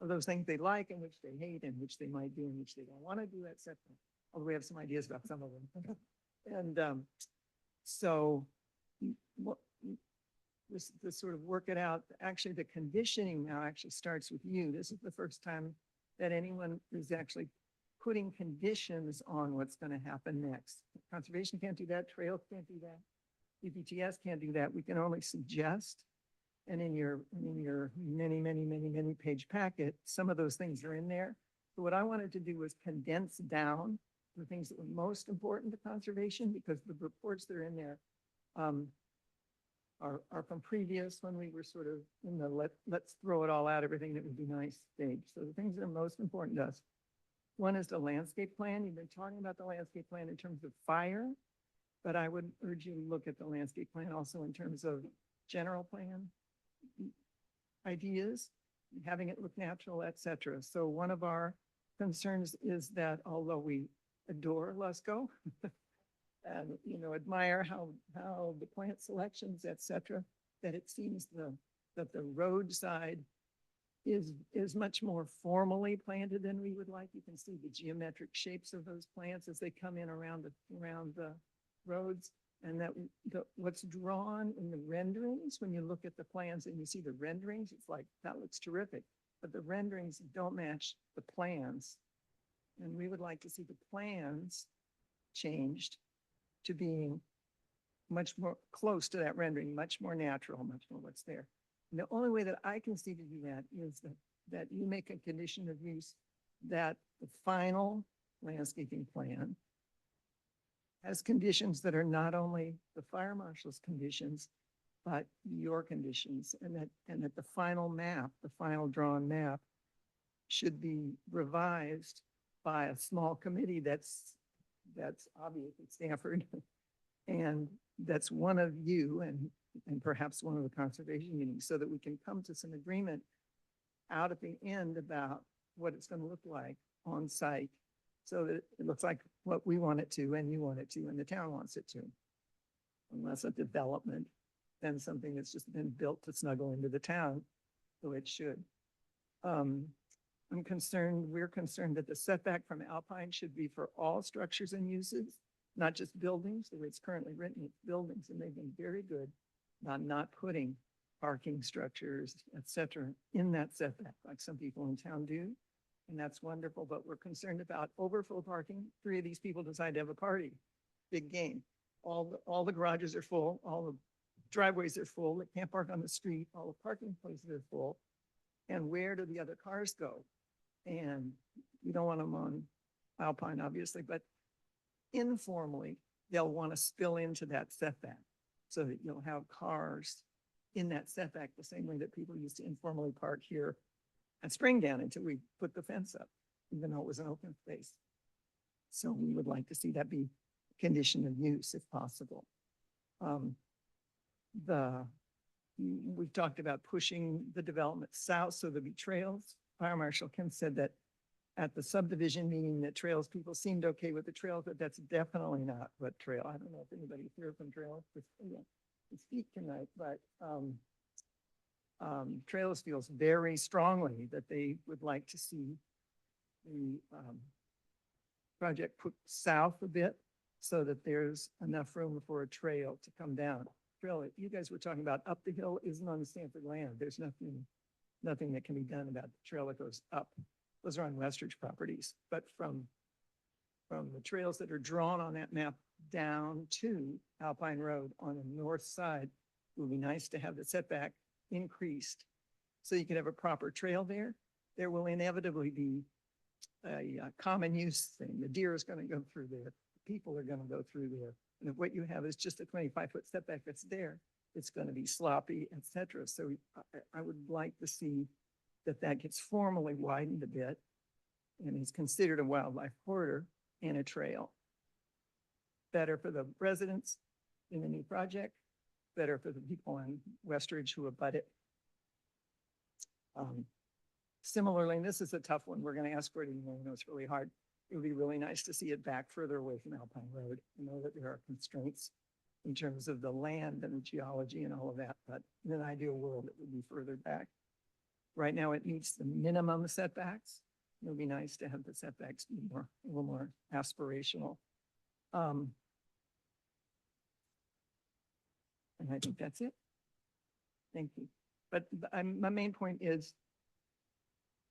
of those things they like and which they hate and which they might do and which they don't want to do, et cetera. Although we have some ideas about some of them. And so what this sort of work it out, actually the conditioning now actually starts with you. This is the first time that anyone is actually putting conditions on what's going to happen next. Conservation can't do that, trails can't do that, PPTS can't do that. We can only suggest. And in your many page packet, some of those things are in there. So what I wanted to do was condense down the things that were most important to conservation, because the reports that are in there are from previous, when we were sort of in the let's throw it all out, everything that would be nice stage. So the things that are most important to us. One is the landscape plan. You've been talking about the landscape plan in terms of fire, but I would urge you to look at the landscape plan also in terms of general plan ideas, having it look natural, et cetera. So one of our concerns is that although we adore Lusco and, you know, admire how the plant selections, et cetera, that it seems that the roadside is much more formally planted than we would like. You can see the geometric shapes of those plants as they come in around the roads. And that what's drawn in the renderings, when you look at the plans and you see the renderings, it's like, that looks terrific. But the renderings don't match the plans. And we would like to see the plans changed to being much more close to that rendering, much more natural, much more what's there. And the only way that I can see to do that is that you make a condition of use that the final landscaping plan has conditions that are not only the fire marshal's conditions, but your conditions, and that the final map, the final drawn map, should be revised by a small committee that's obvious at Stanford, and that's one of you and perhaps one of the conservation meetings, so that we can come to some agreement out at the end about what it's going to look like on site, so that it looks like what we want it to, and you want it to, and the town wants it to. Unless a development, then something that's just been built to snuggle into the town, so it should. We're concerned that the setback from Alpine should be for all structures and uses, not just buildings. The way it's currently written, it's buildings, and they've been very good about not putting parking structures, et cetera, in that setback, like some people in town do. And that's wonderful, but we're concerned about overflow parking. 3 of these people decide to have a party. Big game. All the garages are full, all the driveways are full, they can't park on the street, all the parking places are full. And where do the other cars go? And we don't want them on Alpine, obviously, but informally, they'll want to spill into that setback, so that you'll have cars in that setback the same way that people used to informally park here at Springdown until we put the fence up, even though it was an open space. So we would like to see that be condition of use if possible. We've talked about pushing the development south so there'll be trails. Fire Marshal Kim said that at the subdivision meeting that trails people seemed okay with the trails, but that's definitely not what trail. I don't know if anybody's here from trails to speak tonight, but Trails feels very strongly that they would like to see the project put south a bit so that there's enough room for a trail to come down. Trail, you guys were talking about up the hill isn't on the Stanford land. There's nothing that can be done about the trail that goes up. Those are on Westridge properties, but from the trails that are drawn on that map down to Alpine Road on the north side, it would be nice to have the setback increased so you can have a proper trail there. There will inevitably be a common use thing. The deer is going to go through there. People are going to go through there. And if what you have is just a 25-foot setback that's there, it's going to be sloppy, et cetera. So I would like to see that gets formally widened a bit and is considered a wildlife corridor and a trail. Better for the residents in the new project, better for the people in Westridge who abut it. Similarly, and this is a tough one, we're gonna ask for it, even though we know it's really hard. It would be really nice to see it back further away from Alpine Road. I know that there are constraints in terms of the land and the geology and all of that, but in an ideal world, it would be further back. Right now, it meets the minimum setbacks. It would be nice to have the setbacks be more, a little more aspirational. And I think that's it. Thank you. But my main point is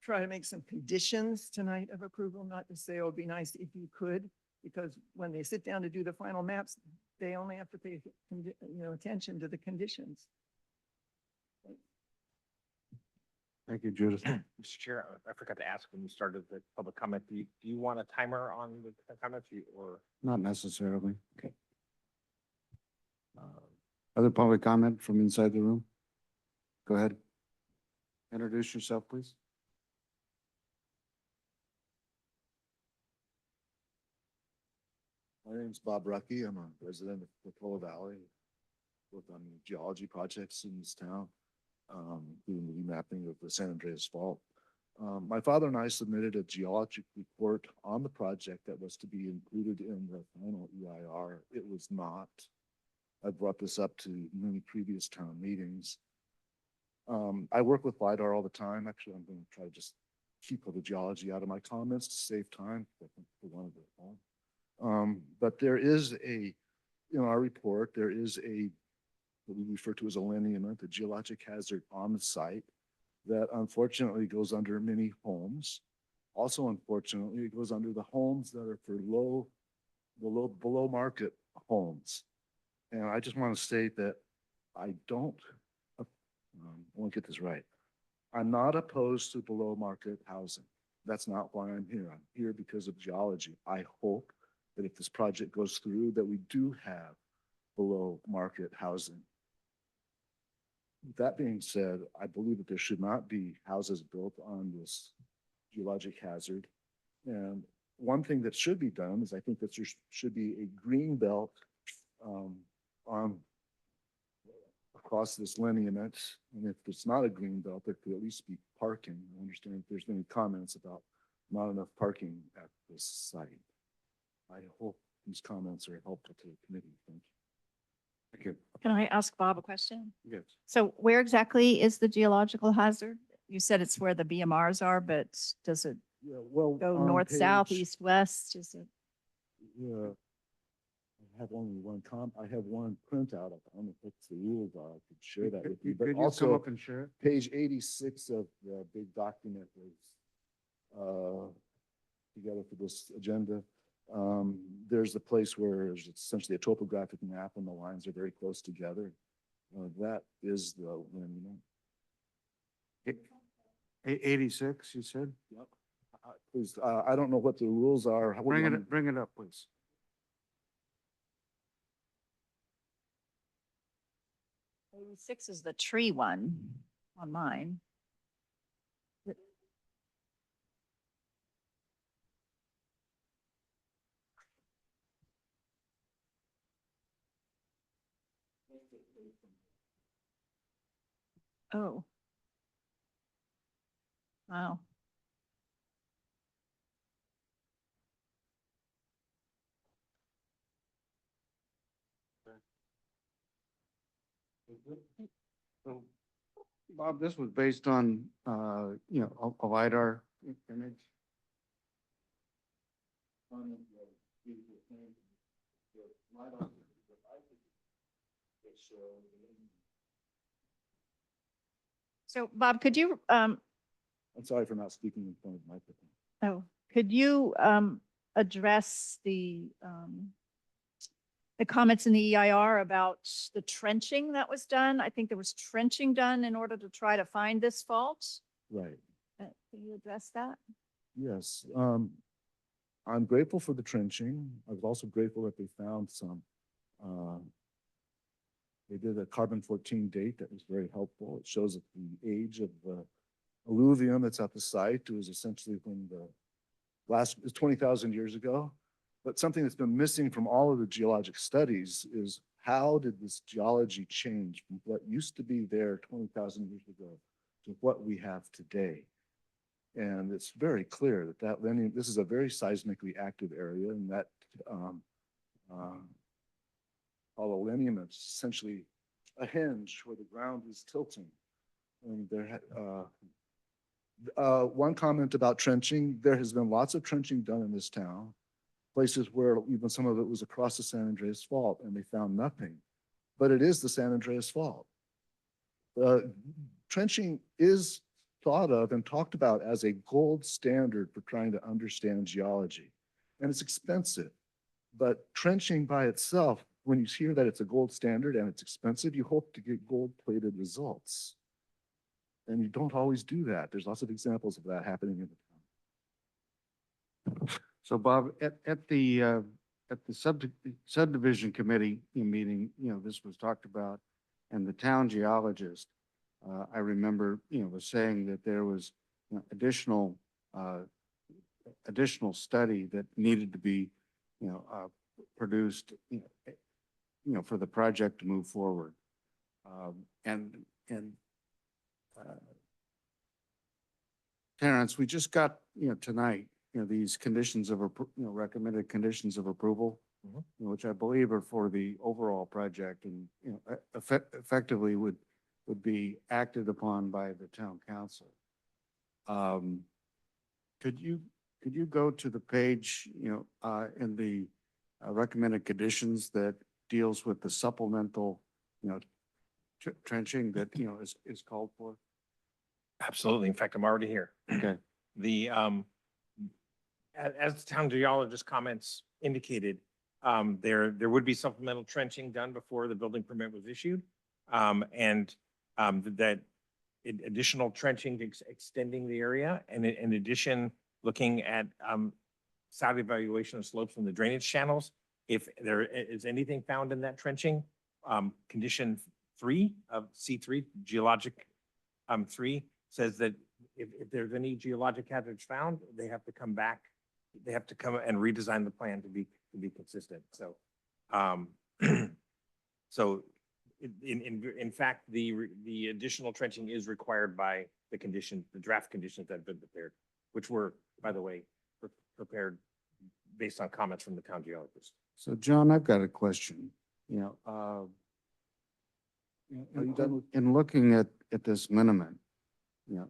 try to make some conditions tonight of approval, not to say, oh, it'd be nice if you could, because when they sit down to do the final maps, they only have to pay, attention to the conditions. Thank you, Judith. Mr. Chair, I forgot to ask when you started the public comment, do you want a timer on the comments or? Not necessarily. Okay. Other public comment from inside the room? Go ahead. Introduce yourself, please. My name's Bob Rucky. I'm a resident of Portola Valley. Work on geology projects in this town, doing the remapping of the San Andreas Fault. My father and I submitted a geologic report on the project that was to be included in the final EIR. It was not. I brought this up to many previous town meetings. I work with LiDAR all the time. Actually, I'm going to try to just keep all the geology out of my comments to save time. I think for one of the but there is in our report, there is what we refer to as a lineament, a geologic hazard on the site that unfortunately goes under many homes. Also, unfortunately, it goes under the homes that are for below market homes. And I just want to state that I want to get this right. I'm not opposed to below market housing. That's not why I'm here. I'm here because of geology. I hope that if this project goes through, that we do have below market housing. That being said, I believe that there should not be houses built on this geologic hazard. And one thing that should be done is I think that there should be a green belt across this lineament. And if it's not a green belt, there could at least be parking. I understand if there's any comments about not enough parking at this site. I hope these comments are helpful to the committee. Thank you. Thank you. Can I ask Bob a question? Yes. So where exactly is the geological hazard? You said it's where the BMRs are, but does it Yeah, well, go on north, south, page- east, west? Is it? Yeah. I have only one I have one printout. I don't know what the rules are. I could share that with you, but Could you come also up and share it? page 86 of the big document was together for this agenda. There's a place where it's essentially a topographic map and the lines are very close together. That is the lineament. 86, you said? Yep. Please, I don't know what the rules are. What do you want me- Bring it up, please. Six is the tree one on mine. Oh. Wow. So, Bob, this was based on, a LiDAR image. So Bob, could you, I'm sorry for not speaking in front of the microphone. could you address the comments in the EIR about the trenching that was done? I think there was trenching done in order to try to find this fault. Right. Can you address that? Yes, I'm grateful for the trenching. I was also grateful that they found some. They did a carbon-14 date that was very helpful. It shows that the age of the alluvium that's at the site was essentially when it's 20,000 years ago. But something that's been missing from all of the geologic studies is how did this geology change from what used to be there 20,000 years ago to what we have today. And it's very clear that this is a very seismically active area, and that lineum is essentially a hinge where the ground is tilting. And one comment about trenching, there has been lots of trenching done in this town, places where even some of it was across the San Andreas Fault, and they found nothing. But it is the San Andreas Fault. Trenching is thought of and talked about as a gold standard for trying to understand geology. And it's expensive, but trenching by itself, when you hear that it's a gold standard and it's expensive, you hope to get gold-plated results. And you don't always do that. There's lots of examples of that happening in the town. So Bob, at the subdivision committee meeting, this was talked about, and the town geologist, I remember, was saying that there was additional study that needed to be, produced, for the project to move forward. Terrence, we just got, tonight, these conditions of, recommended conditions of approval, which I believe are for the overall project and, effectively would be acted upon by the town council. Could you go to the page, in the recommended conditions that deals with the supplemental, trenching that, is called for? Absolutely. In fact, I'm already here. Okay. The, as the town geologist comments indicated, there would be supplemental trenching done before the building permit was issued. That additional trenching extending the area, and in addition, looking at site evaluation of slopes from the drainage channels. If there is anything found in that trenching, condition 3 of C3, geologic 3 says that if there's any geologic hazards found, they have to come back. They have to come and redesign the plan to be consistent. So, in fact, the additional trenching is required by the draft conditions that have been prepared, which were, by the way, prepared based on comments from the town geologist. So John, I've got a question, Are you done with? in looking at this minimum,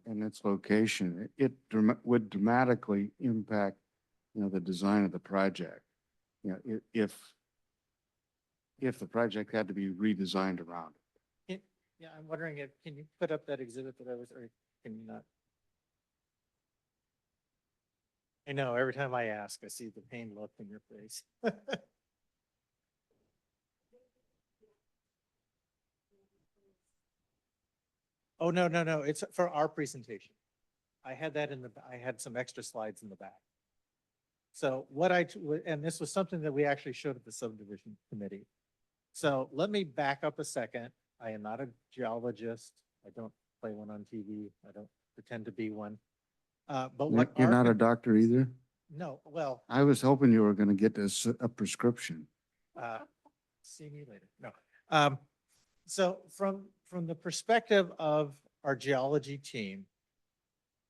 and its location, it would dramatically impact, the design of the project. If the project had to be redesigned around it. Yeah, I'm wondering can you put up that exhibit that or can you not? I know, every time I ask, I see the pain look in your face. Oh, no, it's for our presentation. I had that I had some extra slides in the back. So and this was something that we actually showed at the subdivision committee. So let me back up a second. I am not a geologist. I don't play one on TV. I don't pretend to be one. But what You're not a doctor either? No, well, I was hoping you were going to get this a prescription. see me later. No. So from the perspective of our geology team,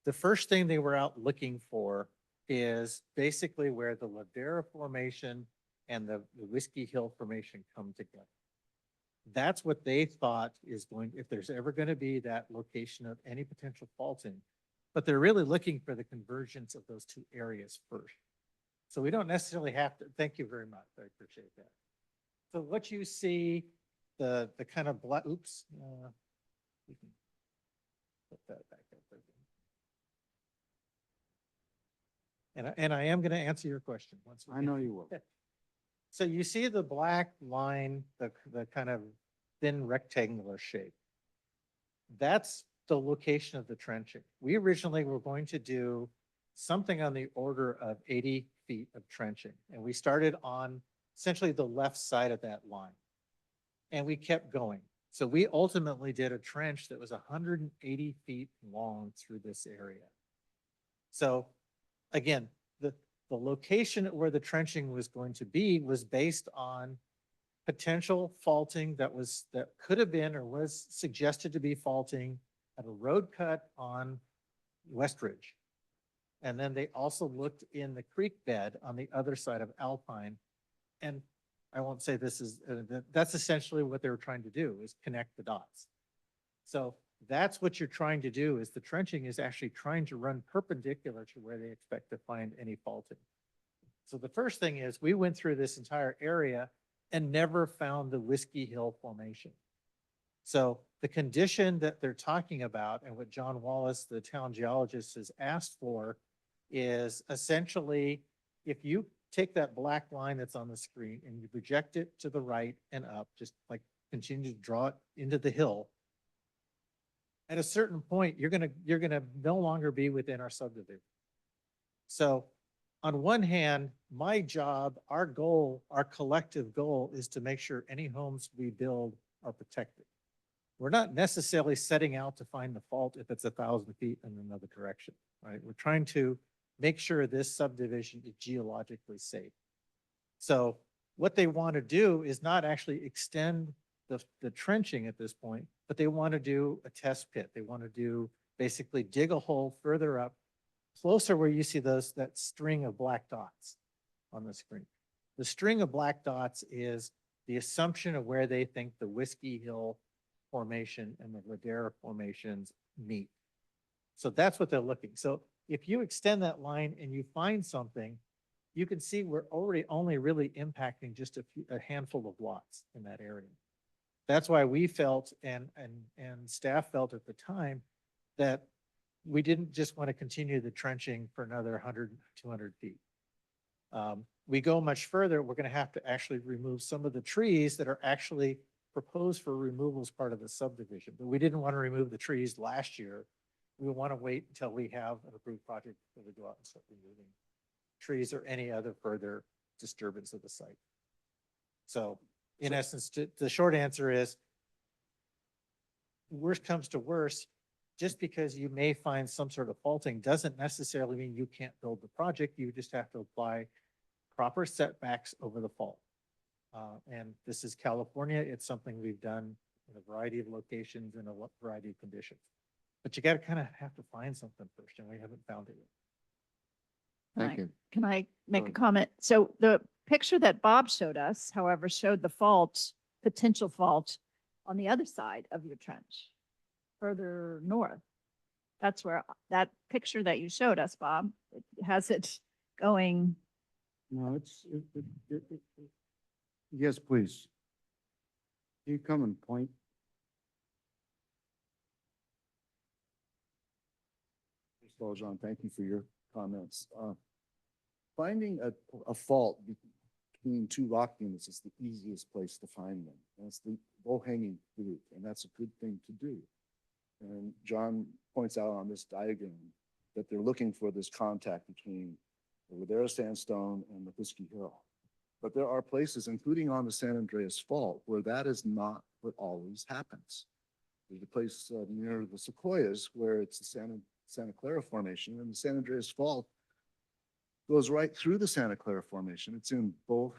the first thing they were out looking for is basically where the Ladera Formation and the Whiskey Hill Formation come together. That's what they thought is if there's ever going to be that location of any potential faulting. But they're really looking for the convergence of those two areas first. So we don't necessarily have to, thank you very much. I appreciate that. So what you see, the kind of black, oops. We can put that back up again. And I am going to answer your question once. I know you will. So you see the black line, the kind of thin rectangular shape. That's the location of the trenching. We originally were going to do something on the order of 80 feet of trenching. And we started on essentially the left side of that line. And we kept going. So we ultimately did a trench that was 180 feet long through this area. So again, the location where the trenching was going to be was based on potential faulting that could have been or was suggested to be faulting at a road cut on West Ridge. And then they also looked in the creek bed on the other side of Alpine. And I won't say this is, that's essentially what they were trying to do, is connect the dots. So that's what you're trying to do, is the trenching is actually trying to run perpendicular to where they expect to find any faulting. So the first thing is, we went through this entire area and never found the Whiskey Hill Formation. So the condition that they're talking about, and what John Wallace, the town geologist, has asked for, is essentially, if you take that black line that's on the screen and you project it to the right and up, just like continue to draw it into the hill, at a certain point, you're gonna no longer be within our subdivision. So on one hand, my job, our goal, our collective goal is to make sure any homes we build are protected. We're not necessarily setting out to find the fault if it's 1,000 feet in another direction, right? We're trying to make sure this subdivision is geologically safe. So what they want to do is not actually extend the trenching at this point, but they want to do a test pit. They want to do basically dig a hole further up, closer where you see that string of black dots on the screen. The string of black dots is the assumption of where they think the Whiskey Hill Formation and the Ladera formations meet. So that's what they're looking. So if you extend that line and you find something, you can see we're already only really impacting just a handful of lots in that area. That's why we felt and staff felt at the time that we didn't just want to continue the trenching for another 100, 200 feet. We go much further, we're going to have to actually remove some of the trees that are actually proposed for removal as part of the subdivision. But we didn't want to remove the trees last year. We want to wait until we have an approved project before we go out and start removing trees or any other further disturbance of the site. So in essence, the short answer is, worst comes to worst, just because you may find some sort of faulting doesn't necessarily mean you can't build the project. You just have to apply proper setbacks over the fault. And this is California. It's something we've done in a variety of locations in a variety of conditions. But you got to kind of have to find something first, and we haven't found it yet. Thank you. Can I make a Sure. comment? So the picture that Bob showed us, however, showed the fault, potential fault on the other side of your trench, further north. That's where that picture that you showed us, Bob, it has it going. No, yes, please. Can you come and point? First of all, John, thank you for your comments. Finding a fault between two rock units is the easiest place to find them. That's the low-hanging fruit, and that's a good thing to do. And John points out on this diagram that they're looking for this contact between the Ladera sandstone and the Whiskey Hill. But there are places, including on the San Andreas Fault, where that is not what always happens. There's a place near the Sequoias where it's the Santa Clara Formation, and the San Andreas Fault goes right through the Santa Clara Formation. It's in both.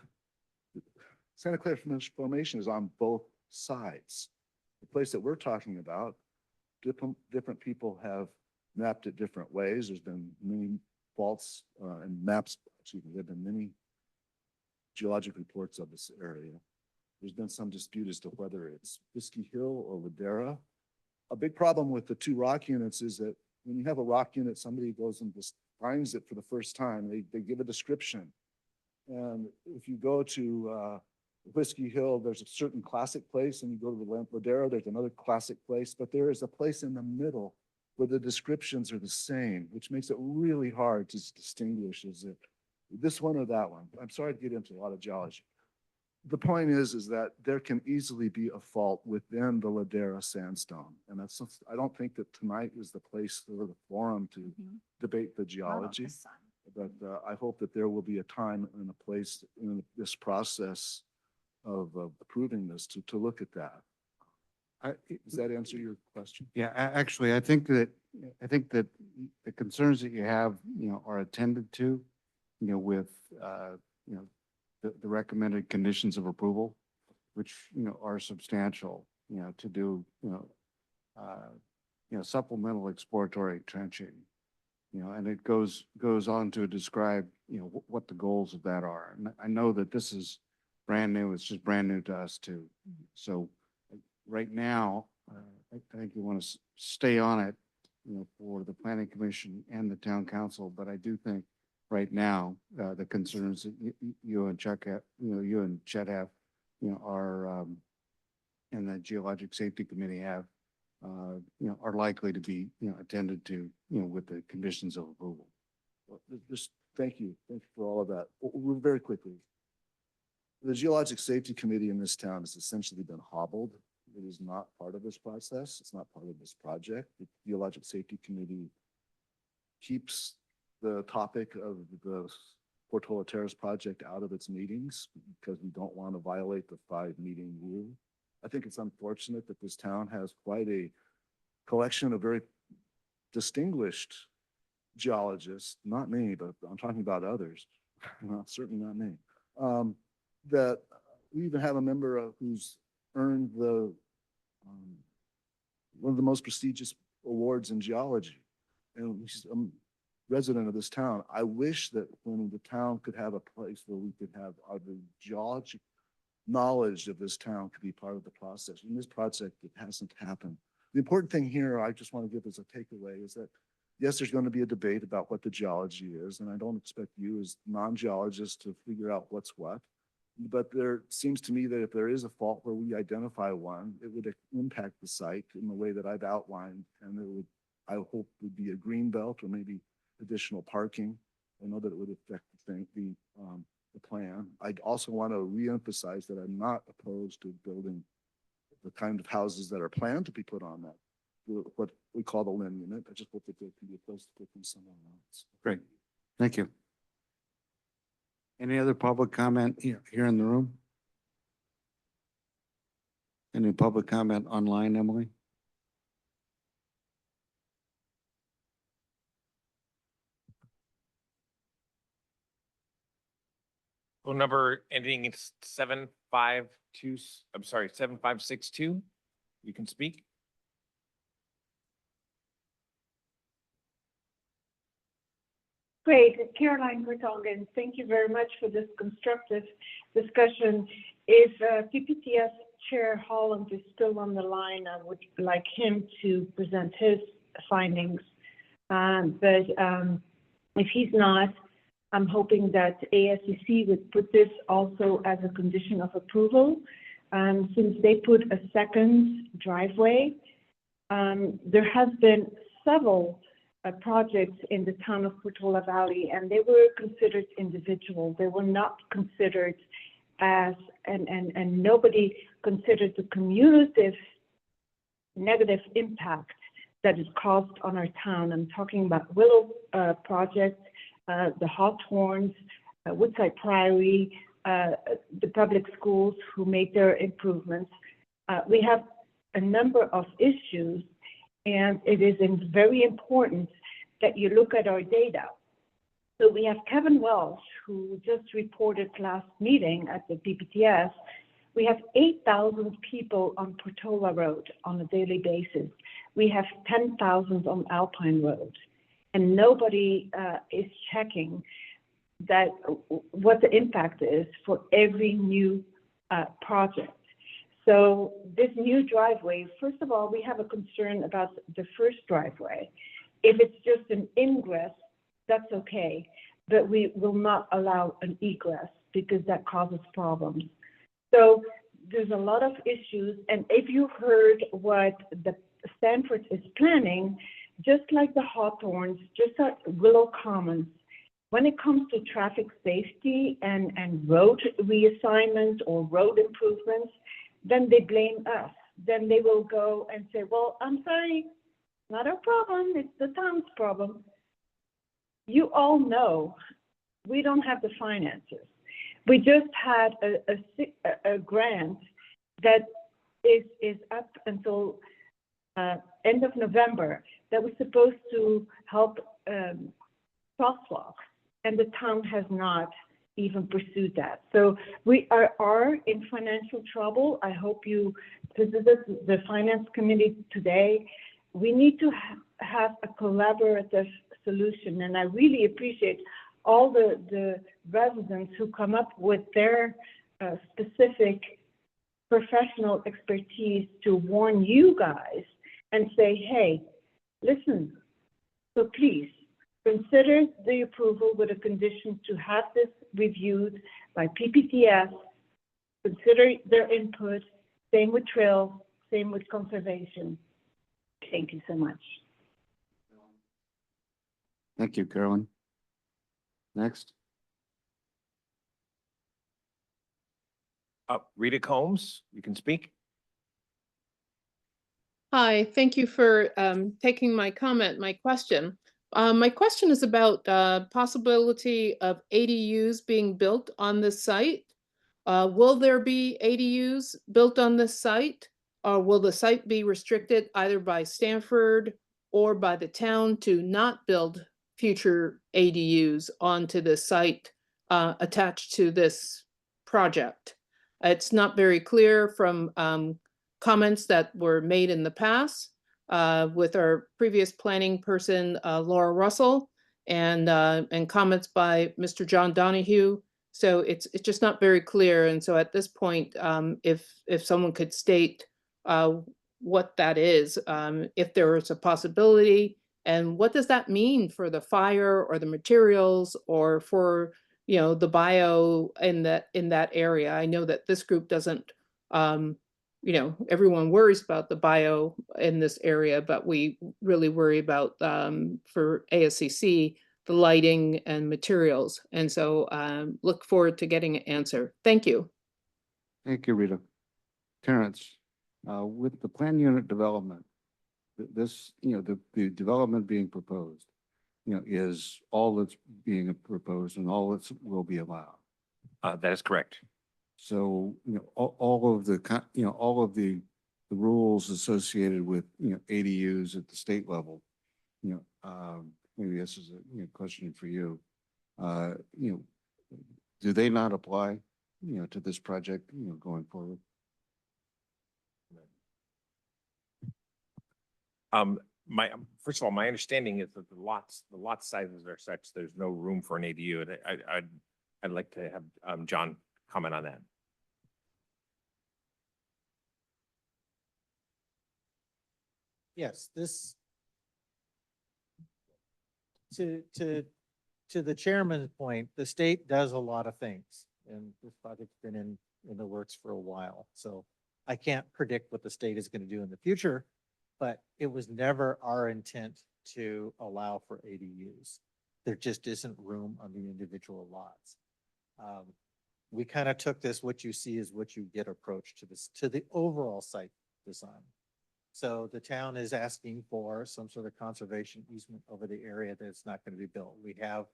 Santa Clara Formation is on both sides. The place that we're talking about, different people have mapped it different ways. There's been many faults and maps, excuse me, there have been many geologic reports of this area. There's been some dispute as to whether it's Whiskey Hill or Ladera. A big problem with the two rock units is that when you have a rock unit, somebody goes and just finds it for the first time, they give a description. And if you go to Whiskey Hill, there's a certain classic place, and you go to the Ladera, there's another classic place, but there is a place in the middle where the descriptions are the same, which makes it really hard to distinguish, is it this one or that one? I'm sorry to get into a lot of geology. The point is that there can easily be a fault within the Ladera sandstone. And that's, I don't think that tonight is the place or the forum to debate the geology. But I hope that there will be a time and a place in this process of approving this to look at that. Does that answer your question? Yeah, actually, I think that the concerns that you have, are attended to, with, the recommended conditions of approval, which, are substantial, to do, supplemental exploratory trenching. And it goes on to describe, what the goals of that are. And I know that this is brand new. It's just brand new to us too. So right now, I think you want to stay on it, for the planning commission and the town council. But I do think right now, the concerns that you and Chuck have, you and Chet have, are, and the Geologic Safety Committee have, are likely to be, attended to, with the conditions of approval. Well, just thank you. Thank you for all of that. Very quickly. The Geologic Safety Committee in this town has essentially been hobbled. It is not part of this process. It's not part of this project. The Geologic Safety Committee keeps the topic of the Portola Terrace project out of its meetings because we don't want to violate the 5-meeting rule. I think it's unfortunate that this town has quite a collection of very distinguished geologists, not me, but I'm talking about others, certainly not me, that we even have a member who's earned one of the most prestigious awards in geology. And he's a resident of this town. I wish that when the town could have a place where we could have the geology knowledge of this town could be part of the process. In this project, it hasn't happened. The important thing here, I just want to give as a takeaway, is that yes, there's going to be a debate about what the geology is, and I don't expect you as non-geologists to figure out what's what. But there seems to me that if there is a fault where we identify one, it would impact the site in the way that I've outlined, and it would, I hope, would be a green belt or maybe additional parking. I know that it would affect the plan. I also want to reemphasize that I'm not opposed to building the kind of houses that are planned to be put on that, what we call the LIM unit. I just hope that there can be a place to put them somewhere else. Great. Thank you. Any other public comment here in the room? Any public comment online, Emily? Phone number ending in 752, I'm sorry, 7562. You can speak. Great, Caroline Vertonghen, thank you very much for this constructive discussion. If PPTS Chair Holland is still on the line, I would like him to present his findings. But if he's not, I'm hoping that ASCC would put this also as a condition of approval. Since they put a second driveway, there has been several projects in the town of Portola Valley, and they were considered individual. They were not considered as, and nobody considered the cumulative negative impact that is caused on our town. I'm talking about Willow Project, the Hawthorns, Woodside Priory, the public schools who made their improvements. We have a number of issues, and it is very important that you look at our data. So we have Kevin Welsh, who just reported last meeting at the PPTS. We have 8,000 people on Portola Road on a daily basis. We have 10,000 on Alpine Road, and nobody is checking that what the impact is for every new project. So this new driveway, first of all, we have a concern about the first driveway. If it's just an ingress, that's okay, but we will not allow an egress because that causes problems. So there's a lot of issues, and if you heard what the Stanford is planning, just like the Hawthorns, just like Willow Commons, when it comes to traffic safety and road reassignment or road improvements, then they blame us. Then they will go and say, well, I'm sorry, not our problem, it's the town's problem. You all know we don't have the finances. We just had a grant that is up until end of November that was supposed to help crosswalks, and the town has not even pursued that. So we are in financial trouble. I hope you visited the finance committee today. we need to have a collaborative solution. And I really appreciate all the residents who come up with their specific professional expertise to warn you guys and say, hey, listen, so please consider the approval with a condition to have this reviewed by PPTS, consider their input, same with trails, same with conservation. Thank you so much. Thank you, Carolyn. Next. Rita Combs, you can speak. Hi, thank you for taking my comment, my question. My question is about possibility of ADUs being built on this site. Will there be ADUs built on this site? Or will the site be restricted either by Stanford or by the town to not build future ADUs onto the site attached to this project? It's not very clear from comments that were made in the past with our previous planning person, Laura Russell, and comments by Mr. John Donahue. So it's just not very clear. And so at this point, if someone could state what that is, if there is a possibility, and what does that mean for the fire or the materials or for, you know, the bio in that area. I know that this group doesn't, you know, everyone worries about the bio in this area, but we really worry about for ASCC, the lighting and materials. And so look forward to getting an answer. Thank you. Thank you, Rita. Terrence, with the plan unit development, this, you know, the development being proposed, you know, is all that's being proposed and all that will be allowed. That is correct. So, you know, all of the, you know, all of the rules associated with, you know, ADUs at the state level, you know, maybe this is a, you know, question for you. You know, do they not apply, you know, to this project, you know, going forward? First of all, my understanding is that the lot sizes are such, there's no room for an ADU. And I'd like to have John comment on that. Yes, this to the chairman's point, the state does a lot of things, and this project's been in the works for a while. So I can't predict what the state is going to do in the future, but it was never our intent to allow for ADUs. There just isn't room on the individual lots. We kind of took this, what you see is what you get approach to this, to the overall site design. So the town is asking for some sort of conservation easement over the area that's not going to be built. We have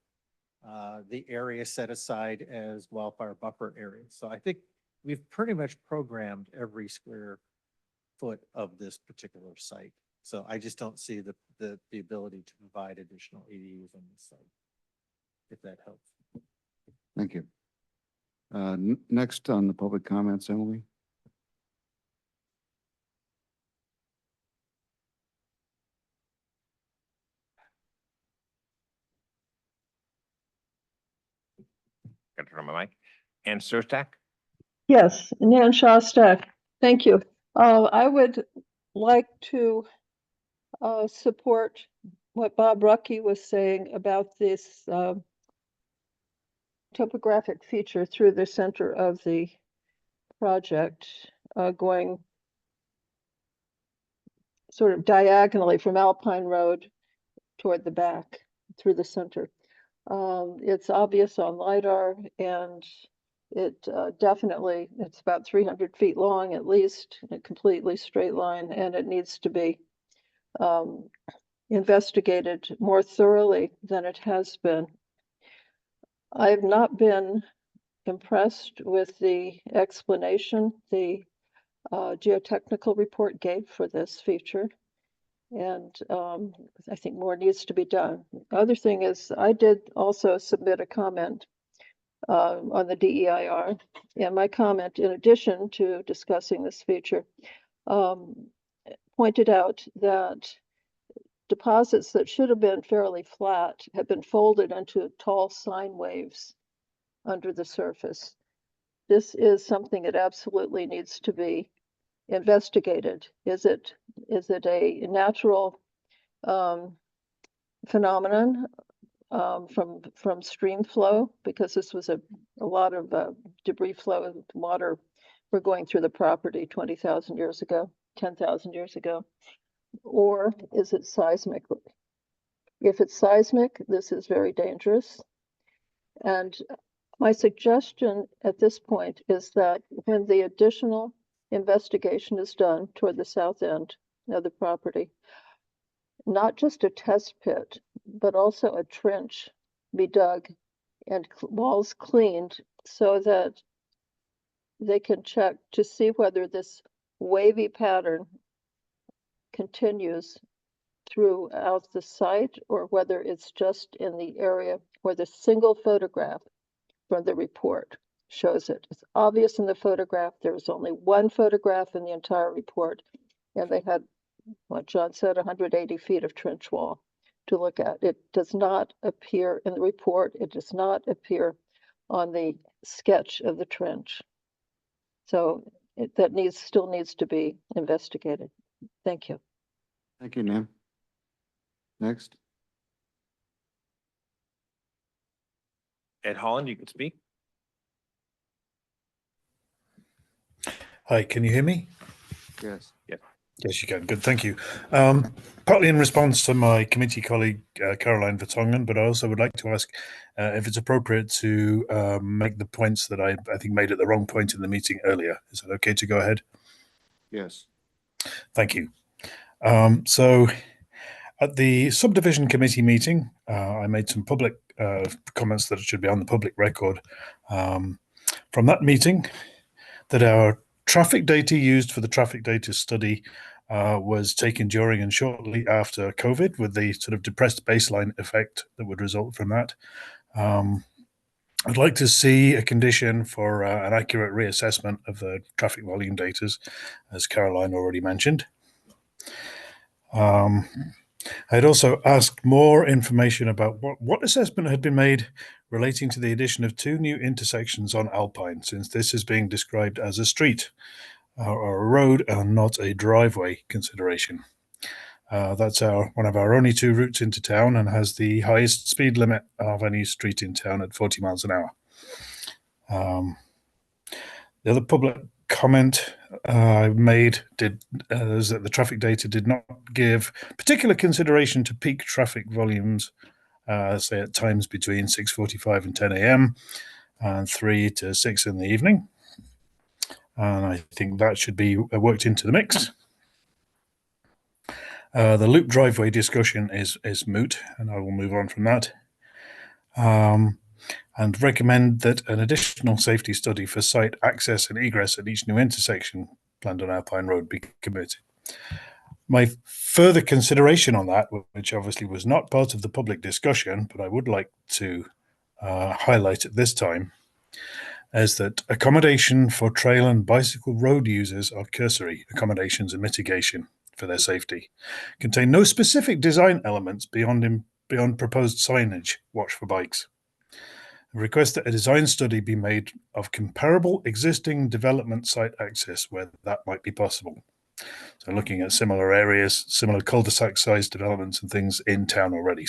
the area set aside as wildfire buffer area. So I think we've pretty much programmed every square foot of this particular site. So I just don't see the ability to provide additional ADUs on this site, if that helps. Thank you. Next on the public comments, Emily. Got to turn on my mic. And Surstack? Yes, Nan Shostak. Thank you. I would like to support what Bob Rucky was saying about this topographic feature through the center of the project, going sort of diagonally from Alpine Road toward the back through the center. It's obvious on LiDAR, and it definitely, it's about 300 feet long at least, a completely straight line, and it needs to be investigated more thoroughly than it has been. I have not been impressed with the explanation the geotechnical report gave for this feature. And I think more needs to be done. The other thing is, I did also submit a comment on the DEIR. And my comment, in addition to discussing this feature, pointed out that deposits that should have been fairly flat have been folded into tall sine waves under the surface. This is something that absolutely needs to be investigated. Is it a natural phenomenon from stream flow? Because this was a lot of debris flow, water were going through the property 20,000 years ago, 10,000 years ago. Or is it seismic? If it's seismic, this is very dangerous. And my suggestion at this point is that when the additional investigation is done toward the south end of the property, not just a test pit, but also a trench be dug and walls cleaned so that they can check to see whether this wavy pattern continues throughout the site or whether it's just in the area where the single photograph from the report shows it. It's obvious in the photograph. There was only one photograph in the entire report, and they had, what John said, 180 feet of trench wall to look at. It does not appear in the report. It does not appear on the sketch of the trench. So that still needs to be investigated. Thank you. Thank you, Nan. Next. Ed Holland, you can speak. Hi, can you hear me? Yes. Yep. Yes, you can. Good, thank you. Partly in response to my committee colleague, Caroline Vertongen, but I also would like to ask if it's appropriate to make the points that I think made at the wrong point in the meeting earlier. Is that okay to go ahead? Yes. Thank you. So at the subdivision committee meeting, I made some public comments that should be on the public record from that meeting, that our traffic data used for the traffic data study was taken during and shortly after COVID, with the sort of depressed baseline effect that would result from that. I'd like to see a condition for an accurate reassessment of the traffic volume data, as Caroline already mentioned. I'd also asked more information about what assessment had been made relating to the addition of 2 new intersections on Alpine, since this is being described as a street or a road and not a driveway consideration. That's one of our only 2 routes into town and has the highest speed limit of any street in town at 40 miles an hour. The other public comment I made is that the traffic data did not give particular consideration to peak traffic volumes, say at times between 6:45 and 10 a.m. and 3 to 6 in the evening. And I think that should be worked into the mix. The loop driveway discussion is moot, and I will move on from that. And recommend that an additional safety study for site access and egress at each new intersection planned on Alpine Road be committed. My further consideration on that, which obviously was not part of the public discussion, but I would like to highlight at this time, is that accommodation for trail and bicycle road users are cursory accommodations and mitigation for their safety, contain no specific design elements beyond proposed signage, watch for bikes. I request that a design study be made of comparable existing development site access where that might be possible. So looking at similar areas, similar cul-de-sac sized developments and things in town already.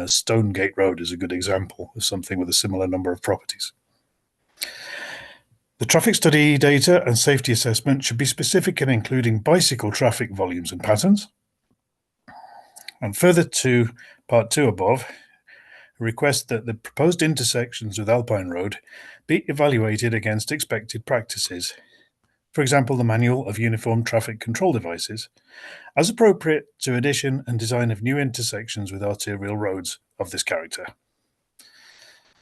Stonegate Road is a good example of something with a similar number of properties. The traffic study data and safety assessment should be specific in including bicycle traffic volumes and patterns. And further to part 2 above, request that the proposed intersections with Alpine Road be evaluated against expected practices, for example, the Manual of Uniform Traffic Control Devices, as appropriate to addition and design of new intersections with arterial roads of this character.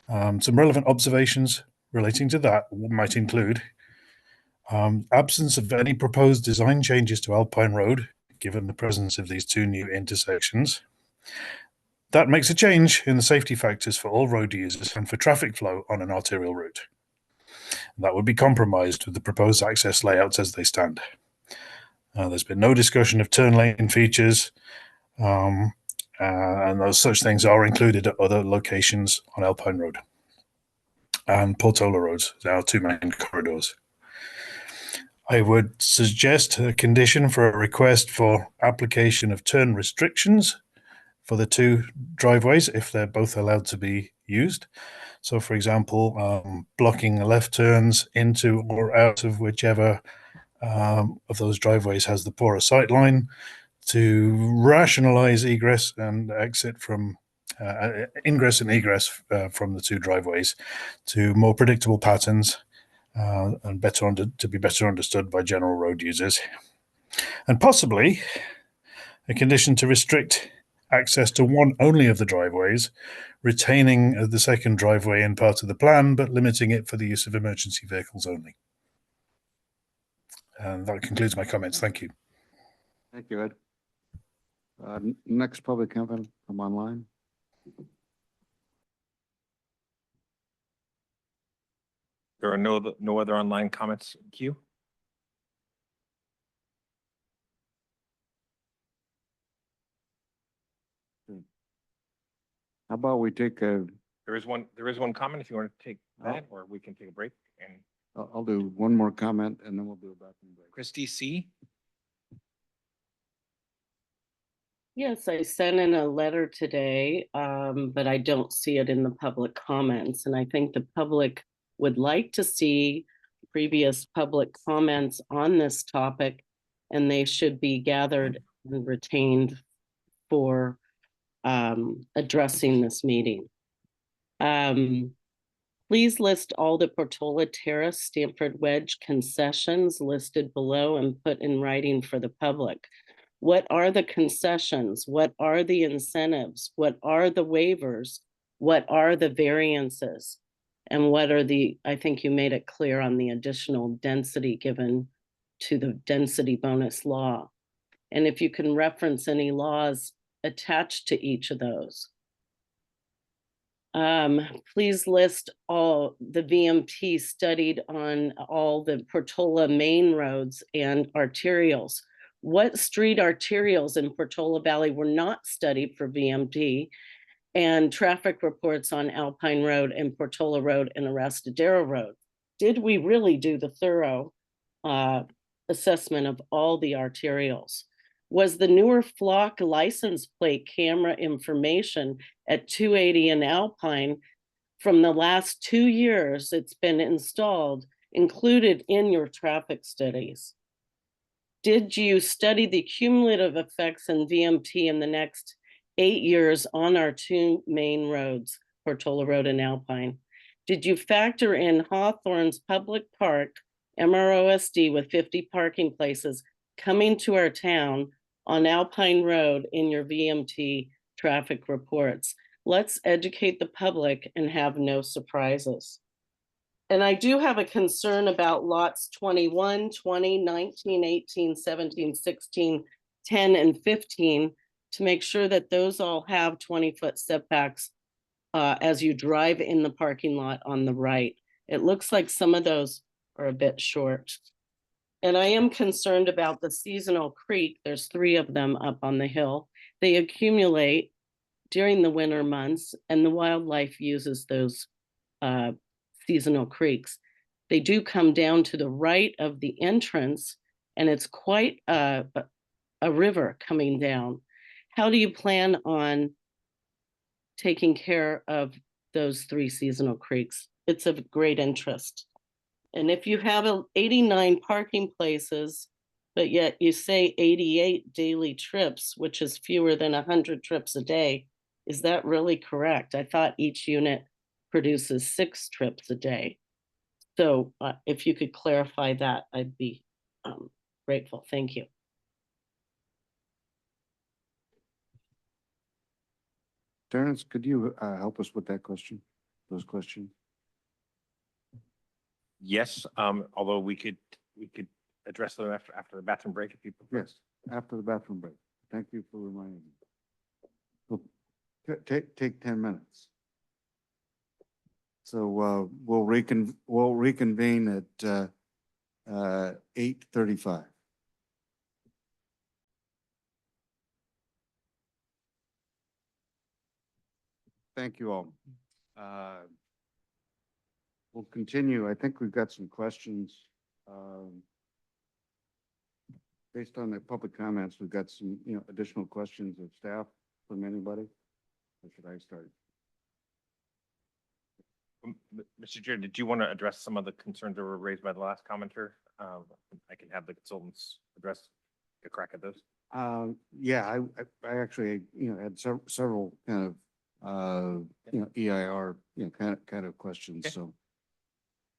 Some relevant observations relating to that might include absence of any proposed design changes to Alpine Road, given the presence of these 2 new intersections. That makes a change in the safety factors for all road users and for traffic flow on an arterial route. That would be compromised with the proposed access layouts as they stand. There's been no discussion of turn lane features And those such things are included at other locations on Alpine Road and Portola Roads, our two main corridors. I would suggest a condition for a request for application of turn restrictions for the two driveways if they're both allowed to be used. So, for example, blocking left turns into or out of whichever of those driveways has the poorer sight line, to rationalize egress and exit from ingress and egress from the two driveways to more predictable patterns and to be better understood by general road users. And possibly a condition to restrict access to one only of the driveways, retaining the second driveway in part of the plan, but limiting it for the use of emergency vehicles only. And that concludes my comments. Thank you. Thank you, Ed. Next public comment from online. There are no other online comments in queue. How about we take a, There is one comment if you want to take that, or we can take a break. And I'll do one more comment and then we'll do a bathroom break. Christy C. Yes, I sent in a letter today, but I don't see it in the public comments. And I think the public would like to see previous public comments on this topic, and they should be gathered and retained for addressing this meeting. Please list all the Portola Terrace Stamford Wedge concessions listed below and put in writing for the public. What are the concessions? What are the incentives? What are the waivers? What are the variances? And what are I think you made it clear on the additional density given to the density bonus law. And if you can reference any laws attached to each of those. Please list all the VMT studied on all the Portola main roads and arterials. What street arterials in Portola Valley were not studied for VMT, and traffic reports on Alpine Road and Portola Road and Arastadero Road? Did we really do the thorough assessment of all the arterials? Was the newer Flock license plate camera information at 280 and Alpine from the last 2 years it's been installed included in your traffic studies? Did you study the cumulative effects in VMT in the next 8 years on our two main roads, Portola Road and Alpine? Did you factor in Hawthorne's Public Park, MROSD with 50 parking places coming to our town on Alpine Road in your VMT traffic reports? Let's educate the public and have no surprises. And I do have a concern about lots 21, 20, 19, 18, 17, 16, 10, and 15 to make sure that those all have 20-foot setbacks as you drive in the parking lot on the right. It looks like some of those are a bit short. And I am concerned about the seasonal creek. There's 3 of them up on the hill. They accumulate during the winter months, and the wildlife uses those seasonal creeks. They do come down to the right of the entrance, and it's quite a river coming down. How do you plan on taking care of those 3 seasonal creeks? It's of great interest. And if you have 89 parking places, but yet you say 88 daily trips, which is fewer than 100 trips a day, is that really correct? I thought each unit produces 6 trips a day. So if you could clarify that, I'd be grateful. Thank you. Terrence, could you help us with that question, those questions? Yes, although we could address them after the bathroom break if you prefer. Yes, after the bathroom break. Thank you for reminding me. We'll take 10 minutes. So we'll reconvene at 8:35. Thank you all. We'll continue. I think we've got some questions. Based on the public comments, we've got some, additional questions of staff from anybody. Or should I start? Mr. Chair, did you want to address some of the concerns that were raised by the last commenter? I can have the consultants address, a crack at those. Yeah, I actually, had several kind of, EIR, kind of questions, Okay. so.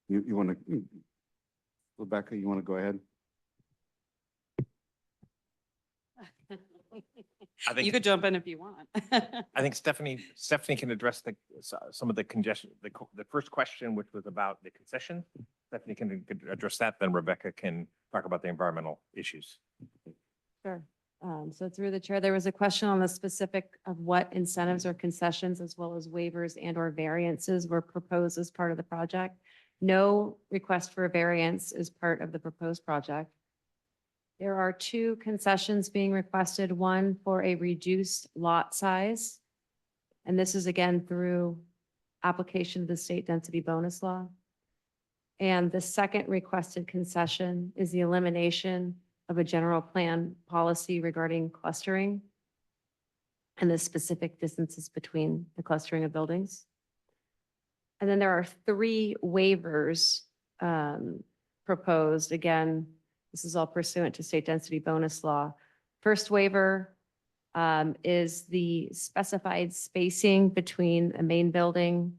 You want to, Rebecca, you want to go ahead? I think- You could jump in if you want. I think Stephanie can address some of the congestion, the first question, which was about the concession. Stephanie can address that, then Rebecca can talk about the environmental issues. Sure. So through the chair, there was a question on the specific of what incentives or concessions as well as waivers and or variances were proposed as part of the project. No request for a variance is part of the proposed project. There are 2 concessions being requested, one for a reduced lot size. And this is again through application of the state density bonus law. And the second requested concession is the elimination of a general plan policy regarding clustering and the specific distances between the clustering of buildings. And then there are 3 waivers proposed. Again, this is all pursuant to state density bonus law. First waiver is the specified spacing between a main buildings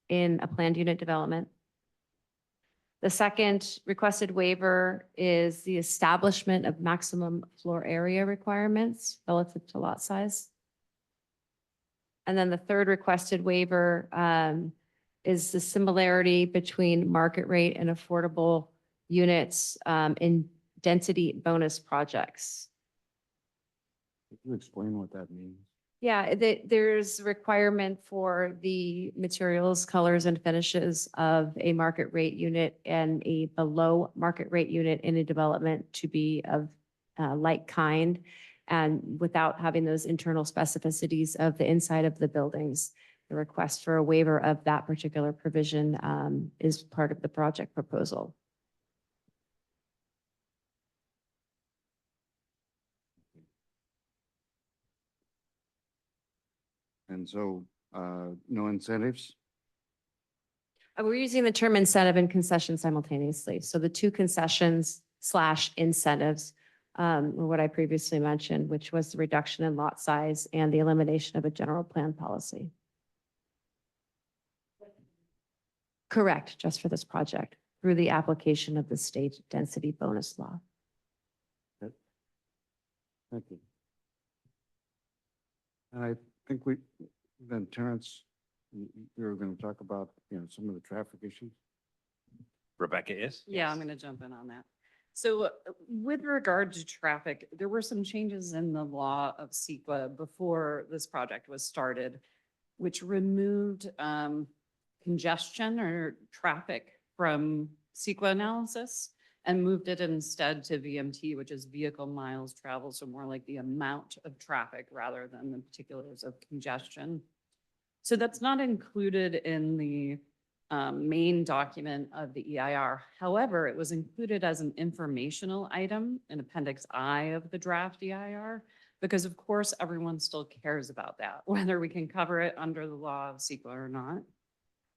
in a planned unit development. The second requested waiver is the establishment of maximum floor area requirements relative to lot size. And then the third requested waiver is the similarity between market rate and affordable units in density bonus projects. Could you explain what that means? Yeah, there's requirement for the materials, colors, and finishes of a market rate unit and a below market rate unit in a development to be of like kind, and without having those internal specificities of the inside of the buildings. The request for a waiver of that particular provision is part of the project proposal. And so, no incentives? We're using the term incentive and concession simultaneously. So the 2 concessions / incentives were what I previously mentioned, which was the reduction in lot size and the elimination of a general plan policy. Correct, just for this project, through the application of the state density bonus law. Thank you. And I think then Terrence, you were going to talk about, some of the traffic issues. Rebecca is? Yeah, I'm going to jump in on that. So with regard to traffic, there were some changes in the law of CEQA before this project was started, which removed congestion or traffic from CEQA analysis and moved it instead to VMT, which is vehicle miles traveled, so more like the amount of traffic rather than the particulars of congestion. So that's not included in the main document of the EIR. However, it was included as an informational item in Appendix I of the draft EIR, because of course, everyone still cares about that, whether we can cover it under the law of CEQA or not.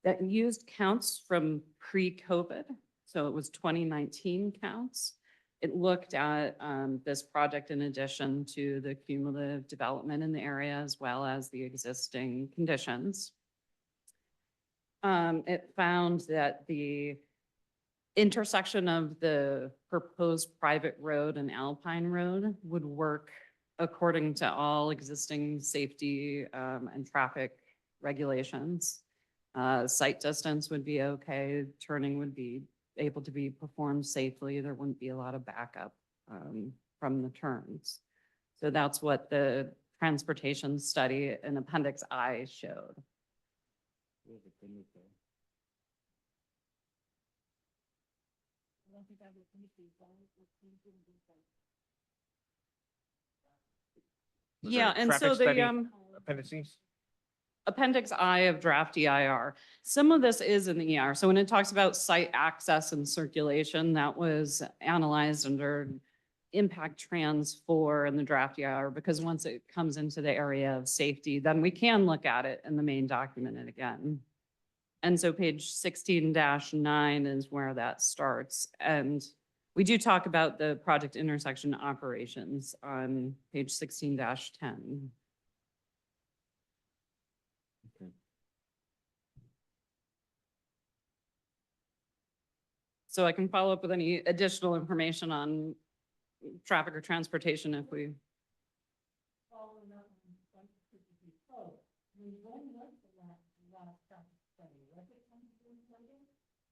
That used counts from pre-COVID, so it was 2019 counts. It looked at this project in addition to the cumulative development in the area as well as the existing conditions. It found that the intersection of the proposed private road and Alpine Road would work according to all existing safety and traffic regulations. Sight distance would be okay, turning would be able to be performed safely. There wouldn't be a lot of backup from the turns. So that's what the transportation study in Appendix I showed. Was Yeah, there a and so traffic study? the appendices? Appendix I of draft EIR. Some of this is in the EIR. So when it talks about site access and circulation, that was analyzed under impact trans 4 in the draft EIR, because once it comes into the area of safety, then we can look at it in the main document again. And so page 16-9 is where that starts. And we do talk about the project intersection operations on page 16-10. So I can follow up with any additional information on traffic or transportation if we.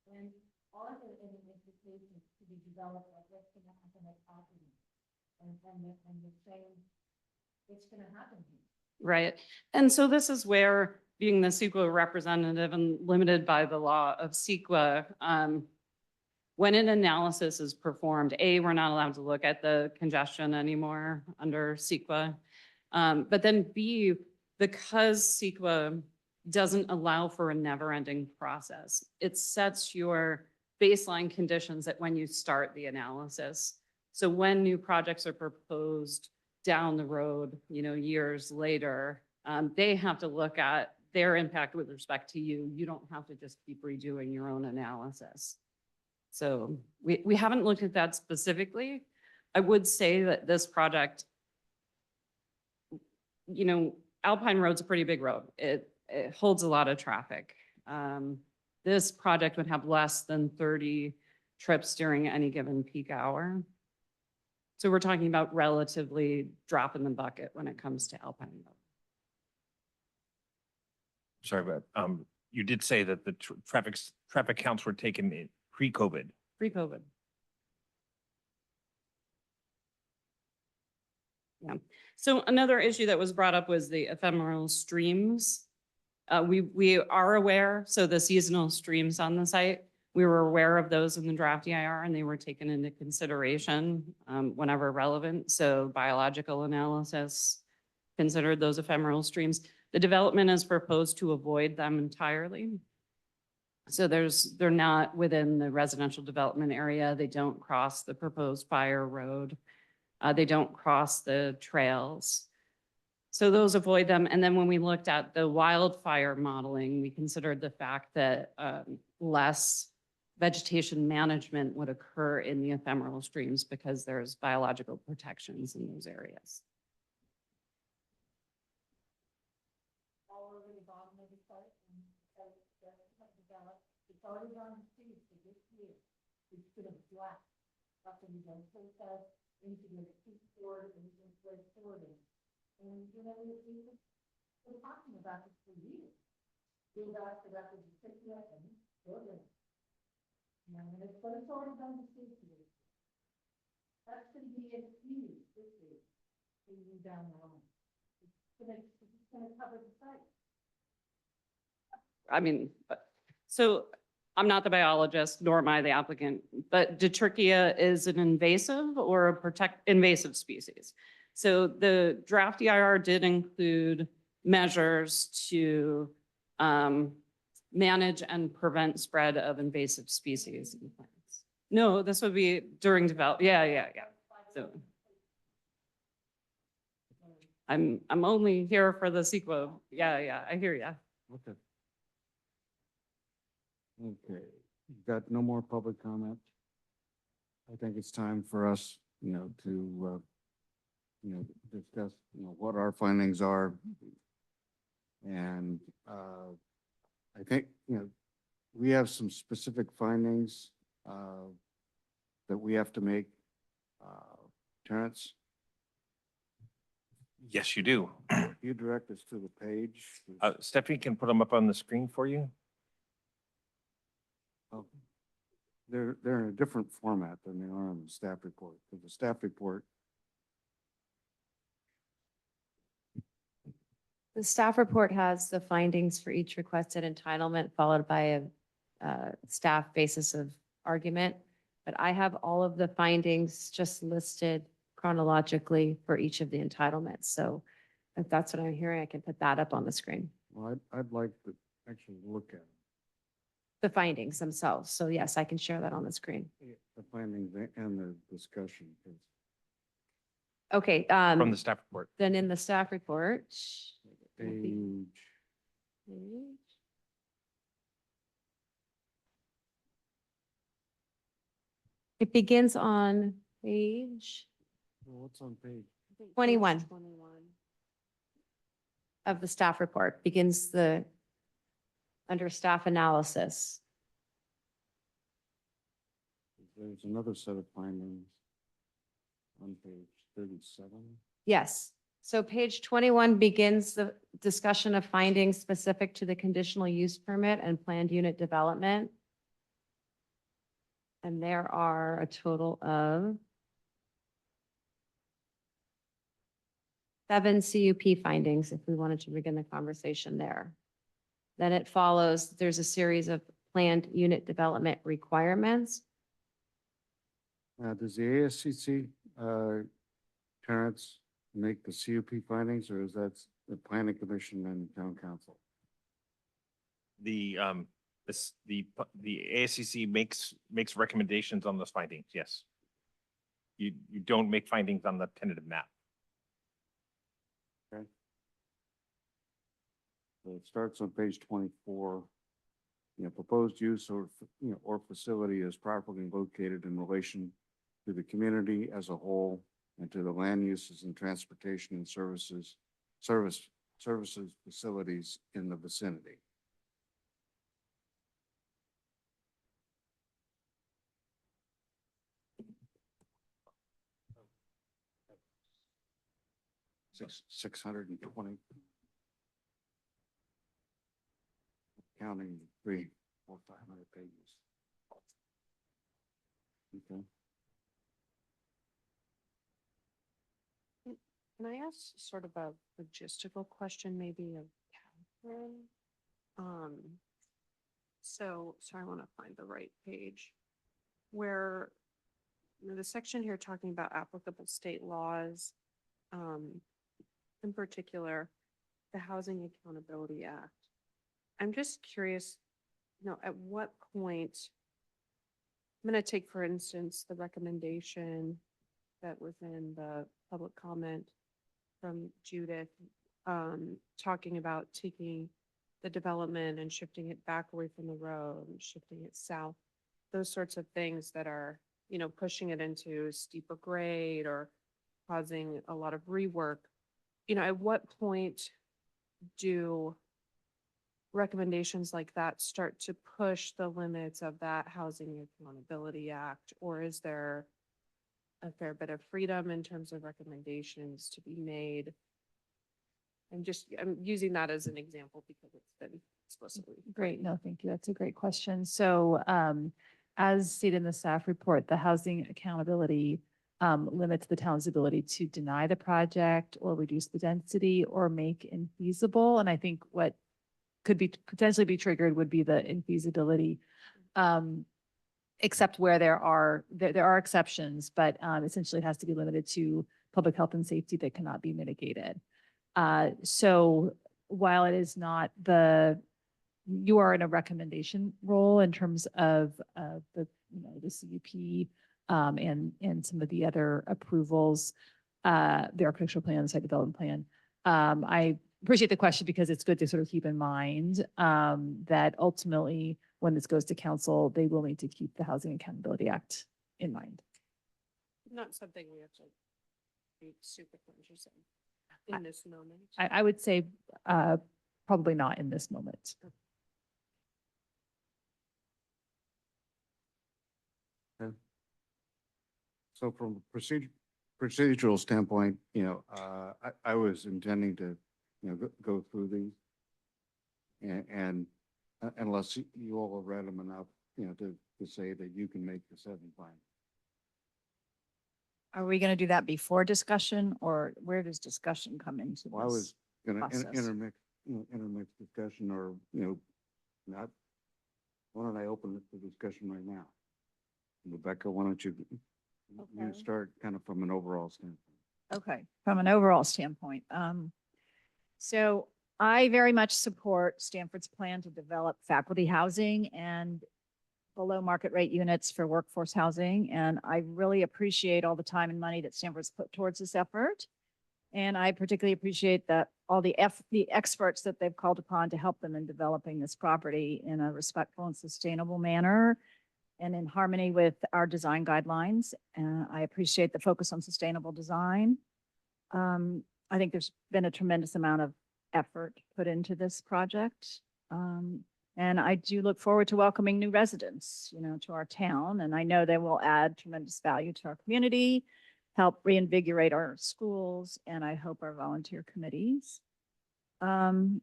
And are there any implications to be developed of what's going to happen at property? And the same, it's going to happen here. Right. And so this is where, being the CEQA representative and limited by the law of CEQA, when an analysis is performed, A, we're not allowed to look at the congestion anymore under CEQA. But then B, because CEQA doesn't allow for a never-ending process, it sets your baseline conditions at when you start the analysis. So when new projects are proposed down the road, years later, they have to look at their impact with respect to you. You don't have to just keep redoing your own analysis. So we haven't looked at that specifically. I would say that this project, Alpine Road's a pretty big road. It holds a lot of traffic. This project would have less than 30 trips during any given peak hour. So we're talking about relatively drop in the bucket when it comes to Alpine Road. Sorry, but you did say that the traffic counts were taken in pre-COVID. Pre-COVID. Yeah. So another issue that was brought up was the ephemeral streams. We are aware, so the seasonal streams on the site, we were aware of those in the draft EIR and they were taken into consideration whenever relevant. So biological analysis considered those ephemeral streams. The development is proposed to avoid them entirely. So they're not within the residential development area. They don't cross the proposed fire road. They don't cross the trails. So those avoid them. And then when we looked at the wildfire modeling, we considered the fact that less vegetation management would occur in the ephemeral streams because there's biological protections in those areas. All over the bottom of the site, and it's already on the street for this year. It's going to black after we done so fast into the peak forward and into the forwarding. And, we're talking about this for years. We've asked about the particular and building. And it's, but it's already done the street today. That's going to be a huge issue down the line. It's going to cover the site. I mean, so I'm not the biologist, nor am I the applicant, but Detrichia is an invasive or a invasive species. So the draft EIR did include measures to manage and prevent spread of invasive species in plants. No, this would be during development. Yeah. So I'm only here for the CEQA. Yeah, I hear you. Okay. Okay, you've got no more public comment. I think it's time for us, to, discuss, what our findings are. And I think, we have some specific findings that we have to make. Terrence, Yes, you do. you direct us to the page. Stephanie can put them up on the screen for you. Oh, they're in a different format than they are on the staff report. So the staff report, The staff report has the findings for each requested entitlement followed by a staff basis of argument. But I have all of the findings just listed chronologically for each of the entitlements. So If that's what I'm hearing, I can put that up on the screen, Well, I'd like to actually look at the findings themselves. So yes, I can share that on the screen. the findings and the discussion. 'Cause Okay, From the staff report. then in the staff report. Page, It begins on page well, what's on page? 21 of the staff report, begins under staff analysis. There's another set of findings on page 37. Yes. So page 21 begins the discussion of findings specific to the conditional use permit and planned unit development. And there are a total of 7 CUP findings, if we wanted to begin the conversation there. Then it follows, there's a series of planned unit development requirements. Does the ASCC, Terrence, make the CUP findings, or is that the planning commission and town council? The, the ASCC makes recommendations on those findings, yes. You don't make findings on the tentative map. Okay. So it starts on page 24. Proposed use or facility is properly located in relation to the community as a whole and to the land uses and transportation and services facilities in the vicinity. Six hundred and 20. Counting 300, 400, 500 pages. Okay. Can I ask sort of a logistical question, maybe of Catherine? So I want to find the right page where the section here talking about applicable state laws, in particular, the Housing Accountability Act. I'm just curious, at what point, I'm going to take, for instance, the recommendation that was in the public comment from Judith, talking about taking the development and shifting it back away from the road and shifting it south, those sorts of things that are, pushing it into steeper grade or causing a lot of rework. At what point do recommendations like that start to push the limits of that Housing Accountability Act? Or is there a fair bit of freedom in terms of recommendations to be made? I'm using that as an example because it's been explicitly. Great. No, thank you. That's a great question. So as stated in the staff report, the housing accountability limits the town's ability to deny the project or reduce the density or make infeasible. And I think what could be potentially be triggered would be the infeasibility, except where there are exceptions, but essentially it has to be limited to public health and safety that cannot be mitigated. So while it is not you are in a recommendation role in terms of the CUP and some of the other approvals, the architectural plan, the site development plan. I appreciate the question because it's good to sort of keep in mind that ultimately when this goes to council, they will need to keep the Housing Accountability Act in mind. Not something we have to be super conscious of in this moment. I would say probably not in this moment. Okay. So from a procedural standpoint, I was intending to, go through these. And unless you all have read them enough, to say that you can make the 7 findings. Are we going to do that before discussion or where does discussion come into Well, I was this gonna process? intermix discussion or, not. Why don't I open the discussion right now? Rebecca, why don't you Okay. start kind of from an overall standpoint? Okay, from an overall standpoint, So I very much support Stanford's plan to develop faculty housing and below market rate units for workforce housing. And I really appreciate all the time and money that Stanford's put towards this effort. And I particularly appreciate that all the experts that they've called upon to help them in developing this property in a respectful and sustainable manner and in harmony with our design guidelines. I appreciate the focus on sustainable design. I think there's been a tremendous amount of effort put into this project. And I do look forward to welcoming new residents, to our town. And I know they will add tremendous value to our community, help reinvigorate our schools, and I hope our volunteer committees. And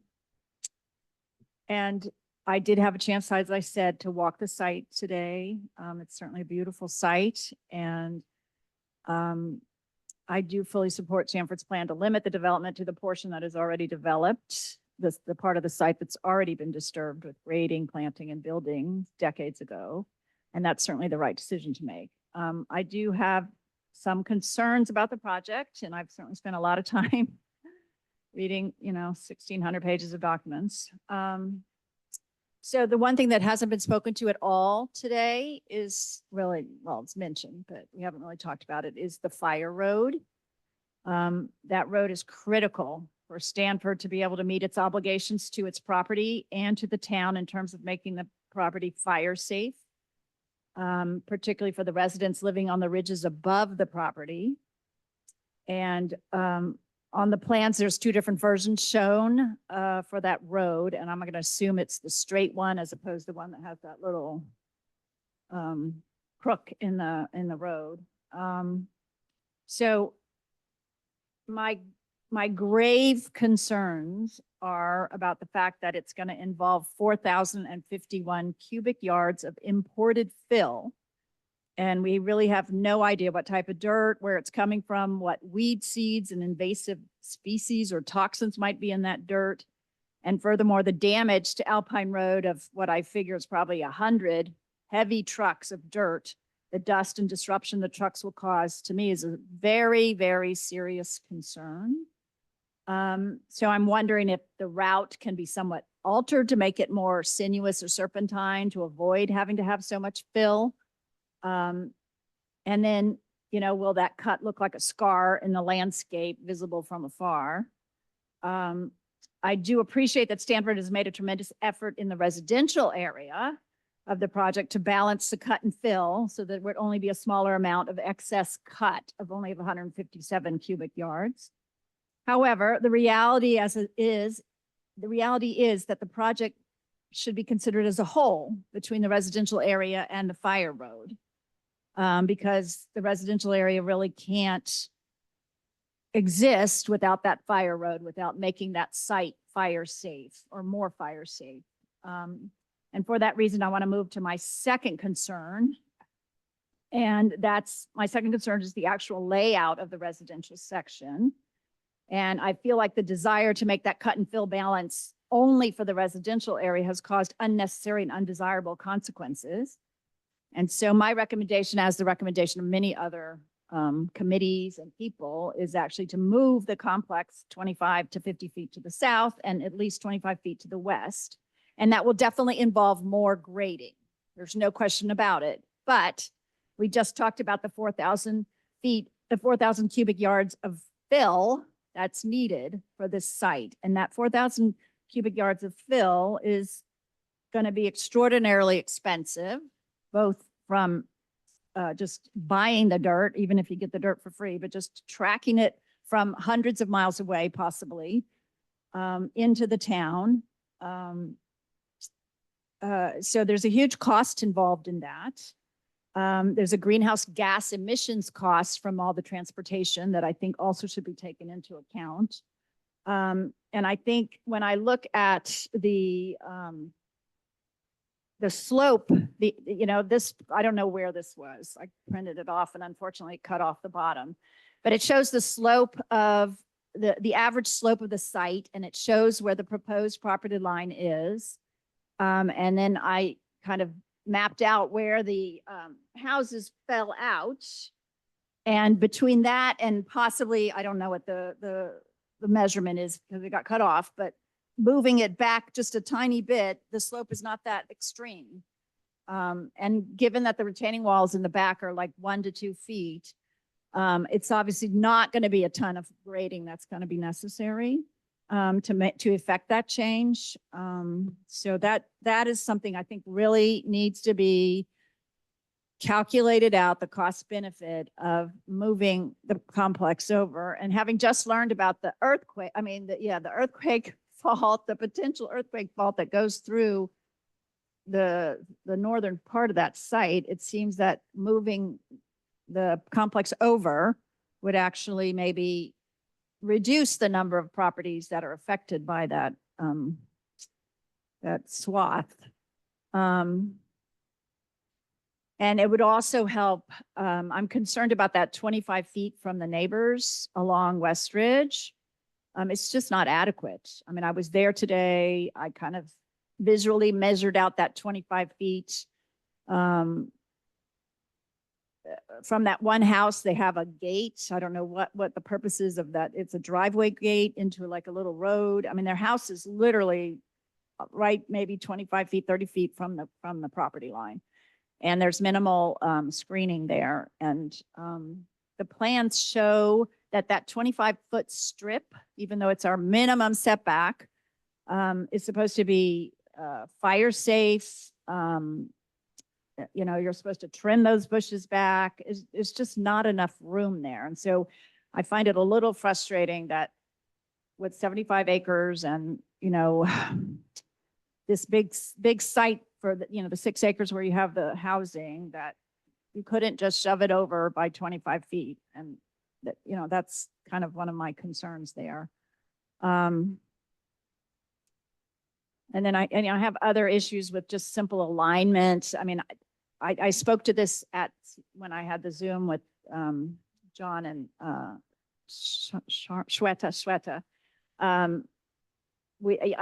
I did have a chance, as I said, to walk the site today. It's certainly a beautiful site. And I do fully support Stanford's plan to limit the development to the portion that is already developed, the part of the site that's already been disturbed with grading, planting, and building decades ago. And that's certainly the right decision to make. I do have some concerns about the project, and I've certainly spent a lot of time reading, 1,600 pages of documents. So the one thing that hasn't been spoken to at all today is really, well, it's mentioned, but we haven't really talked about it, is the fire road. That road is critical for Stanford to be able to meet its obligations to its property and to the town in terms of making the property fire safe, particularly for the residents living on the ridges above the property. And on the plans, there's two different versions shown for that road, and I'm going to assume it's the straight one as opposed to the one that has that little crook in the road. So my grave concerns are about the fact that it's going to involve 4,051 cubic yards of imported fill. And we really have no idea what type of dirt, where it's coming from, what weed seeds and invasive species or toxins might be in that dirt. And furthermore, the damage to Alpine Road of what I figure is probably 100 heavy trucks of dirt, the dust and disruption the trucks will cause, to me is a very, very serious concern. So I'm wondering if the route can be somewhat altered to make it more sinuous or serpentine to avoid having to have so much fill. And then, will that cut look like a scar in the landscape visible from afar? I do appreciate that Stanford has made a tremendous effort in the residential area of the project to balance the cut and fill so that it would only be a smaller amount of excess cut of only 157 cubic yards. However, the reality is that the project should be considered as a whole between the residential area and the fire road. Because the residential area really can't exist without that fire road, without making that site fire safe or more fire safe. And for that reason, I want to move to my second concern. And my second concern is the actual layout of the residential section. And I feel like the desire to make that cut and fill balance only for the residential area has caused unnecessary and undesirable consequences. And so my recommendation, as the recommendation of many other committees and people, is actually to move the complex 25 to 50 feet to the south and at least 25 feet to the west. And that will definitely involve more grading. There's no question about it. But we just talked about the 4,000 feet, the 4,000 cubic yards of fill that's needed for this site. And that 4,000 cubic yards of fill is going to be extraordinarily expensive, both from just buying the dirt, even if you get the dirt for free, but just tracking it from hundreds of miles away, possibly, into the town. So there's a huge cost involved in that. There's a greenhouse gas emissions cost from all the transportation that I think also should be taken into account. And I think when I look at the slope, this, I don't know where this was. I printed it off and unfortunately cut off the bottom, but it shows the slope of the average slope of the site, and it shows where the proposed property line is. And then I kind of mapped out where the houses fell out. And between that and possibly, I don't know what the the measurement is because it got cut off, but moving it back just a tiny bit, the slope is not that extreme. And given that the retaining walls in the back are like 1 to 2 feet, it's obviously not going to be a ton of grading that's going to be necessary to effect that change. So that is something I think really needs to be calculated out, the cost benefit of moving the complex over. And having just learned about the earthquake, the earthquake fault, the potential earthquake fault that goes through the northern part of that site, it seems that moving the complex over would actually maybe reduce the number of properties that are affected by that that swath. And it would also help, I'm concerned about that 25 feet from the neighbors along West Ridge. It's just not adequate. I mean, I was there today. I kind of visually measured out that 25 feet. From that one house, they have a gate. I don't know what the purpose is of that. It's a driveway gate into like a little road. I mean, their house is literally right, maybe 25 feet, 30 feet from the property line. And there's minimal screening there. And the plans show that 25-foot strip, even though it's our minimum setback, is supposed to be fire safe. You're supposed to trim those bushes back. It's just not enough room there. And so I find it a little frustrating that with 75 acres and, this big site for the 6 acres where you have the housing, that you couldn't just shove it over by 25 feet. And that, that's kind of one of my concerns there. And then I have other issues with just simple alignment. I mean, I spoke to this when I had the Zoom with John and Shweta. I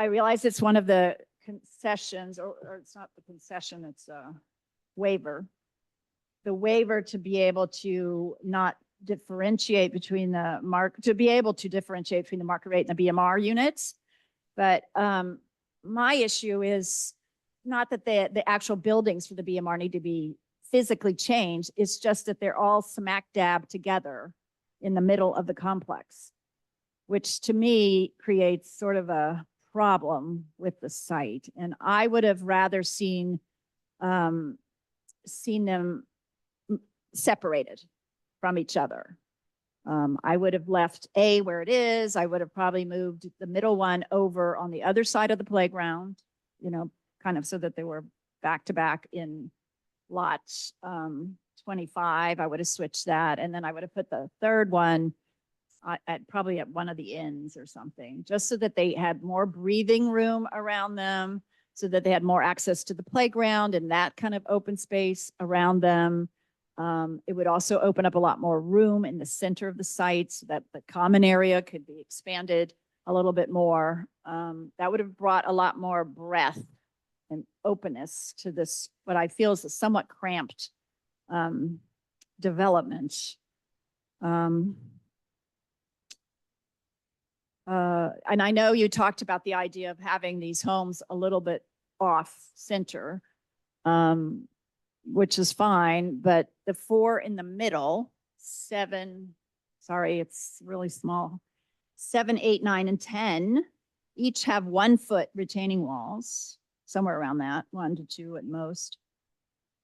realize it's one of the concessions, or it's not the concession, it's a waiver. The waiver to be able to not differentiate between the market rate and the BMR units. But my issue is not that the actual buildings for the BMR need to be physically changed. It's just that they're all smack dab together in the middle of the complex, which to me creates sort of a problem with the site. And I would have rather seen them separated from each other. I would have left A where it is. I would have probably moved the middle one over on the other side of the playground, kind of so that they were back to back in lot 25. I would have switched that. And then I would have put the third one probably at one of the ends or something, just so that they had more breathing room around them, so that they had more access to the playground and that kind of open space around them. It would also open up a lot more room in the center of the site so that the common area could be expanded a little bit more. That would have brought a lot more breadth and openness to this, what I feel is a somewhat cramped development. And I know you talked about the idea of having these homes a little bit off center, which is fine, but the 4 in the middle, 7, sorry, it's really small, 7, 8, 9, and 10, each have 1 foot retaining walls, somewhere around that, 1 to 2 at most.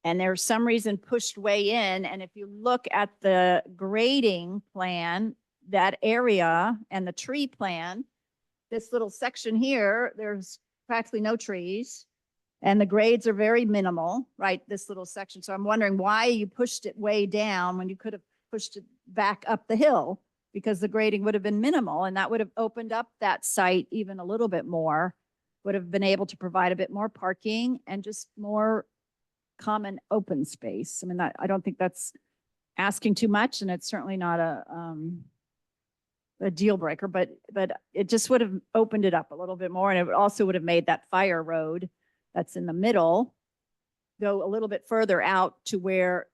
And there's some reason pushed way in. And if you look at the grading plan, that area and the tree plan, this little section here, there's practically no trees and the grades are very minimal, right? This little section. So I'm wondering why you pushed it way down when you could have pushed it back up the hill, because the grading would have been minimal and that would have opened up that site even a little bit more, would have been able to provide a bit more parking and just more common open space. I mean, I don't think that's asking too much, and it's certainly not a deal breaker, but it just would have opened it up a little bit more. And it also would have made that fire road that's in the middle go a little bit further out to where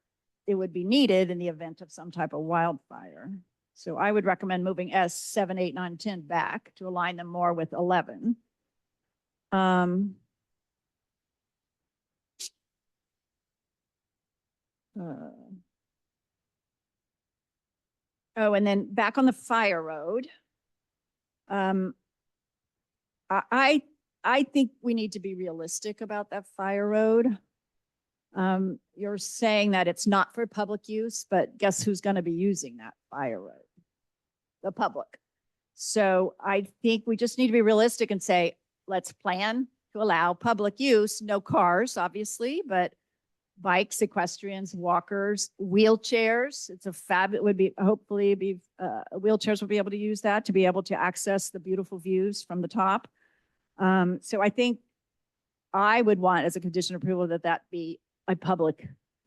it would be needed in the event of some type of wildfire. So I would recommend moving S 7, 8, 9, 10 back to align them more with 11. Oh, and then back on the fire road. I think we need to be realistic about that fire road. You're saying that it's not for public use, but guess who's going to be using that fire road? The public. So I think we just need to be realistic and say, let's plan to allow public use, no cars, obviously, but bikes, equestrians, walkers, wheelchairs. It's a fab, it would be, hopefully be, wheelchairs will be able to use that to be able to access the beautiful views from the top. So I think I would want as a condition of approval that that be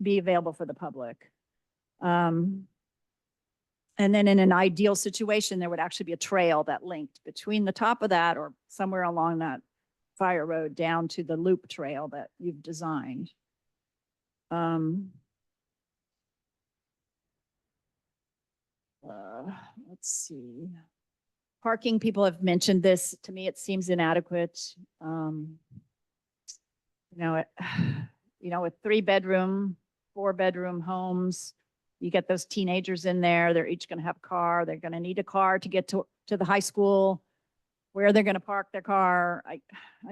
be available for the public. And then in an ideal situation, there would actually be a trail that linked between the top of that or somewhere along that fire road down to the loop trail that you've designed. Let's see. Parking, people have mentioned this. To me, it seems inadequate. With 3-bedroom, 4-bedroom homes, you get those teenagers in there. They're each going to have a car. They're going to need a car to get to the high school. Where they're going to park their car. I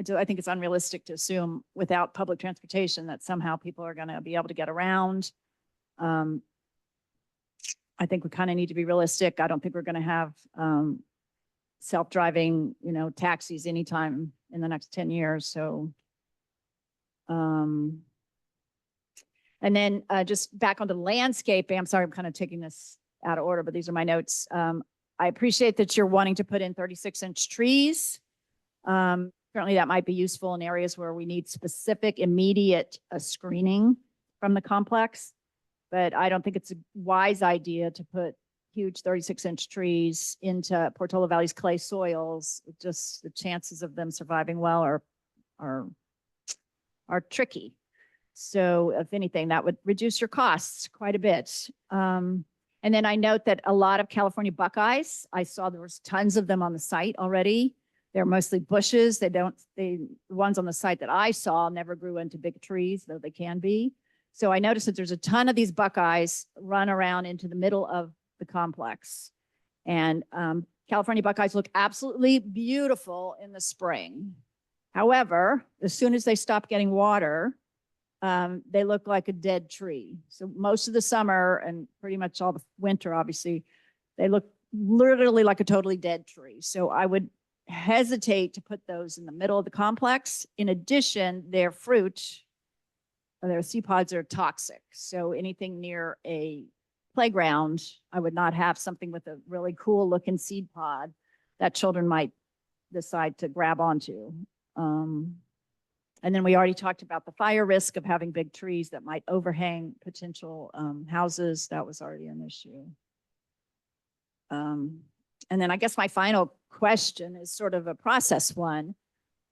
think it's unrealistic to assume without public transportation that somehow people are going to be able to get around. I think we kind of need to be realistic. I don't think we're going to have self-driving, taxis anytime in the next 10 years. So, and then just back onto landscaping. I'm sorry, I'm kind of taking this out of order, but these are my notes. I appreciate that you're wanting to put in 36-inch trees. Certainly that might be useful in areas where we need specific immediate screening from the complex. But I don't think it's a wise idea to put huge 36-inch trees into Portola Valley's clay soils. Just the chances of them surviving well are tricky. So if anything, that would reduce your costs quite a bit. And then I note that a lot of California buckeyes, I saw there was tons of them on the site already. They're mostly bushes. The ones on the site that I saw never grew into big trees, though they can be. So I noticed that there's a ton of these buckeyes run around into the middle of the complex. And California buckeyes look absolutely beautiful in the spring. However, as soon as they stop getting water, they look like a dead tree. So most of the summer and pretty much all the winter, obviously, they look literally like a totally dead tree. So I would hesitate to put those in the middle of the complex. In addition, their fruit, their seed pods are toxic. So anything near a playground, I would not have something with a really cool looking seed pod that children might decide to grab onto. And then we already talked about the fire risk of having big trees that might overhang potential houses. That was already an issue. And then I guess my final question is sort of a process one.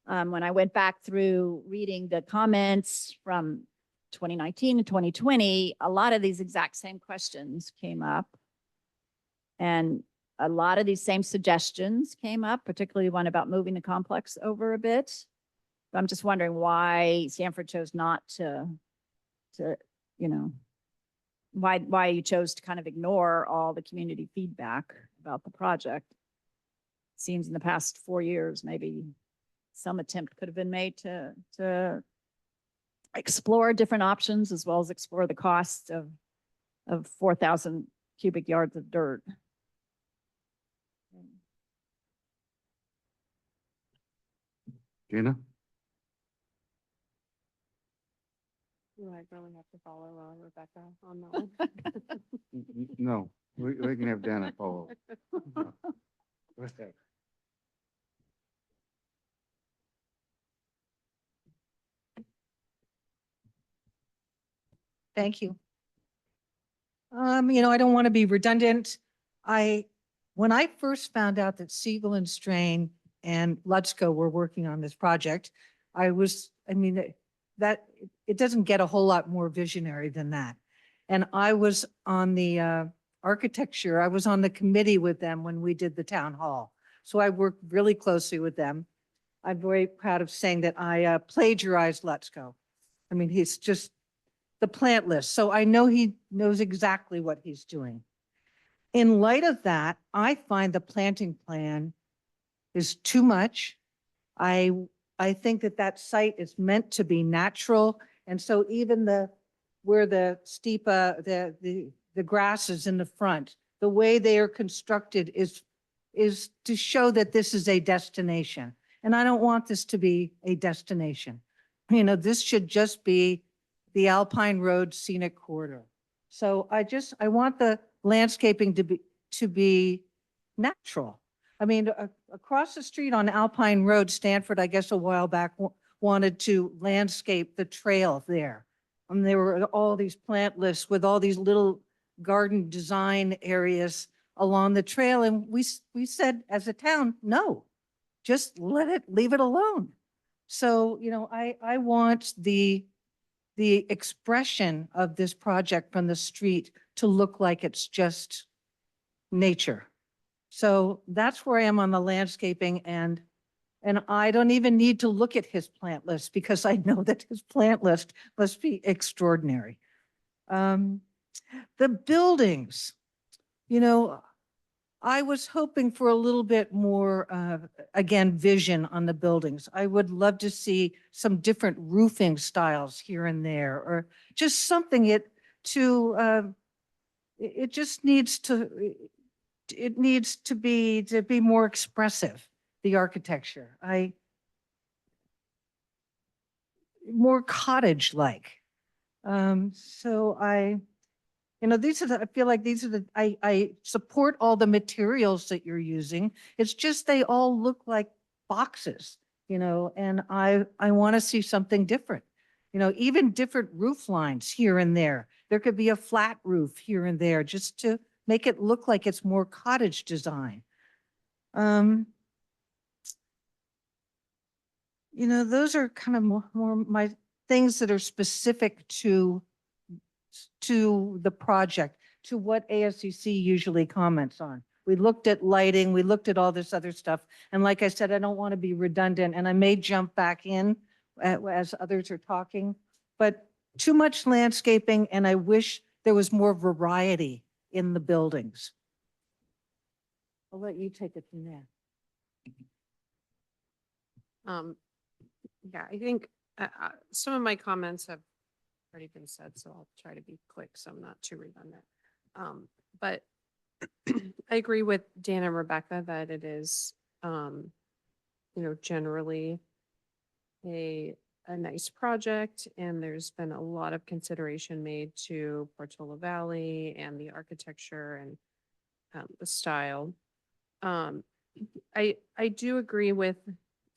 When I went back through reading the comments from 2019 and 2020, a lot of these exact same questions came up. And a lot of these same suggestions came up, particularly one about moving the complex over a bit. I'm just wondering why Sanford chose not to why you chose to kind of ignore all the community feedback about the project. Seems in the past 4 years, maybe some attempt could have been made to explore different options as well as explore the cost of 4,000 cubic yards of dirt. Gina? Do I really have to follow Rebecca on that one? No, we can have Dana follow. Go ahead. Thank you. I don't want to be redundant. When I first found out that Siegel and Strain and Lutzko were working on this project, that it doesn't get a whole lot more visionary than that. And I was on the architecture. I was on the committee with them when we did the town hall. So I worked really closely with them. I'm very proud of saying that I plagiarized Let's Go. I mean, he's just the plant list. So I know he knows exactly what he's doing. In light of that, I find the planting plan is too much. I think that that site is meant to be natural. And so even where the steepa, the grass is in the front, the way they are constructed is to show that this is a destination. And I don't want this to be a destination. You know, this should just be the Alpine Road Scenic Corridor. So I want the landscaping to be natural. I mean, across the street on Alpine Road, Stanford, I guess a while back, wanted to landscape the trail there. There were all these plant lists with all these little garden design areas along the trail. And we said as a town, no, just leave it alone. So, you know, I want the expression of this project from the street to look like it's just nature. So that's where I am on the landscaping, and I don't even need to look at his plant list because I know that his plant list must be extraordinary. The buildings, you know, I was hoping for a little bit more, again, vision on the buildings. I would love to see some different roofing styles here and there, or just something it just needs to be more expressive, the architecture. More cottage-like. You know, I feel like these are I support all the materials that you're using. It's just they all look like boxes, you know, and I want to see something different. You know, even different roof lines here and there. There could be a flat roof here and there just to make it look like it's more cottage design. You know, those are kind of more my things that are specific to the project, to what ASCC usually comments on. We looked at lighting, we looked at all this other stuff. And like I said, I don't want to be redundant, and I may jump back in as others are talking, but too much landscaping, and I wish there was more variety in the buildings. I'll let you take it from there. Yeah, I think some of my comments have already been said, so I'll try to be quick so I'm not too redundant. But I agree with Dan and Rebecca that it is, you know, generally a nice project, and there's been a lot of consideration made to Portola Valley and the architecture and the style. I do agree with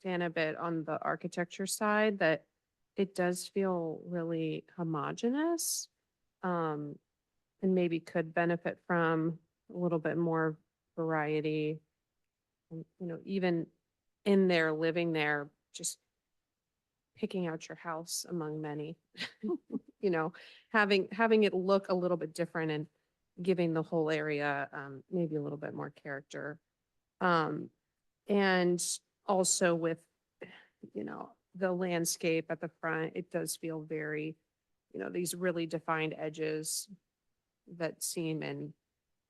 Dan a bit on the architecture side that it does feel really homogeneous, and maybe could benefit from a little bit more variety. And, you know, even in there, living there, just picking out your house among many, you know, having it look a little bit different and giving the whole area maybe a little bit more character. And also with, you know, the landscape at the front, it does feel very, you know, these really defined edges that seem and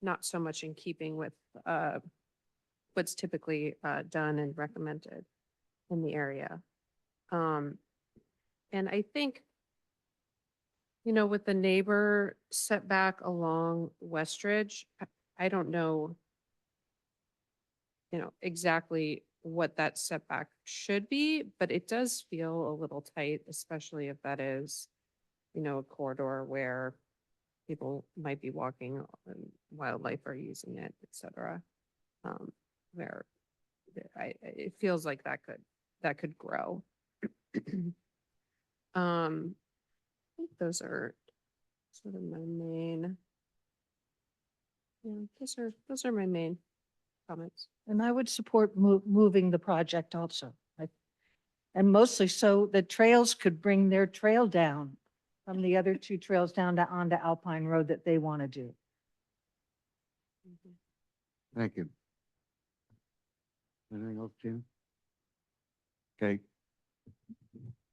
not so much in keeping with what's typically done and recommended in the area. And I think, you know, with the neighbor setback along Westridge, I don't know, you know, exactly what that setback should be, but it does feel a little tight, especially if that is, you know, a corridor where people might be walking and wildlife are using it, et cetera. Where it feels like that could grow. I think those are sort of my main. Yeah, those are my main comments. And I would support moving the project also. And mostly so the trails could bring their trail down from the other two trails down to onto Alpine Road that they want to do. Thank you. Anything else, Gina? Okay.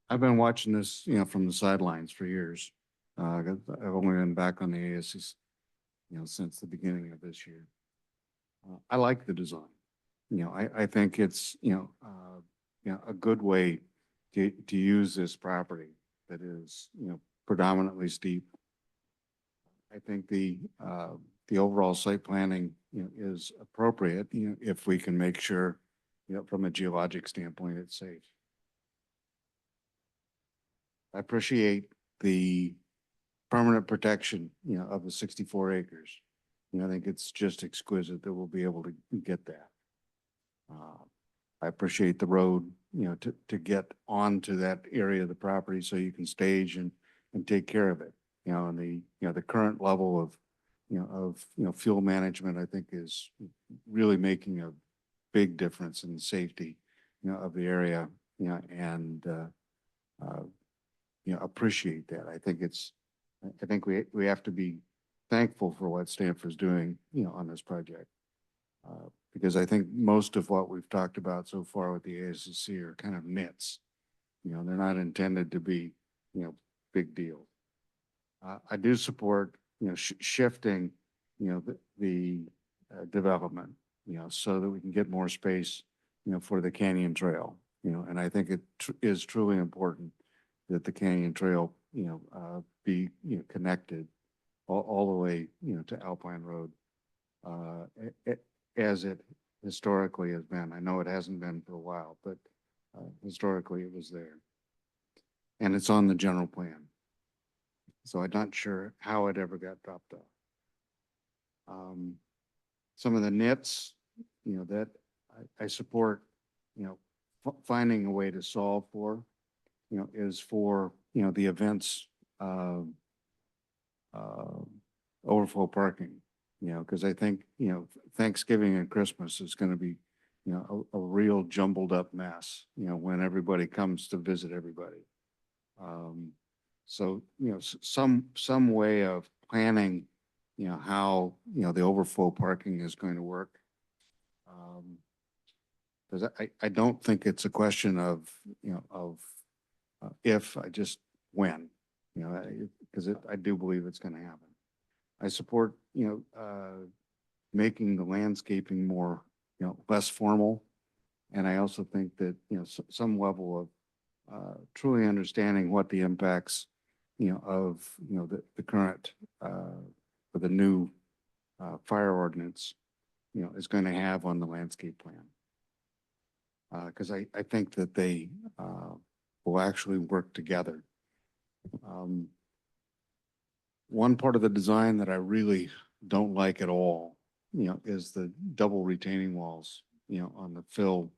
I've been watching this, from the sidelines for years. 'Cause I've only been back on the ASCs, since the beginning of this year. I like the design. I think it's, a good way to use this property that is, predominantly steep. I think the overall site planning, is appropriate, if we can make sure, from a geologic standpoint, it's safe. I appreciate the permanent protection, of the 64 acres. I think it's just exquisite that we'll be able to get that. I appreciate the road, to get onto that area of the property so you can stage and take care of it. And the current level of, fuel management, I think is really making a big difference in the safety, of the area, and, appreciate that. I think we have to be thankful for what Stanford's doing, on this project. Because I think most of what we've talked about so far with the ASCC are kind of nits. They're not intended to be, big deal. I do support, shifting, the development, so that we can get more space, for the Canyon Trail, and I think it is truly important that the Canyon Trail, be, connected all the way, to Alpine Road, as it historically has been. I know it hasn't been for a while, but historically it was there. And it's on the general plan. So I'm not sure how it ever got dropped off. Some of the nits, that I support, finding a way to solve for, is for, the events, overflow parking, because I think, Thanksgiving and Christmas is going to be, a real jumbled up mess, when everybody comes to visit everybody. So, some way of planning, how, the overflow parking is going to work. Because I don't think it's a question of, if, I just when, because I do believe it's going to happen. I support, making the landscaping more, less formal. And I also think that, some level of truly understanding what the impacts, of, the current, or the new fire ordinance, is going to have on the landscape plan. Because I think that they will actually work together. One part of the design that I really don't like at all, is the double retaining walls, on the fill,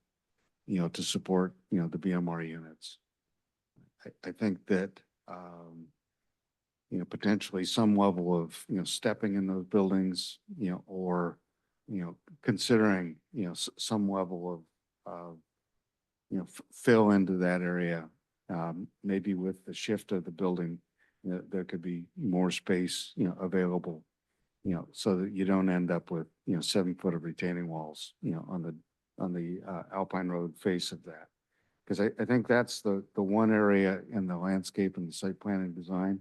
to support, the BMR units. I think that, potentially some level of, stepping in those buildings, or, considering, some level of, fill into that area. Maybe with the shift of the building, there could be more space, available, so that you don't end up with, 7 foot of retaining walls, on the Alpine Road face of that. Because I think that's the one area in the landscape and the site plan and design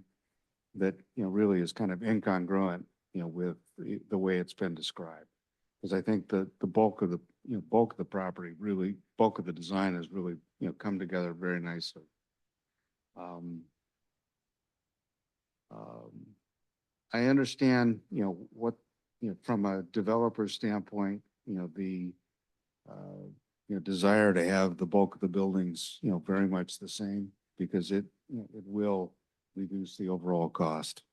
that, really is kind of incongruent, with the way it's been described. Because I think the bulk of the, bulk of the property really, bulk of the design has really, come together very nicely. I understand, what, from a developer standpoint, the, desire to have the bulk of the buildings, very much the same, because it will reduce the overall cost.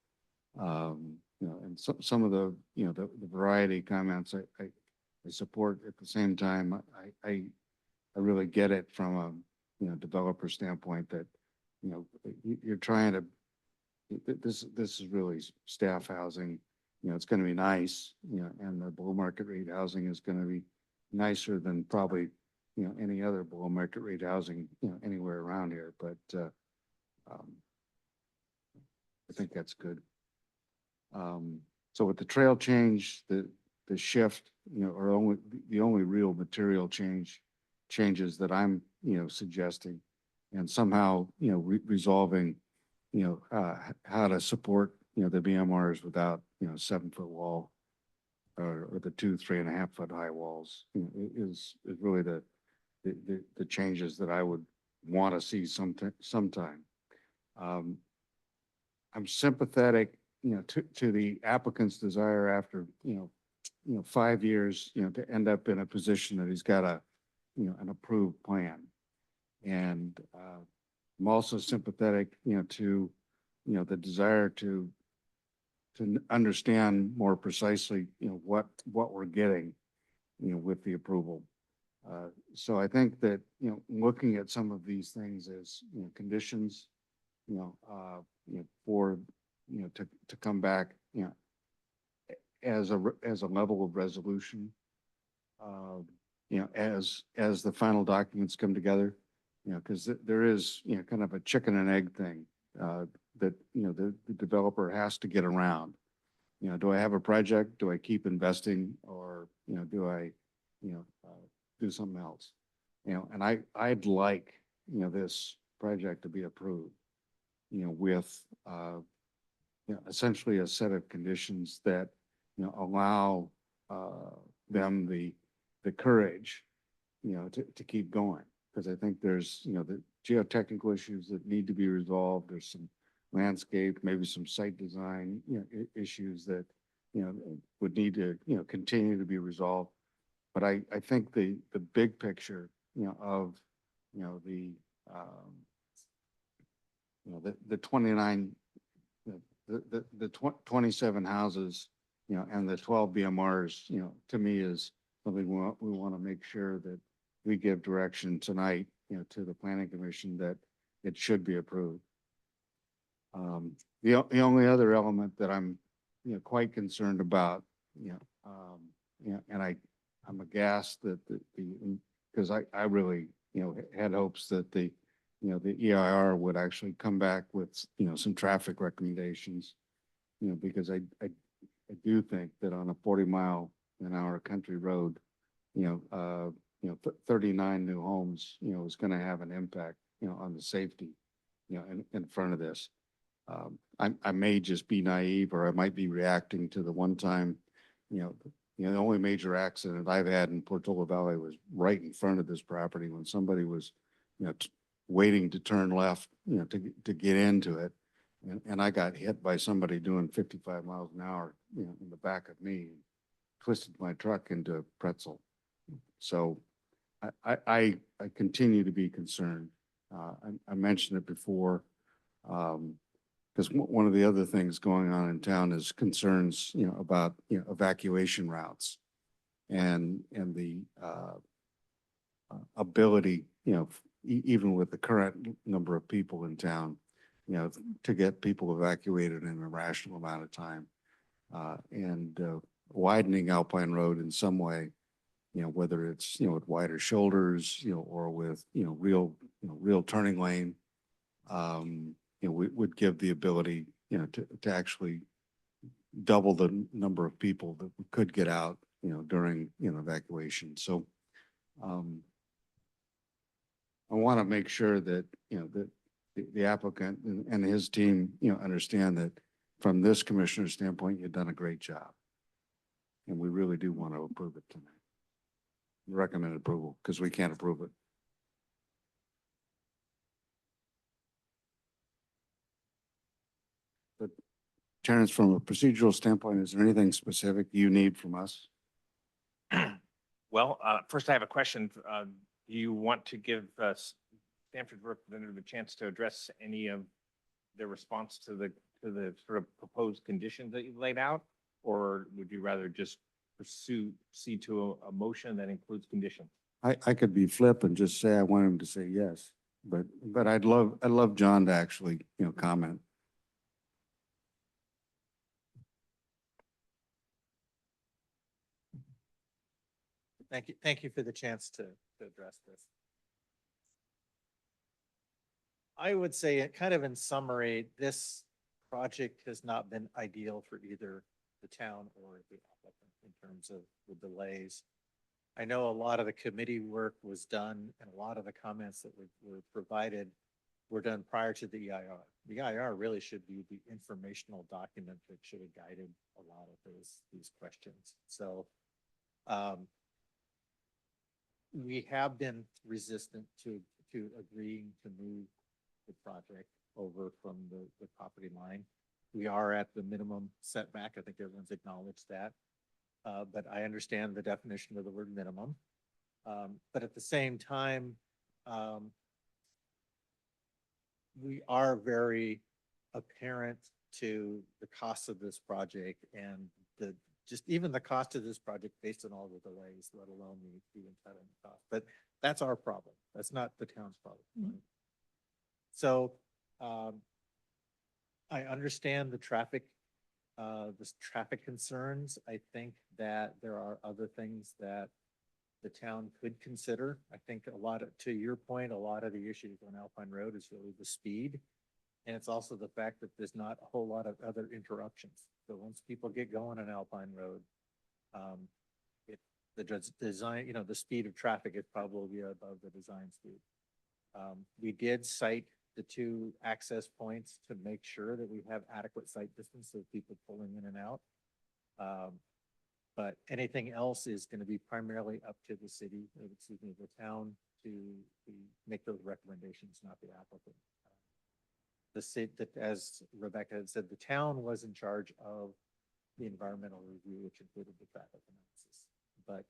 And some of the, the variety comments I support. At the same time, I really get it from a, developer standpoint that, you're trying to, this is really staff housing, it's going to be nice, and the below market rate housing is going to be nicer than probably, any other below market rate housing, anywhere around here. But I think that's good. So with the trail change, the the shift, are the only real material changes that I'm, suggesting. And somehow, resolving, how to support, the BMRs without, 7-foot wall or the 3.5 foot high walls, is really the changes that I would want to see sometime. I'm sympathetic, to the applicant's desire after, 5 years, to end up in a position that he's got an approved plan. And I'm also sympathetic, to, the desire to understand more precisely, what we're getting, with the approval. So I think that, looking at some of these things as, conditions, for, to come back, as a level of resolution, as the final documents come together, because there is, kind of a chicken and egg thing, that, the developer has to get around. Do I have a project? Do I keep investing, or, do I, do something else? And I'd like, this project to be approved, with, essentially a set of conditions that, allow, them the courage, to keep going. Because I think there's, the geotechnical issues that need to be resolved. There's some landscape, maybe some site design, issues that, would need to, continue to be resolved. But I think the big picture, of, the 29, the 27 houses, and the 12 BMRs, to me is something we want to make sure that we give direction tonight, to the planning commission that it should be approved. The only other element that I'm, quite concerned about, and I'm aghast that because I really, had hopes that the EIR would actually come back with, some traffic recommendations, because I do think that on a 40-mile-an-hour country road, 39 new homes, is going to have an impact, on the safety, in front of this. I may just be naive, or I might be reacting to the one time, the only major accident I've had in Portola Valley was right in front of this property when somebody was, waiting to turn left, to get into it. And I got hit by somebody doing 55 miles an hour, in the back of me, and twisted my truck into a pretzel. So I continue to be concerned. I mentioned it before, because one of the other things going on in town is concerns, about, evacuation routes and the ability, even with the current number of people in town, to get people evacuated in a rational amount of time. And widening Alpine Road in some way, whether it's, with wider shoulders, or with, real turning lane, would give the ability, to actually double the number of people that could get out, during, evacuation. So I want to make sure that, that the applicant and his team, understand that from this commissioner's standpoint, you've done a great job. And we really do want to approve it tonight. Recommend approval, because we can't approve it. But Terrence, from a procedural standpoint, is there anything specific you need from us? Well, first I have a question. Do you want to give Stanford's representative a chance to address any of their response to the sort of proposed conditions that you laid out? Or would you rather just proceed to a motion that includes conditions? I could be flip and just say I want him to say yes, but I'd love John to actually, comment. Thank you for the chance to address this. I would say, kind of in summary, this project has not been ideal for either the town or the applicant in terms of the delays. I know a lot of the committee work was done and a lot of the comments that were provided were done prior to the EIR. The EIR really should be the informational document that should have guided a lot of these questions. So we have been resistant to agreeing to move the project over from the property line. We are at the minimum setback. I think everyone's acknowledged that. But I understand the definition of the word minimum. But at the same time, we are very apparent to the cost of this project and just even the cost of this project based on all the delays, let alone the entitlement cost. But that's our problem. That's not the town's problem. Mhm. So I understand the traffic concerns. I think that there are other things that the town could consider. I think to your point, a lot of the issues on Alpine Road is really the speed. And it's also the fact that there's not a whole lot of other interruptions. So once people get going on Alpine Road, the design, the speed of traffic is probably above the design speed. We did cite the 2 access points to make sure that we have adequate sight distance of people pulling in and out. But anything else is going to be primarily up to the city, the town to make those recommendations, not the applicant. The city, as Rebecca had said, the town was in charge of the environmental review, which included the traffic analysis. But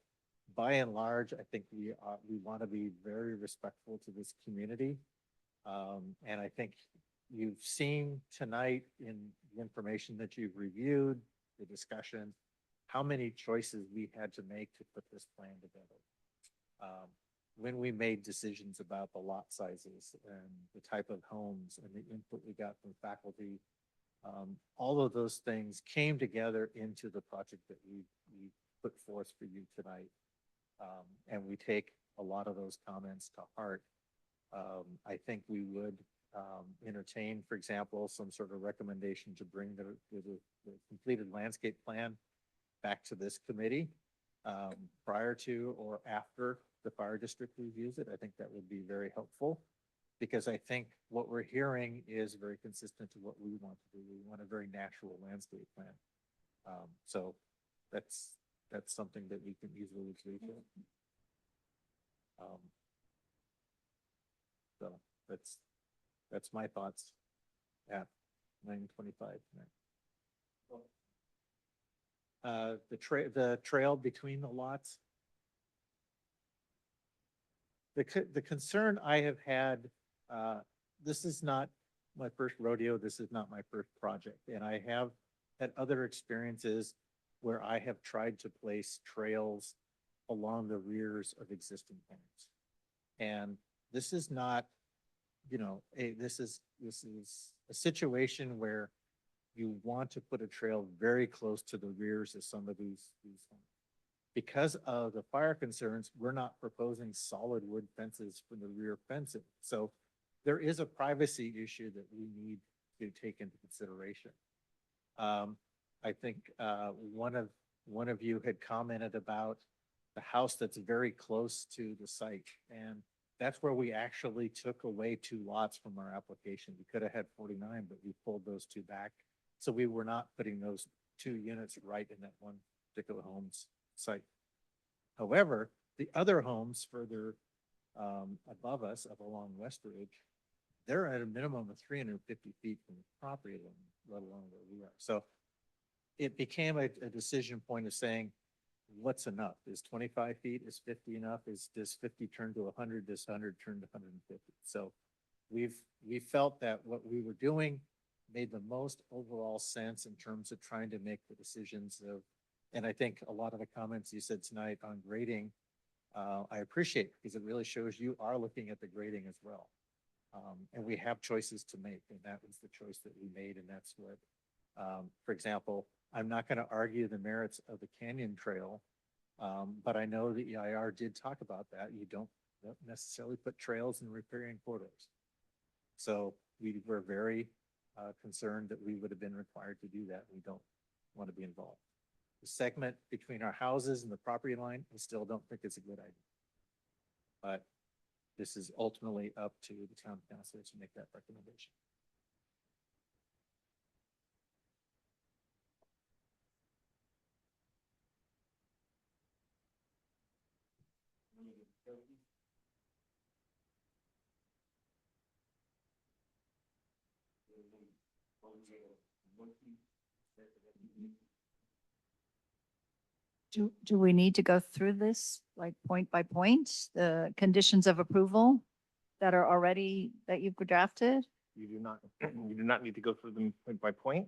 by and large, I think we want to be very respectful to this community. And I think you've seen tonight in the information that you've reviewed, the discussion, how many choices we had to make to put this plan together. When we made decisions about the lot sizes and the type of homes and the input we got from faculty, all of those things came together into the project that we put forth for you tonight. And we take a lot of those comments to heart. I think we would entertain, for example, some sort of recommendation to bring the completed landscape plan back to this committee prior to or after the fire district reviews it. I think that would be very helpful because I think what we're hearing is very consistent to what we want to do. We want a very natural landscape plan. So that's something that we can easily agree to. So that's my thoughts at 9:25 tonight. The trail between the lots. The concern I have had, this is not my first rodeo, this is not my first project, and I have had other experiences where I have tried to place trails along the rears of existing homes. And this is not, this is a situation where you want to put a trail very close to the rears of some of these homes. Because of the fire concerns, we're not proposing solid wood fences for the rear fencing. So there is a privacy issue that we need to take into consideration. I think one of you had commented about the house that's very close to the site, and that's where we actually took away 2 lots from our application. We could have had 49, but we pulled those 2 back. So we were not putting those 2 units right in that one particular home's site. However, the other homes further above us up along Westridge, they're at a minimum of 350 feet from the property line, let alone where we are. So it became a decision point of saying, what's enough? Is 25 feet, is 50 enough? Does 50 turn to 100? Does 100 turn to 150? So we felt that what we were doing made the most overall sense in terms of trying to make the decisions of, and I think a lot of the comments you said tonight on grading, I appreciate because it really shows you are looking at the grading as well. And we have choices to make, and that was the choice that we made. And that's what, for example, I'm not going to argue the merits of the Canyon Trail, but I know the EIR did talk about that. You don't necessarily put trails in riparian corridors. So we were very concerned that we would have been required to do that. We don't. want to be involved. The segment between our houses and the property line, I still don't think it's a good idea. But this is ultimately up to the town council to make that recommendation. Do we need to go through this like point by point, the conditions of approval that are already, that you've drafted? You do not, you do not need to go through them point by point.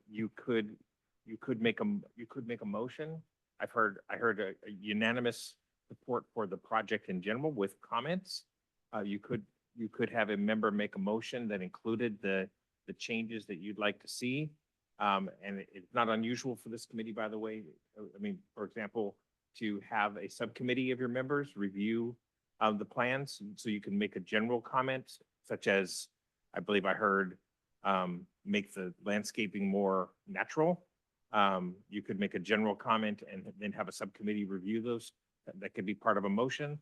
You could make a motion. I heard a unanimous support for the project in general with comments. You could have a member make a motion that included the changes that you'd like to see. And it's not unusual for this committee, by the way. I mean, for example, to have a subcommittee of your members review the plans, so you can make a general comment, such as, I believe I heard, make the landscaping more natural. You could make a general comment and then have a subcommittee review those. That could be part of a motion.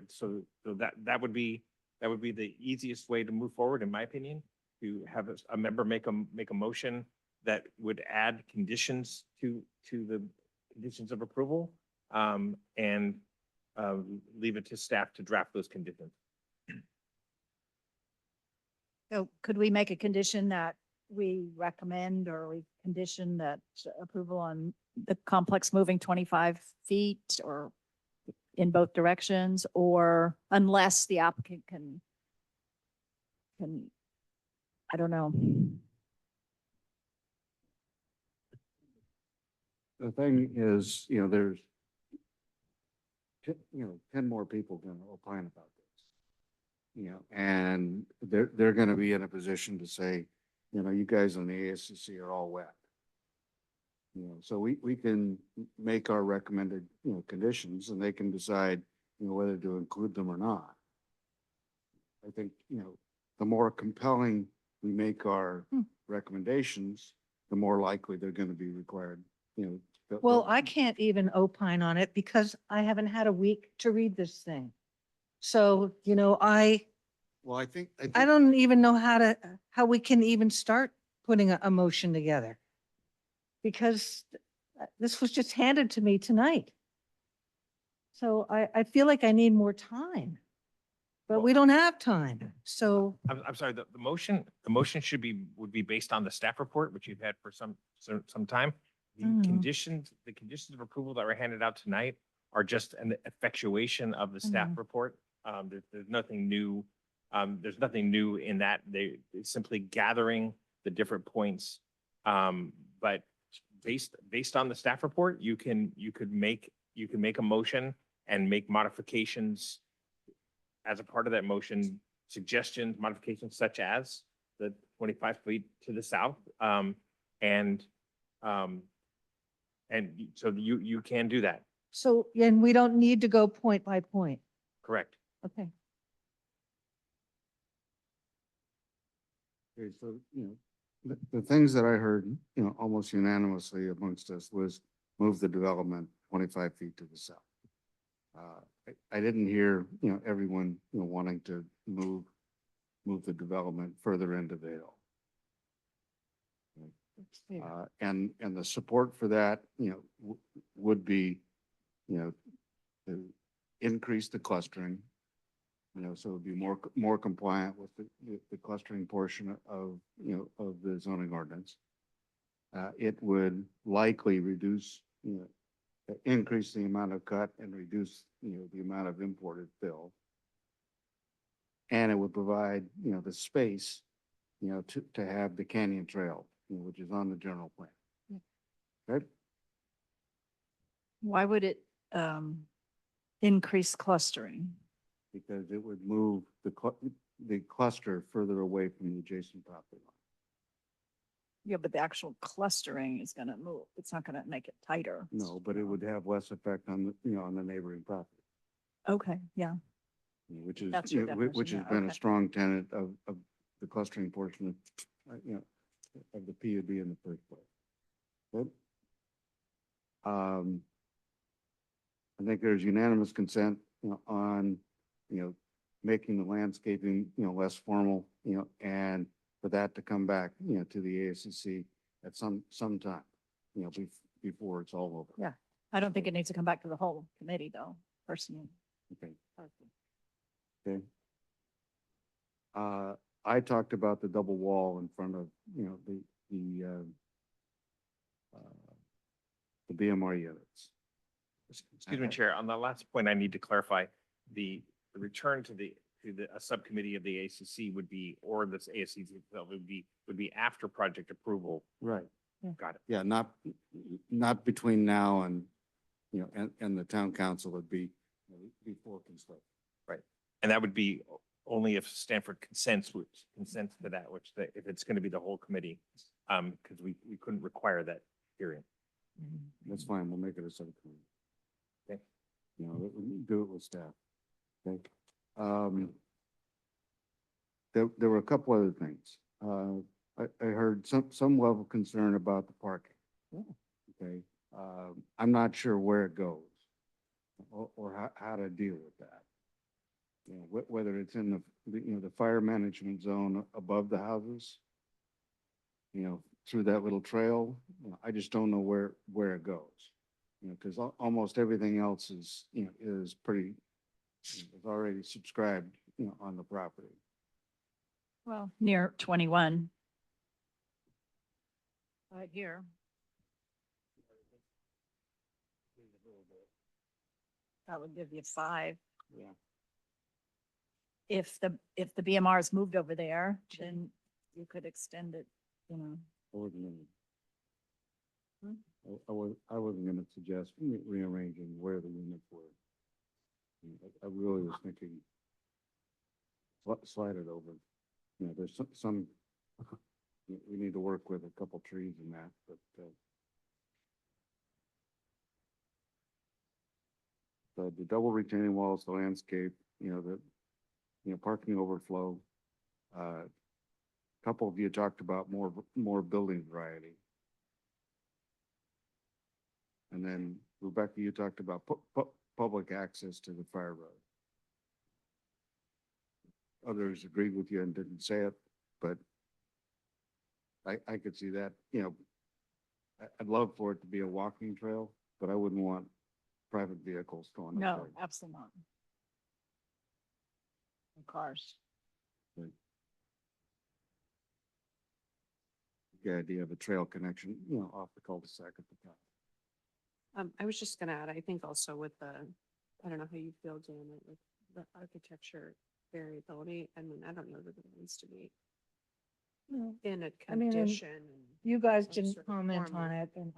So that would be the easiest way to move forward, in my opinion, to have a member make a motion that would add conditions to the conditions of approval, and leave it to staff to draft those conditions. So could we make a condition that we recommend, or we condition that approval on the complex moving 25 feet or in both directions, or unless the applicant can, I don't know. The thing is, there's 10 more people going to opine about this. And they're going to be in a position to say, you guys on the ASCC are all wet. So we can make our recommended, conditions, and they can decide, whether to include them or not. I think, the more compelling we make our recommendations, the more likely they're going to be required, Well, I can't even opine on it because I haven't had a week to read this thing. So, Well, I think. I don't even know how we can even start putting a motion together. Because this was just handed to me tonight. So I feel like I need more time, but we don't have time. So I'm sorry, the motion would be based on the staff report, which you've had for some time. The conditions of approval that were handed out tonight are just an effectuation of the staff report. There's nothing new. There's nothing new in that. They're simply gathering the different points. But based on the staff report, you could make a motion and make modifications as a part of that motion, suggestions, modifications such as the 25 feet to the south. And so you can do that. So, and we don't need to go point by point. Correct. Okay. Okay, so, the things that I heard, almost unanimously amongst us was move the development 25 feet to the south. I didn't hear, everyone, wanting to move the development further into the hill. And the support for that, would be, to increase the clustering, so it would be more compliant with the clustering portion of, of the zoning ordinance. It would likely reduce, increase the amount of cut and reduce, the amount of imported fill. And it would provide, the space, to have the canyon trail, which is on the general plan. Right? Why would it increase clustering? Because it would move the cluster further away from the adjacent property line. Yeah, but the actual clustering is gonna move. It's not gonna make it tighter. No, but it would have less effect on the, on the neighboring property, Okay, yeah. which is, That's your which has definition, yeah, been a okay. strong tenet of the clustering portion of, of the PUD in the first place. I think there's unanimous consent, on, making the landscaping, less formal, and for that to come back, to the ASCC at some time, before it's all over. Yeah. I don't think it needs to come back to the whole committee though, personally. Okay. Okay. I talked about the double wall in front of, the BMR units. Excuse me, Chair, on the last point, I need to clarify, the return to a subcommittee of the ACC would be, or this ASCC itself would be after project approval. Right. Got it. Yeah, not between now and, and the town council would be before construction. Right. And that would be only if Stanford consents to that, if it's going to be the whole committee, because we couldn't require that hearing. That's fine. We'll make it a subcommittee. Okay. Do it with staff. Okay. There were a couple other things. I heard some level of concern about the parking. Okay. I'm not sure where it goes or how to deal with that. Whether it's in the fire management zone above the houses, through that little trail. I just don't know where it goes. Because almost everything else is pretty, is already subscribed, on the property. Well, near 21. Right here. That would give you 5. Yeah. If the BMR is moved over there, then you could extend it, I wasn't gonna suggest rearranging where the units were. I really was thinking slide it over. There's some we need to work with a couple trees in that, but the double retaining walls, the landscape, parking overflow. Couple of you talked about more building variety. And then Rebecca, you talked about public access to the fire road. Others agreed with you and didn't say it, but I could see that, I'd love for it to be a walking trail, but I wouldn't want private vehicles going up no, there. absolutely not. No cars. The idea of a trail connection, off the cul-de-sac at the top. I was just gonna add, I think also with I don't know how you feel, Janet, with the architecture variability. I mean, I don't know that it needs to be No. in a I mean, and condition. and You guys some didn't sort of comment form on of it and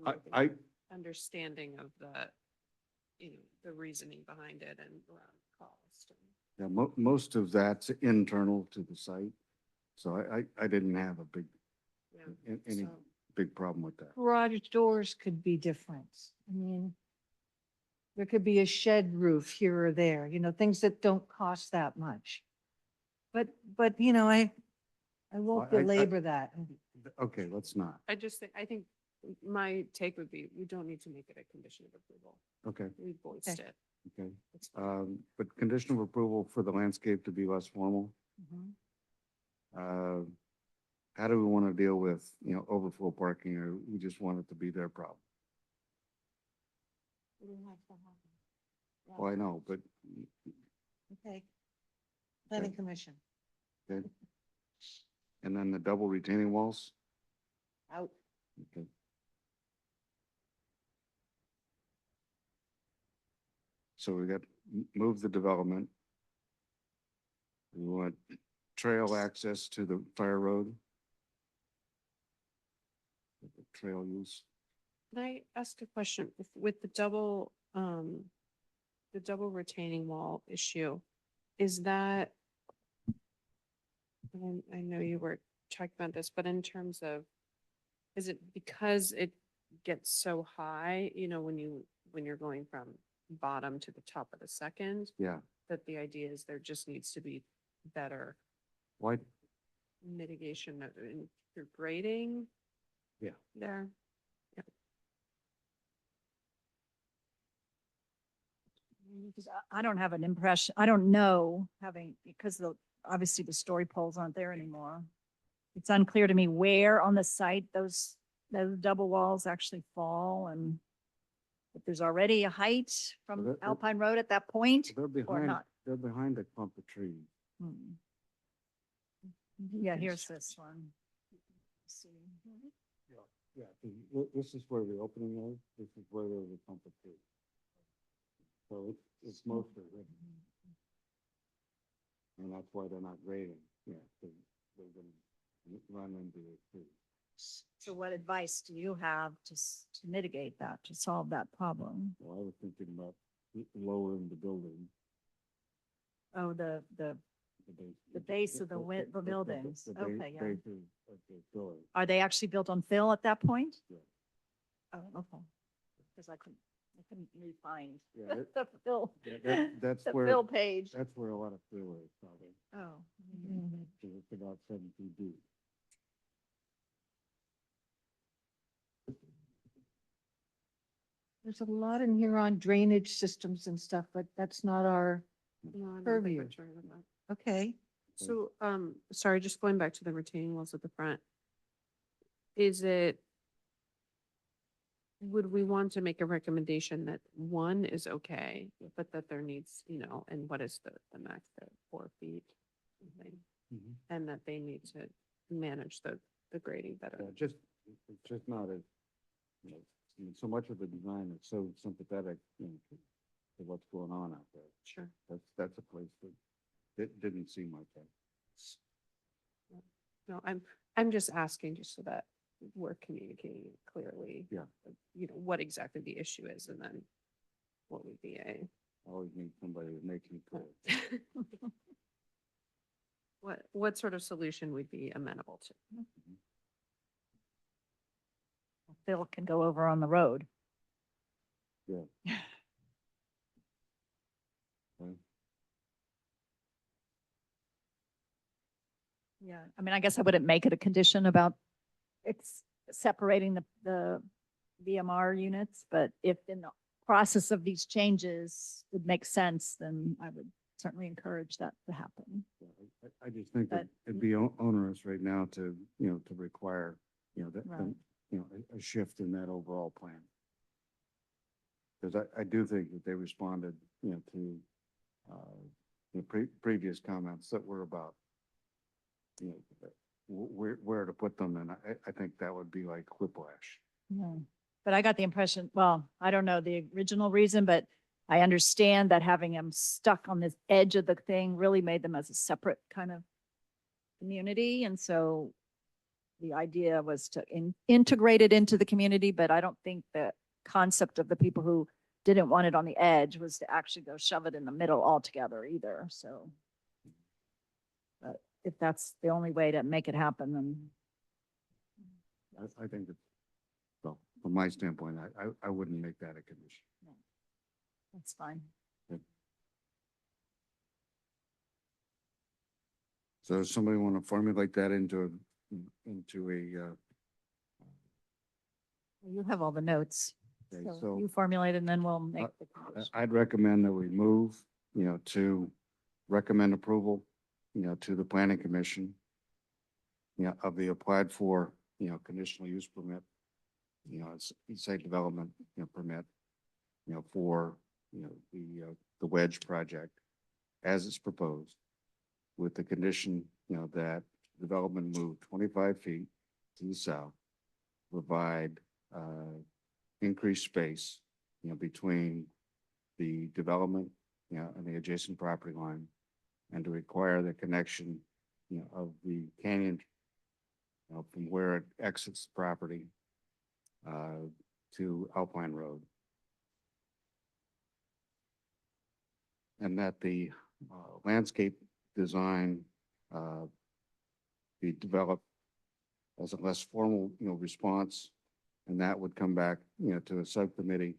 I, I, understanding of the reasoning behind it and around cost. yeah, most of that's internal to the site. So I didn't have a big, any So- big problem with that. garage doors could be different. I mean, there could be a shed roof here or there, things that don't cost that much. But, I won't I- belabor that. Okay, let's not. I think my take would be, we don't need to make it a condition of approval. Okay, We voiced Okay. it. okay. It's fine. But condition of approval for the landscape to be less formal. Mhm. How do we want to deal with, overflow parking, or we just want it to be their problem? Well, I know, but, Okay. Planning commission, okay. And then the double retaining walls? out. Okay. So we got move the development. We want trail access to the fire road. Trail use. Can I ask a question? With the double retaining wall issue, is that, and I know you were talking about this, but in terms of, is it because it gets so high, when you're going from bottom to the top of the second, Yeah, that the idea is there just needs to be better why, mitigation through grading? Yeah. there. Because I don't have an impression, I don't know, having, because obviously the story poles aren't there anymore. It's unclear to me where on the site those double walls actually fall, and if there's already a height from Well, Alpine Road at that point They're or behind, not. they're behind a clump of trees. Hmm. Yeah, here's this one. Let's see. Yeah, this is where the opening is, this is where there's a clump of trees. So it's mostly written. And that's why they're not grading, yeah, they're gonna run into the trees. So what advice do you have to mitigate that, to solve that problem? Well, I was thinking about lowering the building. Oh, the base of the buildings. The Okay, yeah. base of the building. Are they actually built on fill at that point? Yeah. Oh, okay. Because I couldn't really find Yeah, the fill, That's the where. fill page. That's where a lot of fill is, probably. Oh. So it's about 7 feet deep. There's a lot in here on drainage systems and stuff, but that's not our No, I don't think purview. we're trying with that. Okay. So, sorry, just going back to the retaining walls at the front. Would we want to make a recommendation that one is okay, but that there needs, and what is the max there, 4 feet? Something, and that they need to manage the grading better? Yeah, it's just not as, I mean, so much of the design is so sympathetic, to what's going on out there. Sure. That's a place that it didn't seem like that. No, I'm just asking just so that we're communicating clearly. Yeah. What exactly the issue is, and then what would be I always need somebody to make me clear. what sort of solution would be amenable to? Fill can go over on the road. Yeah. Okay. Yeah, I mean, I guess I wouldn't make it a condition about it's separating the VMR units, but if in the process of these changes it makes sense, then I would certainly encourage that to happen. Yeah, I just think that But- it'd be onerous right now to, to require, that, Right. a shift in that overall plan. Because I do think that they responded, to, previous comments that were about, where to put them, and I think that would be like whiplash. Yeah. But I got the impression, well, I don't know the original reason, but I understand that having them stuck on this edge of the thing really made them as a separate kind of community. And so the idea was to integrate it into the community, but I don't think the concept of the people who didn't want it on the edge was to actually go shove it in the middle altogether either, so. But if that's the only way to make it happen, then. I think that, well, from my standpoint, I wouldn't make that a condition. That's fine. So does somebody want to formulate that into a, You have all the notes. Okay, So so- you formulate and then we'll make the condition. I'd recommend that we move, to recommend approval, to the planning commission, of the applied for, conditional use permit, site development, permit, for, the wedge project as it's proposed, with the condition, that development move 25 feet to the south, provide, increased space, between the development, and the adjacent property line, and to require the connection, of the canyon, from where it exits the property, to Alpine Road. And that the landscape design be developed as a less formal, response, and that would come back, to a subcommittee,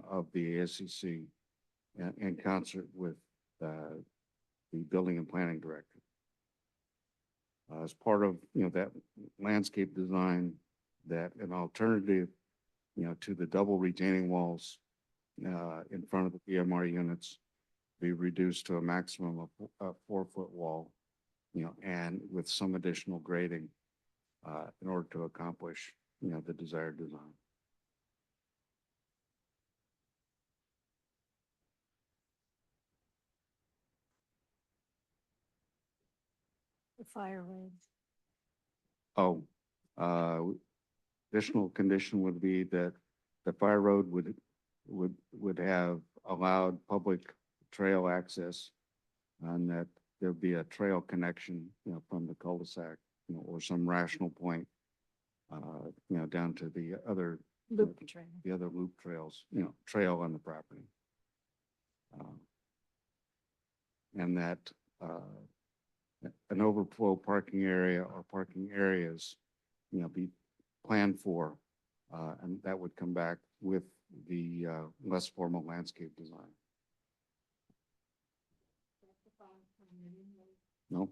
of the ASCC in concert with the building and planning director. As part of, that landscape design, that an alternative, to the double retaining walls in front of the PMR units be reduced to a maximum of a 4-foot wall, and with some additional grading in order to accomplish, the desired design. The fire road. Oh, additional condition would be that the fire road would have allowed public trail access, and that there'd be a trail connection, from the cul-de-sac, or some rational point, down to the other Loop trail. the other loop trails, trail on the property. And that an overflow parking area or parking areas, be planned for, and that would come back with the less formal landscape design. No?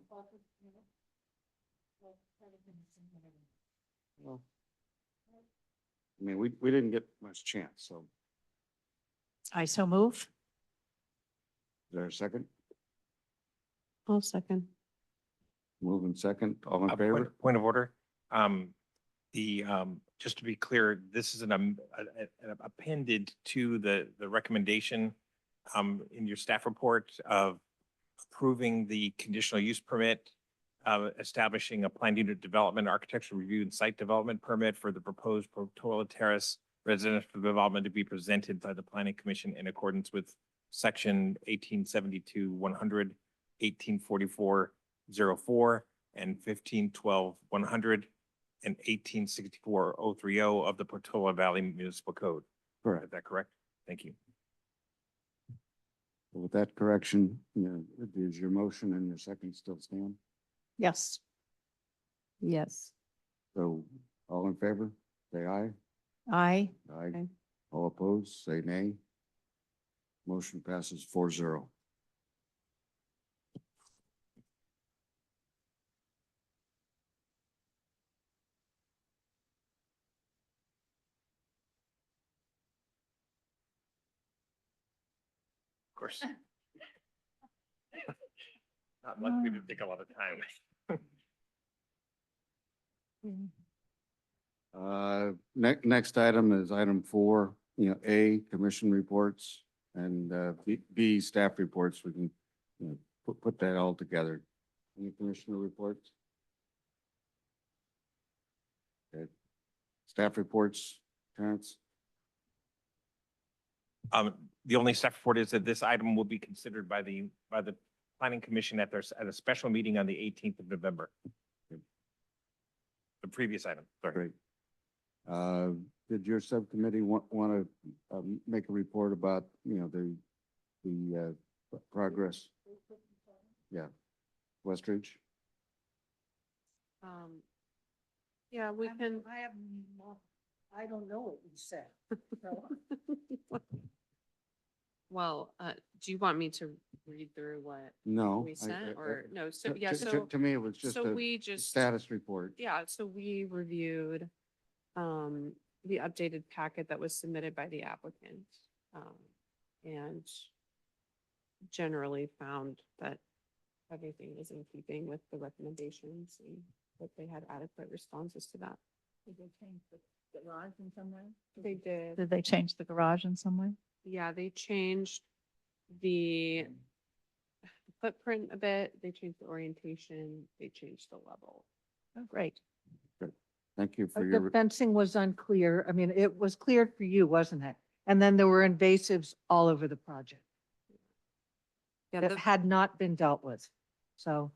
Well, I mean, we didn't get much chance, so I so move. is there a second? I'll second. Moving second, all in Point favor? point of order. Just to be clear, this is an appended to the recommendation in your staff report of approving the conditional use permit, establishing a planned unit development, architectural review and site development permit for the proposed Portola Terrace residential development to be presented by the planning commission in accordance with section 1872-100, 1844-04, and 1512-100, and 1864-030 of the Portola Valley Municipal Code. Correct. Is that correct? Thank you. With that correction, does your motion and your second still stand? Yes. Yes. So all in favor, say aye. Aye. Aye. Aye. All opposed, say nay. Motion passes 4-0. Of course. Not likely to take a lot of time. Next item is item 4, A, commission reports, and B, staff reports. We can, put that all together. Any commissioner reports? Okay. Staff reports, Terrence? The only staff report is that this item will be considered by the planning commission at a special meeting on the 18th of November. The previous item, sorry. Great. Did your subcommittee want to make a report about, the progress? Yeah. Westridge? Yeah, we can. I don't know what you said. Well, do you want me to read through what No. we sent or no? So, To- yeah, to- so. To me, it was just So a we just. status report. Yeah, so we reviewed the updated packet that was submitted by the applicant. And generally found that everything was in keeping with the recommendations and that they had adequate responses to that. Did they change the garage in some way? They did. Did they change the garage in some way? Yeah, they changed the footprint a bit. They changed the orientation. They changed the level. Oh, great. Thank you for The your, fencing was unclear. I mean, it was cleared for you, wasn't it? And then there were invasives all over the project Yeah, that had not been dealt with. So,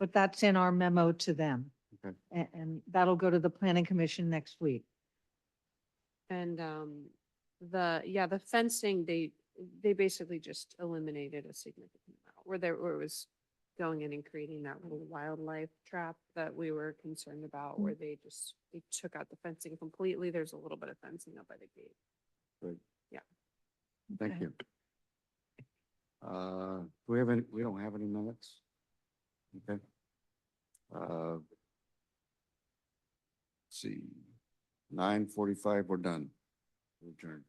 but that's in our memo to them. Okay. And that'll go to the planning commission next week. and the fencing, they basically just eliminated a significant amount where it was going in and creating that little wildlife trap that we were concerned about, where they took out the fencing completely. There's a little bit of fencing up by the gate. Great. Yeah. thank Okay. you. Do we have any, we don't have any minutes? Okay. Let's see, 9:45, we're done. Adjourned.